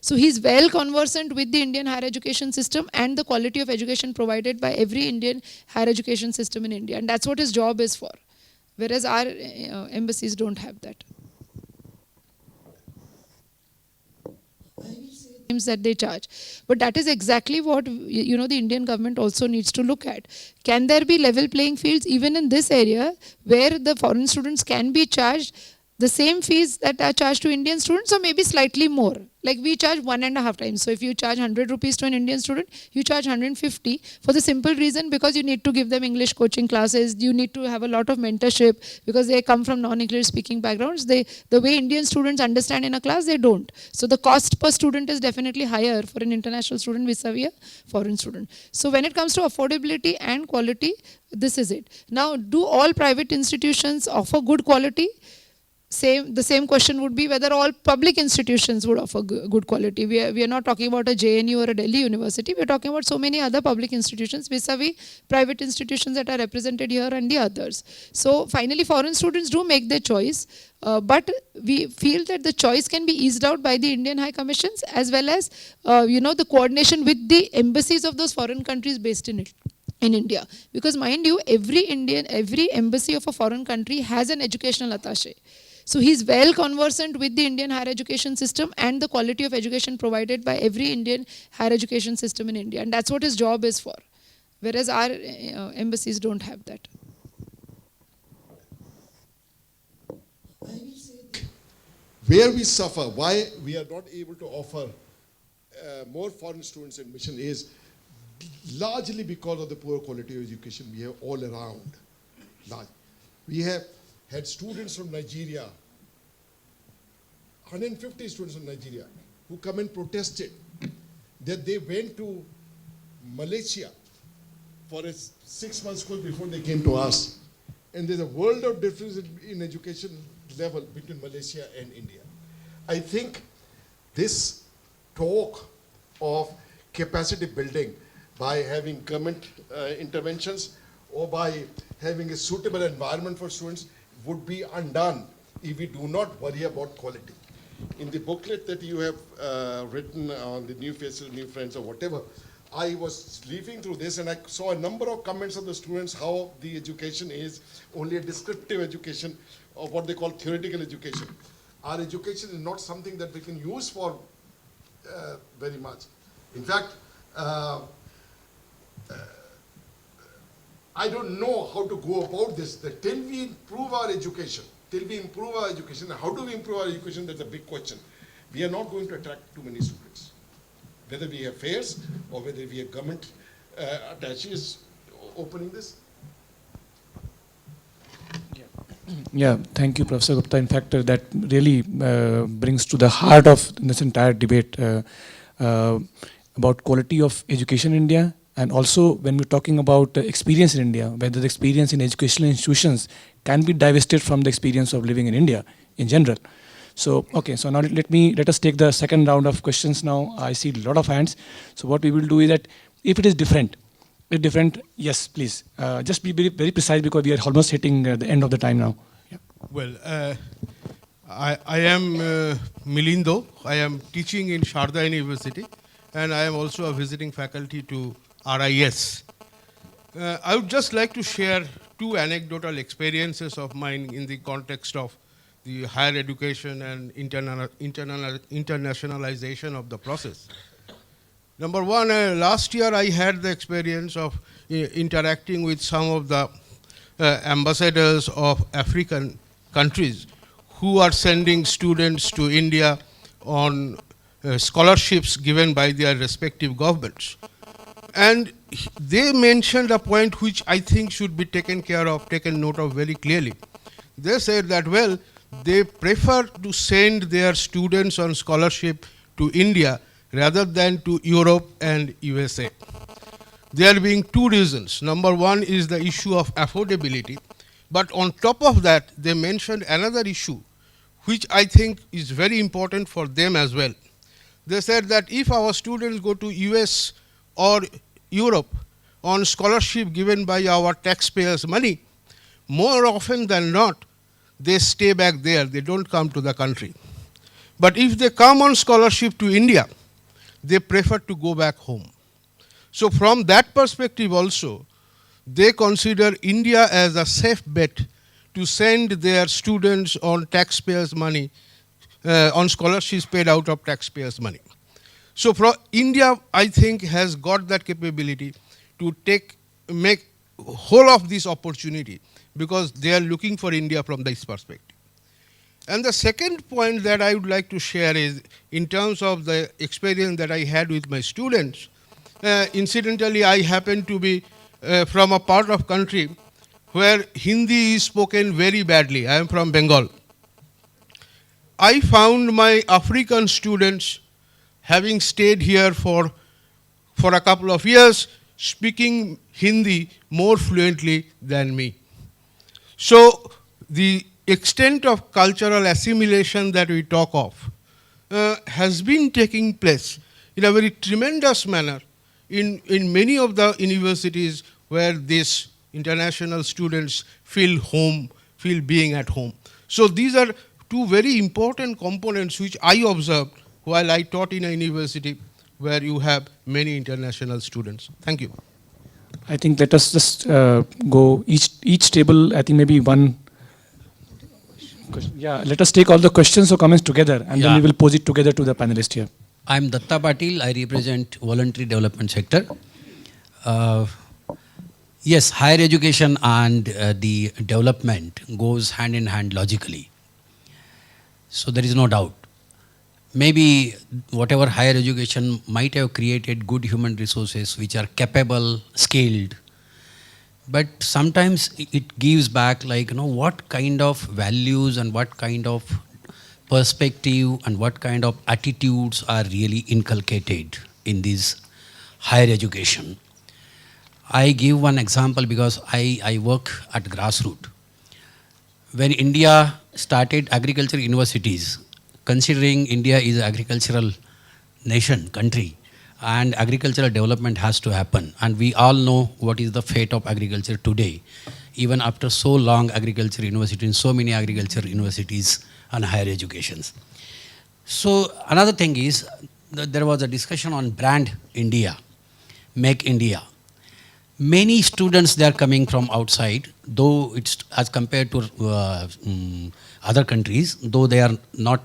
So he's well conversant with the Indian higher education system and the quality of education provided by every Indian higher education system in India. And that's what his job is for. Whereas our embassies don't have that. That they charge. But that is exactly what the Indian government also needs to look at. Can there be level playing fields even in this area where the foreign students can be charged the same fees that are charged to Indian students, or maybe slightly more. Like we charge 1.5 times. So if you charge 100 rupees to an Indian student, you charge 150 for the simple reason because you need to give them English coaching classes. You need to have a lot of mentorship because they come from non-English speaking backgrounds. The way Indian students understand in a class, they don't. So the cost per student is definitely higher for an international student vis-a-vis a foreign student. So when it comes to affordability and quality, this is it. Now, do all private institutions offer good quality? The same question would be whether all public institutions would offer good quality. We are not talking about a JNU or a Delhi University. We are talking about so many other public institutions vis-a-vis private institutions that are represented here and the others. So finally, foreign students do make their choice, but we feel that the choice can be eased out by the Indian High Commissions as well as the coordination with the embassies of those foreign countries based in India. Because mind you, every embassy of a foreign country has an educational attaché. So he's well conversant with the Indian higher education system and the quality of education provided by every Indian higher education system in India. And that's what his job is for. Whereas our embassies don't have that. Where we suffer, why we are not able to offer more foreign students admission is largely because of the poor quality of education we have all around. We have had students from Nigeria, 150 students from Nigeria, who come and protested that they went to Malaysia for a 6-month school before they came to us. And there's a world of difference in education level between Malaysia and India. I think this talk of capacity building by having government interventions or by having a suitable environment for students would be undone if we do not worry about quality. In the booklet that you have written on the new faces, new friends or whatever, I was leafing through this and I saw a number of comments of the students how the education is only a descriptive education or what they call theoretical education. Our education is not something that we can use for very much. In fact, I don't know how to go about this. That till we improve our education, how do we improve our education? That's a big question. We are not going to attract too many students. Whether we have fairs or whether we have government attaches opening this. Yeah, thank you, Professor Gupta. In fact, that really brings to the heart of this entire debate about quality of education in India. And also, when we're talking about experience in India, whether the experience in educational institutions can be divested from the experience of living in India in general. So, okay, so now let us take the second round of questions now. I see a lot of hands. So what we will do is that if it is different, yes, please. Just be very, very precise because we are almost hitting the end of the time now. Yeah. Well, I am Milindo. I am teaching in Sharda University and I am also a visiting faculty to RIS. I would just like to share two anecdotal experiences of mine in the context of the higher education and internationalization of the process. Number one, last year I had the experience of interacting with some of the ambassadors of African countries who are sending students to India on scholarships given by their respective governments. And they mentioned a point which I think should be taken note of very clearly. They said that, well, they prefer to send their students on scholarship to India rather than to Europe and USA. There being two reasons. Number one is the issue of affordability. But on top of that, they mentioned another issue, which I think is very important for them as well. They said that if our students go to US or Europe on scholarship given by our taxpayers' money, more often than not, they stay back there, they don't come to the country. But if they come on scholarship to India, they prefer to go back home. So from that perspective also, they consider India as a safe bet to send their students on taxpayers' money, on scholarships paid out of taxpayers' money. So India, I think, has got that capability to make whole of this opportunity because they are looking for India from this perspective. And the second point that I would like to share is in terms of the experience that I had with my students. Incidentally, I happen to be from a part of country where Hindi is spoken very badly. I am from Bengal. I found my African students, having stayed here for a couple of years, speaking Hindi more fluently than me. So the extent of cultural assimilation that we talk of has been taking place in a very tremendous manner in many of the universities where these international students feel home, feel being at home. So these are two very important components which I observed while I taught in a university where you have many international students. Thank you. I think let us just go each table. I think maybe one. Yeah, let us take all the questions or comments together, and then we will pose it together to the panelists here. I am Datta Patil. I represent voluntary development sector. Yes, higher education and the development goes hand in hand logically. So there is no doubt. Maybe whatever higher education might have created good human resources which are capable, skilled, but sometimes it gives back like, what kind of values and what kind of perspective and what kind of attitudes are really inculcated in this higher education. I give one example because I work at grassroots. When India started agriculture universities, considering India is an agricultural nation, country, and agricultural development has to happen. And we all know what is the fate of agriculture today. Even after so long agriculture university in so many agriculture universities and higher educations. So another thing is, there was a discussion on brand India, make India. Many students, they are coming from outside, though it's as compared to other countries, though they are not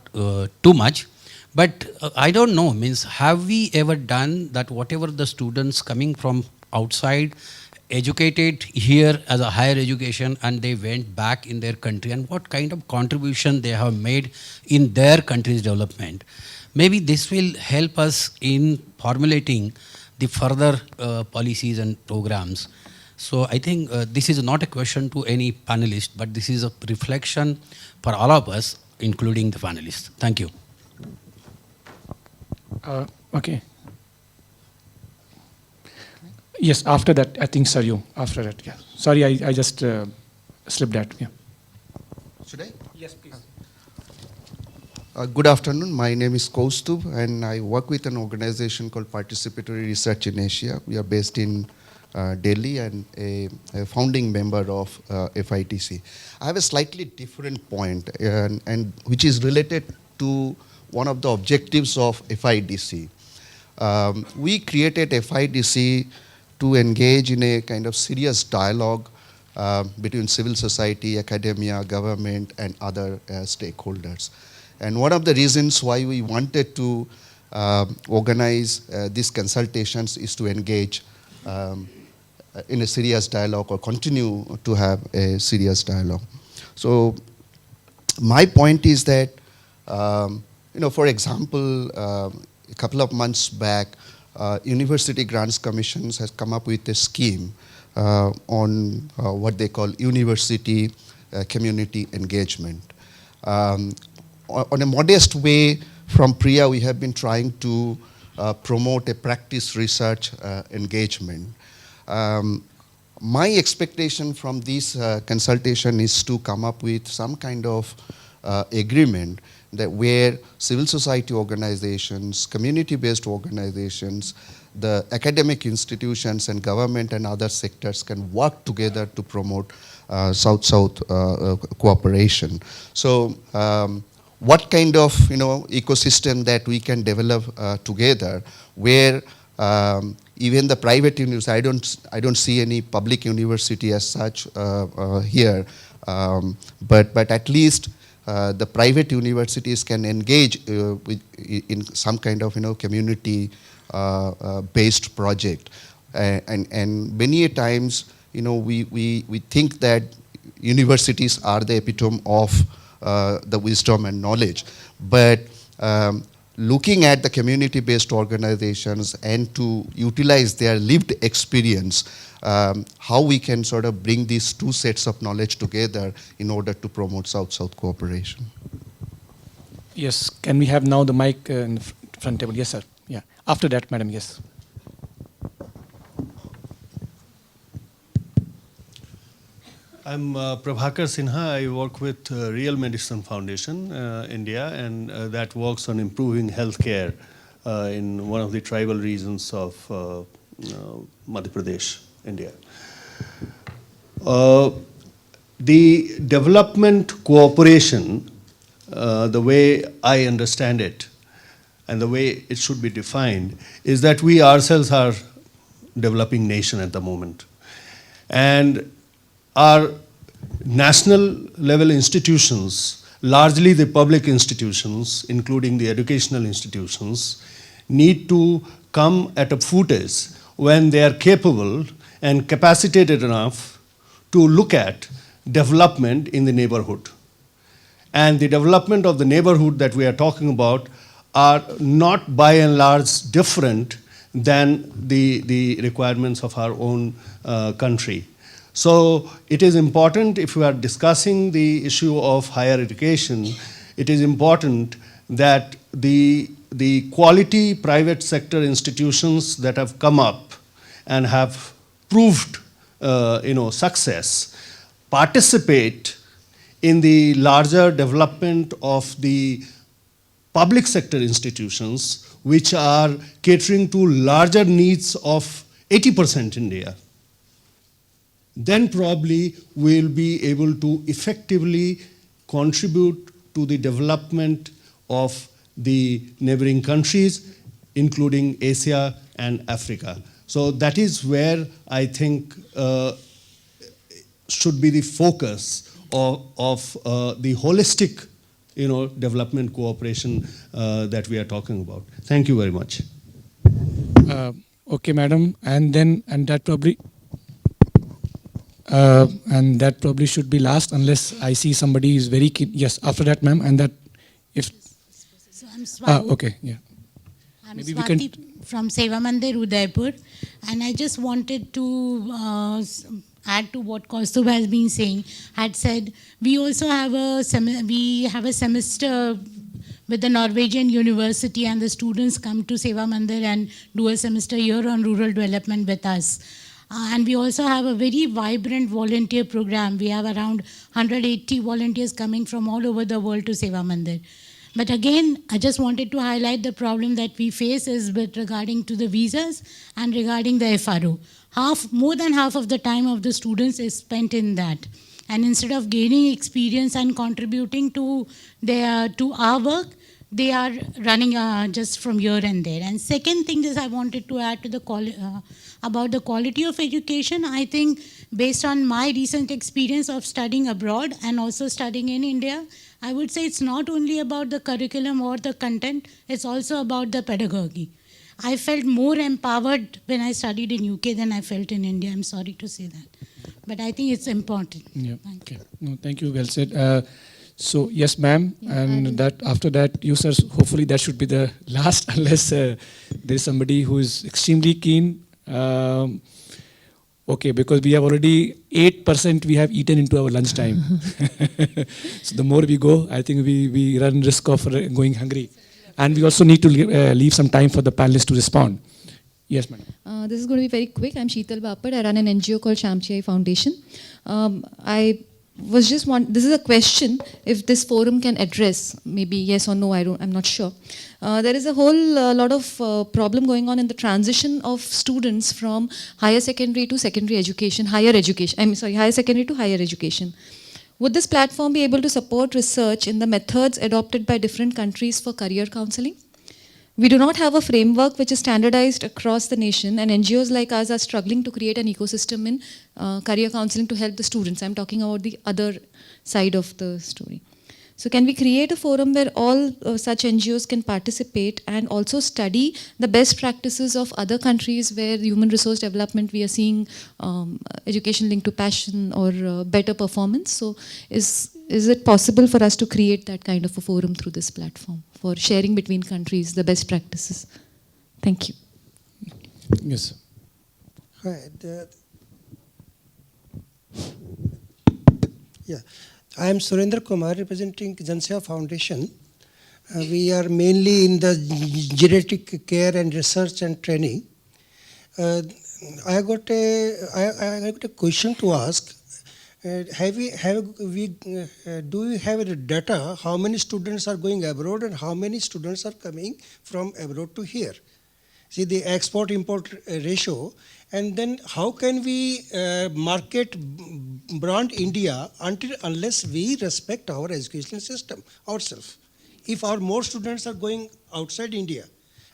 too much. But I don't know, means have we ever done that whatever the students coming from outside, educated here as a higher education and they went back in their country and what kind of contribution they have made in their country's development. Maybe this will help us in formulating the further policies and programs. So I think this is not a question to any panelist, but this is a reflection for all of us, including the panelists. Thank you. Okay. Yes, after that, I think, sir, you. After that, yeah. Sorry, I just slipped that. Yeah. Should I? Yes, please. Good afternoon. My name is Kaustubh, and I work with an organization called Participatory Research in Asia. We are based in Delhi and a founding member of FITC. I have a slightly different point, and which is related to one of the objectives of FIDC. We created FIDC to engage in a kind of serious dialogue between civil society, academia, government, and other stakeholders. And one of the reasons why we wanted to organize these consultations is to engage in a serious dialogue or continue to have a serious dialogue. So my point is that, for example, a couple of months back, University Grants Commissions has come up with a scheme on what they call university community engagement. On a modest way, from PRIA, we have been trying to promote a practice research engagement. My expectation from this consultation is to come up with some kind of agreement that where civil society organizations, community-based organizations, the academic institutions and government and other sectors can work together to promote South-South cooperation. So what kind of ecosystem that we can develop together where even the private universities, I don't see any public university as such here, but at least the private universities can engage in some kind of community based project, and many a times we think that universities are the epitome of the wisdom and knowledge. But looking at the community-based organizations and to utilize their lived experience, how we can sort of bring these two sets of knowledge together in order to promote South-South cooperation. Yes, can we have now the mic in the front table? Yes, sir. Yeah. After that, madam, yes. I'm Prabhakar Sinha. I work with Real Medicine Foundation, India, and that works on improving healthcare in one of the tribal regions of Madhya Pradesh, India. The development cooperation, the way I understand it, and the way it should be defined, is that we ourselves are developing nation at the moment. And our national level institutions, largely the public institutions, including the educational institutions, need to come at a footage when they are capable and capacitated enough to look at development in the neighborhood. And the development of the neighborhood that we are talking about are not by and large different than the requirements of our own country. So it is important, if we are discussing the issue of higher education, it is important that the quality private sector institutions that have come up and have proved success participate in the larger development of the public sector institutions, which are catering to larger needs of 80% India. Then probably we'll be able to effectively contribute to the development of the neighboring countries, including Asia and Africa. So that is where I think should be the focus of the holistic development cooperation that we are talking about. Thank you very much. Okay, madam, and that probably should be last, unless I see somebody is very keen. Yes, after that, ma'am, and that if. So I'm Swati. Okay, yeah. I'm Maybe Swati we can from Seva Mandir, Udaipur, and I just wanted to add to what Kaustubh has been saying. Had said we also have a semester with the Norwegian University, and the students come to Seva Mandir and do a semester here on rural development with us. And we also have a very vibrant volunteer program. We have around 180 volunteers coming from all over the world to Seva Mandir. But again, I just wanted to highlight the problem that we face is with regarding to the visas and regarding the FRO. More than half of the time of the students is spent in that. And instead of gaining experience and contributing to our work, they are running just from here and there. And second thing is I wanted to add to about the quality of education. I think based on my recent experience of studying abroad and also studying in India, I would say it's not only about the curriculum or the content, it's also about the pedagogy. I felt more empowered when I studied in UK than I felt in India. I'm sorry to say that. But I think it's important. Yeah. Thank you. No, thank you. Well said. So yes, ma'am, and that after that, you sir, hopefully that should be the last, unless there is somebody who is extremely keen. Okay, because we have already 8% we have eaten into our lunchtime. So the more we go, I think we run risk of going hungry. And we also need to leave some time for the panelists to respond. Yes, madam. This is going to be very quick. I'm Sheetal Bapad. I run an NGO called Shamchi Foundation. This is a question, if this forum can address, maybe yes or no, I'm not sure. There is a whole lot of problem going on in the transition of students from higher secondary to secondary education, higher secondary to higher education. Would this platform be able to support research in the methods adopted by different countries for career counseling? We do not have a framework which is standardized across the nation, and NGOs like us are struggling to create an ecosystem in career counseling to help the students. I'm talking about the other side of the story. So can we create a forum where all such NGOs can participate and also study the best practices of other countries where human resource development we are seeing education linked to passion or better performance? So is it possible for us to create that kind of a forum through this platform for sharing between countries the best practices? Thank you. Yes. Hi. I am Surendra Kumar representing Jansea Foundation. We are mainly in the genetic care and research and training. I got a question to ask. Do you have the data how many students are going abroad and how many students are coming from abroad to here? See the export-import ratio, and then how can we market brand India unless we respect our educational system ourselves? If our more students are going outside India,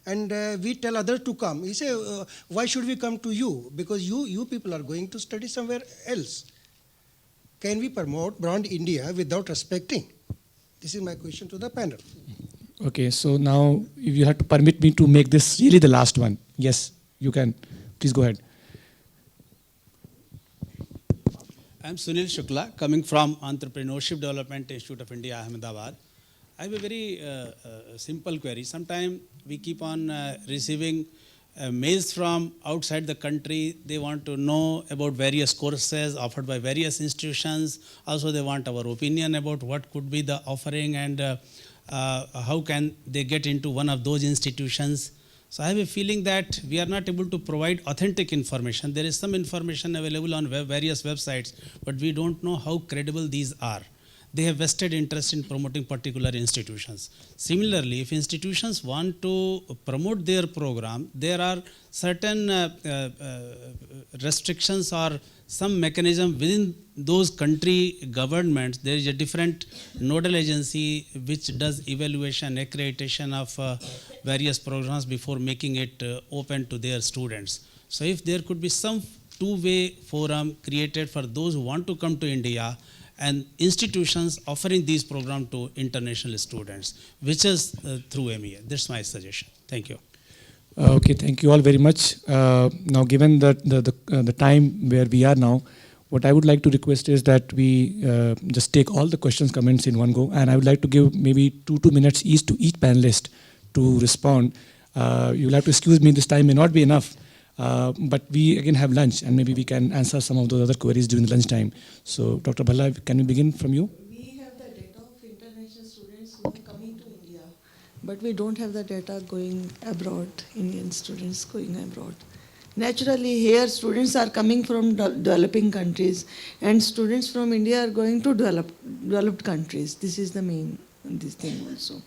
and we tell others to come, we say, why should we come to you? Because you people are going to study somewhere else. Can we promote brand India without respecting? This is my question to the panel. Okay, so now if you have to permit me to make this really the last one. Yes, you can. Please go ahead. I am Sunil Shukla, coming from Entrepreneurship Development Institute of India, Ahmedabad. I have a very simple query. Sometimes we keep on receiving mails from outside the country. They want to know about various courses offered by various institutions. Also, they want our opinion about what could be the offering and how can they get into one of those institutions. So I have a feeling that we are not able to provide authentic information. There is some information available on various websites, but we don't know how credible these are. They have vested interest in promoting particular institutions. Similarly, if institutions want to promote their program, there are certain restrictions or some mechanism within those country governments. There is a different nodal agency which does evaluation, accreditation of various programs before making it open to their students. So if there could be some two-way forum created for those who want to come to India and institutions offering these programs to international students, which is through MEA. That's my suggestion. Thank you. Okay, thank you all very much. Now, given that the time where we are now, what I would like to request is that we just take all the questions, comments in one go, and I would like to give maybe 2 minutes each to each panelist to respond. You'll have to excuse me, this time may not be enough. But we again have lunch and maybe we can answer some of those other queries during the lunch time. So Dr. Bhalla, can we begin from you? We have the data of international students who are coming to India, but we don't have the data going abroad, Indian students going abroad. Naturally, here students are coming from developing countries and students from India are going to developed countries. This is the main this thing also.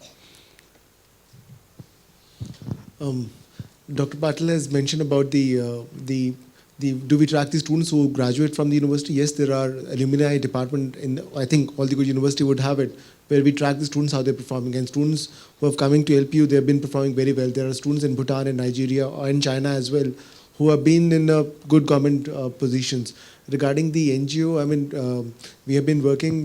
Dr. Patil has mentioned about do we track the students who graduate from the university? Yes, there are alumni department I think all the good university would have it, where we track the students, how they're performing. And students who have coming to LPU, they have been performing very well. There are students in Bhutan and Nigeria or in China as well who have been in good government positions. Regarding the NGO, I mean, we have been working,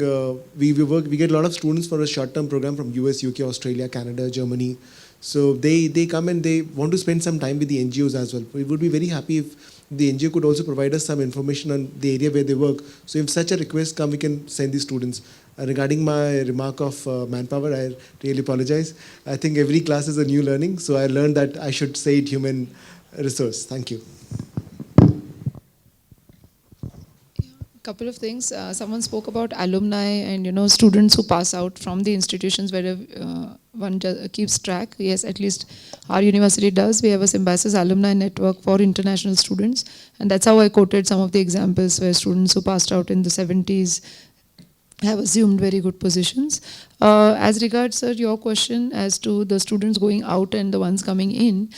we get a lot of students for a short-term program from US, UK, Australia, Canada, Germany. So they come and they want to spend some time with the NGOs as well. We would be very happy if the NGO could also provide us some information on the area where they work. So if such a request comes, we can send the students. Regarding my remark of manpower, I really apologize. I think every class is a new learning. So I learned that I should say it human resource. Thank you. Couple of things. Someone spoke about alumni and students who pass out from the institutions where one keeps track. Yes, at least our university does. We have a Symbiosis alumni network for international students, and that's how I quoted some of the examples where students who passed out in the 70s have assumed very good positions. As regards, sir, your question as to the students going out and the ones coming in,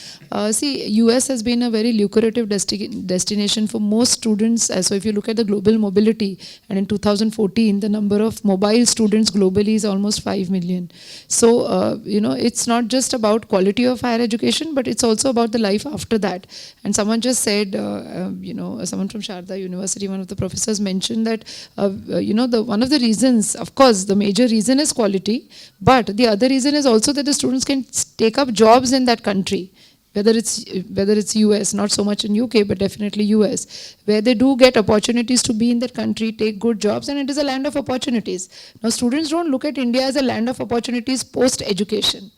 see, US has been a very lucrative destination for most students. So if you look at the global mobility, and in 2014, the number of mobile students globally is almost 5 million. So, it's not just about quality of higher education, but it's also about the life after that. And someone just said, someone from Sharda University, one of the professors mentioned that, one of the reasons, of course, the major reason is quality quality. But the other reason is also that the students can take up jobs in that country. Whether it's US, not so much in UK, but definitely US, where they do get opportunities to be in that country, take good jobs, and it is a land of opportunities. Now, students don't look at India as a land of opportunities post-education.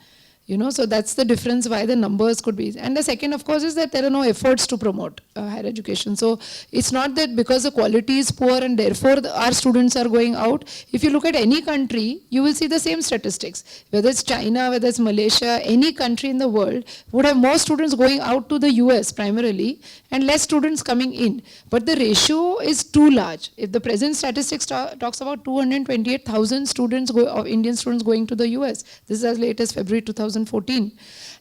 So that's the difference why the numbers could be. And the second, of course, is that there are no efforts to promote higher education. So it's not that because the quality is poor and therefore our students are going out. If you look at any country, you will see the same statistics. Whether it's China, whether it's Malaysia, any country in the world would have more students going out to the US primarily and less students coming in. But the ratio is too large. If the present statistics talks about 228,000 students, of Indian students going to the US. This is as late as February 2014.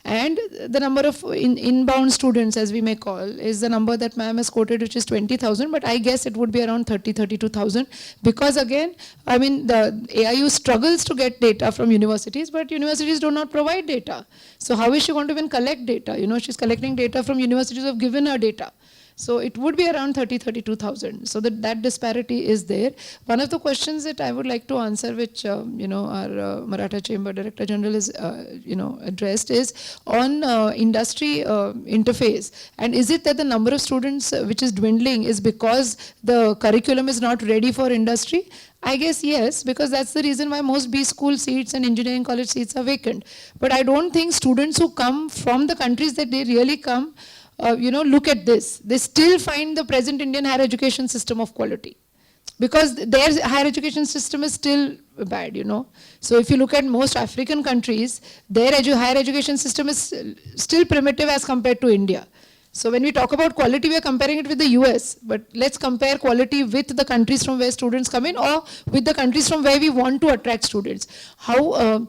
And the number of inbound students, as we may call, is the number that ma'am has quoted, which is 20,000, but I guess it would be around 32,000, because again, I mean, the AIU struggles to get data from universities, but universities do not provide data. So how is she going to even collect data? She's collecting data from universities who have given her data. So it would be around 32,000. So that disparity is there. One of the questions that I would like to answer, which our Maratha Chamber Director General is addressed, is on industry interface. And is it that the number of students which is dwindling is because the curriculum is not ready for industry? I guess yes, because that's the reason why most B school seats and engineering college seats are vacant. But I don't think students who come from the countries that they really come, look at this. They still find the present Indian higher education system of quality, because their higher education system is still bad, So if you look at most African countries, their higher education system is still primitive as compared to India. So when we talk about quality, we are comparing it with the US, but let's compare quality with the countries from where students come in, or with the countries from where we want to attract students. How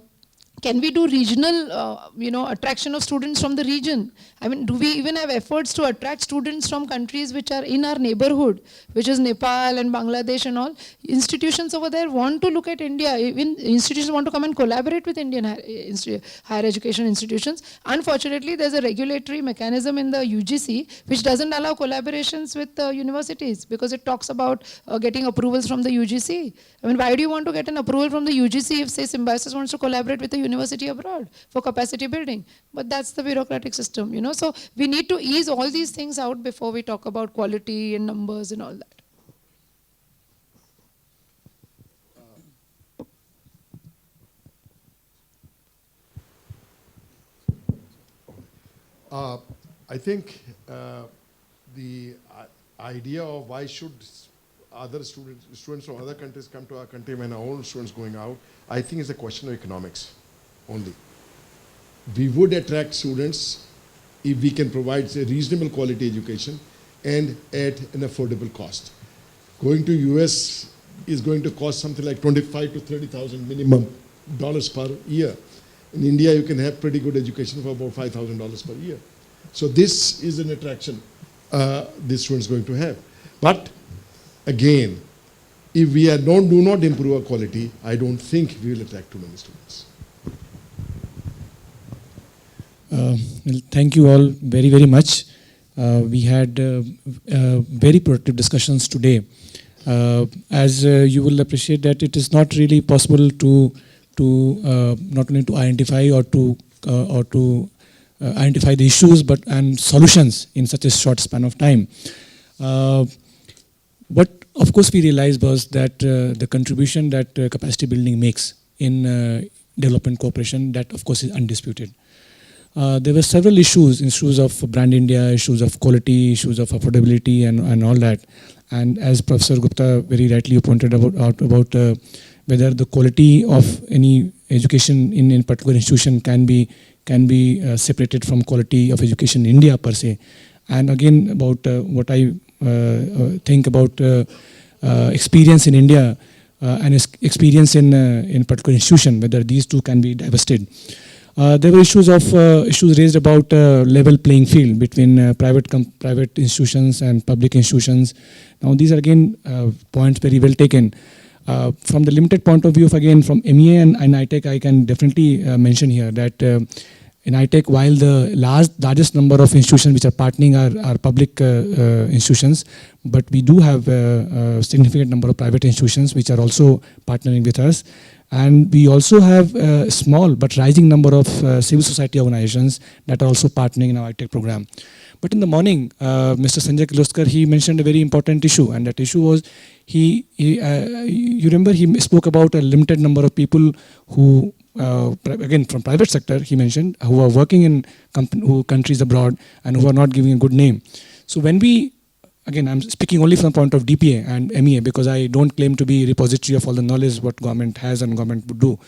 can we do regional, attraction of students from the region? I mean, do we even have efforts to attract students from countries which are in our neighborhood, which is Nepal and Bangladesh and all? Institutions over there want to look at India. Even institutions want to come and collaborate with Indian higher education institutions. Unfortunately, there's a regulatory mechanism in the UGC which doesn't allow collaborations with universities, because it talks about getting approvals from the UGC. I mean, why do you want to get an approval from the UGC if, say, Symbiosis wants to collaborate with the university abroad for capacity building? But that's the bureaucratic system, So we need to ease all these things out before we talk about quality and numbers and all that. I think the idea of why should other students from other countries come to our country when our own students going out, I think it's a question of economics only. We would attract students if we can provide a reasonable quality education and at an affordable cost. Going to US is going to cost something like $25,000 to $30,000 minimum per year. In India, you can have pretty good education for about $5,000 per year. So this is an attraction this student is going to have. But again, if we do not improve our quality, I don't think we will attract too many students. Well, thank you all very, very much. We had very productive discussions today. As you will appreciate that it is not really possible to not only to identify or to identify the issues and solutions in such a short span of time. What of course we realized was that the contribution that capacity building makes in development cooperation, that of course is undisputed. There were several issues of brand India, issues of quality, issues of affordability and all that. And as Professor Gupta very rightly pointed out about whether the quality of any education in a particular institution can be separated from quality of education in India per se. And again, about what I think about experience in India and experience in a particular institution, whether these two can be divested. There were issues raised about level playing field between private institutions and public institutions. Now these are again points very well taken. From the limited point of view of again from MEA and ITech, I can definitely mention here that In ITech, while the largest number of institutions which are partnering are public institutions, but we do have a significant number of private institutions which are also partnering with us. And we also have a small but rising number of civil society organizations that are also partnering in our ITech program. But in the morning, Mr. Sanjay Kirloskar, he mentioned a very important issue, and that issue was, you remember he spoke about a limited number of people who, again from private sector, he mentioned, who are working in countries abroad and who are not giving a good name. So when we, again, I'm speaking only from the point of DPA and MEA, because I don't claim to be a repository of all the knowledge what government has and government would do,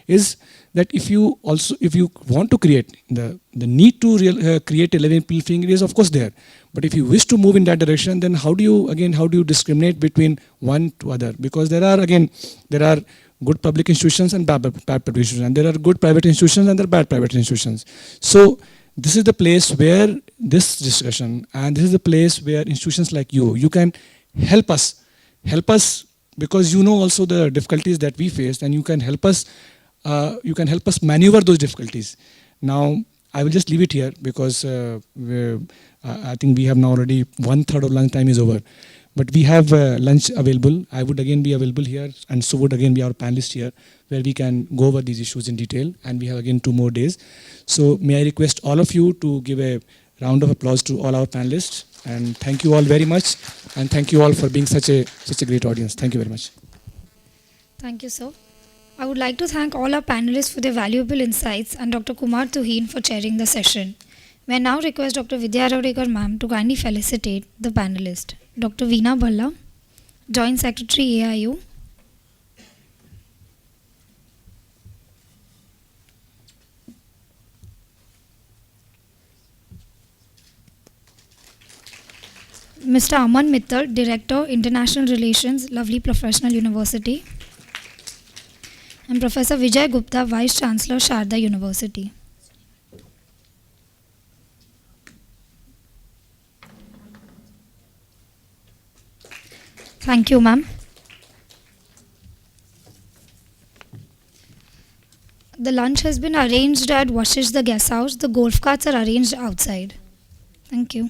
is that if you want to create, the need to create a level playing is of course there. But if you wish to move in that direction, then how do you discriminate between one to other? Because there are good public institutions and bad public institutions, and there are good private institutions and there are bad private institutions. So this is the place where this discussion, and this is the place where institutions like you can help us because you know also the difficulties that we faced, and you can help us maneuver those difficulties. Now, I will just leave it here because I think we have now already 1/3 of lunch time is over. But we have lunch available. I would again be available here, and so would again be our panelist here, where we can go over these issues in detail, and we have again 2 more days. So may I request all of you to give a round of applause to all our panelists, and thank you all very much, and thank you all for being such a great audience. Thank you very much. Thank you, sir. I would like to thank all our panelists for their valuable insights and Dr. Kumar Tuheen for chairing the session. May I now request Dr. Vidya Ravdekar ma'am to kindly felicitate the panelist. Dr. Veena Bhalla, Joint Secretary AIU. Mr. Aman Mittal, Director, International Relations, Lovely Professional University. And Professor Vijay Gupta, Vice Chancellor, Sharda University. Thank you, ma'am. The lunch has been arranged at Washish the Guest House. The golf carts are arranged outside. Thank you.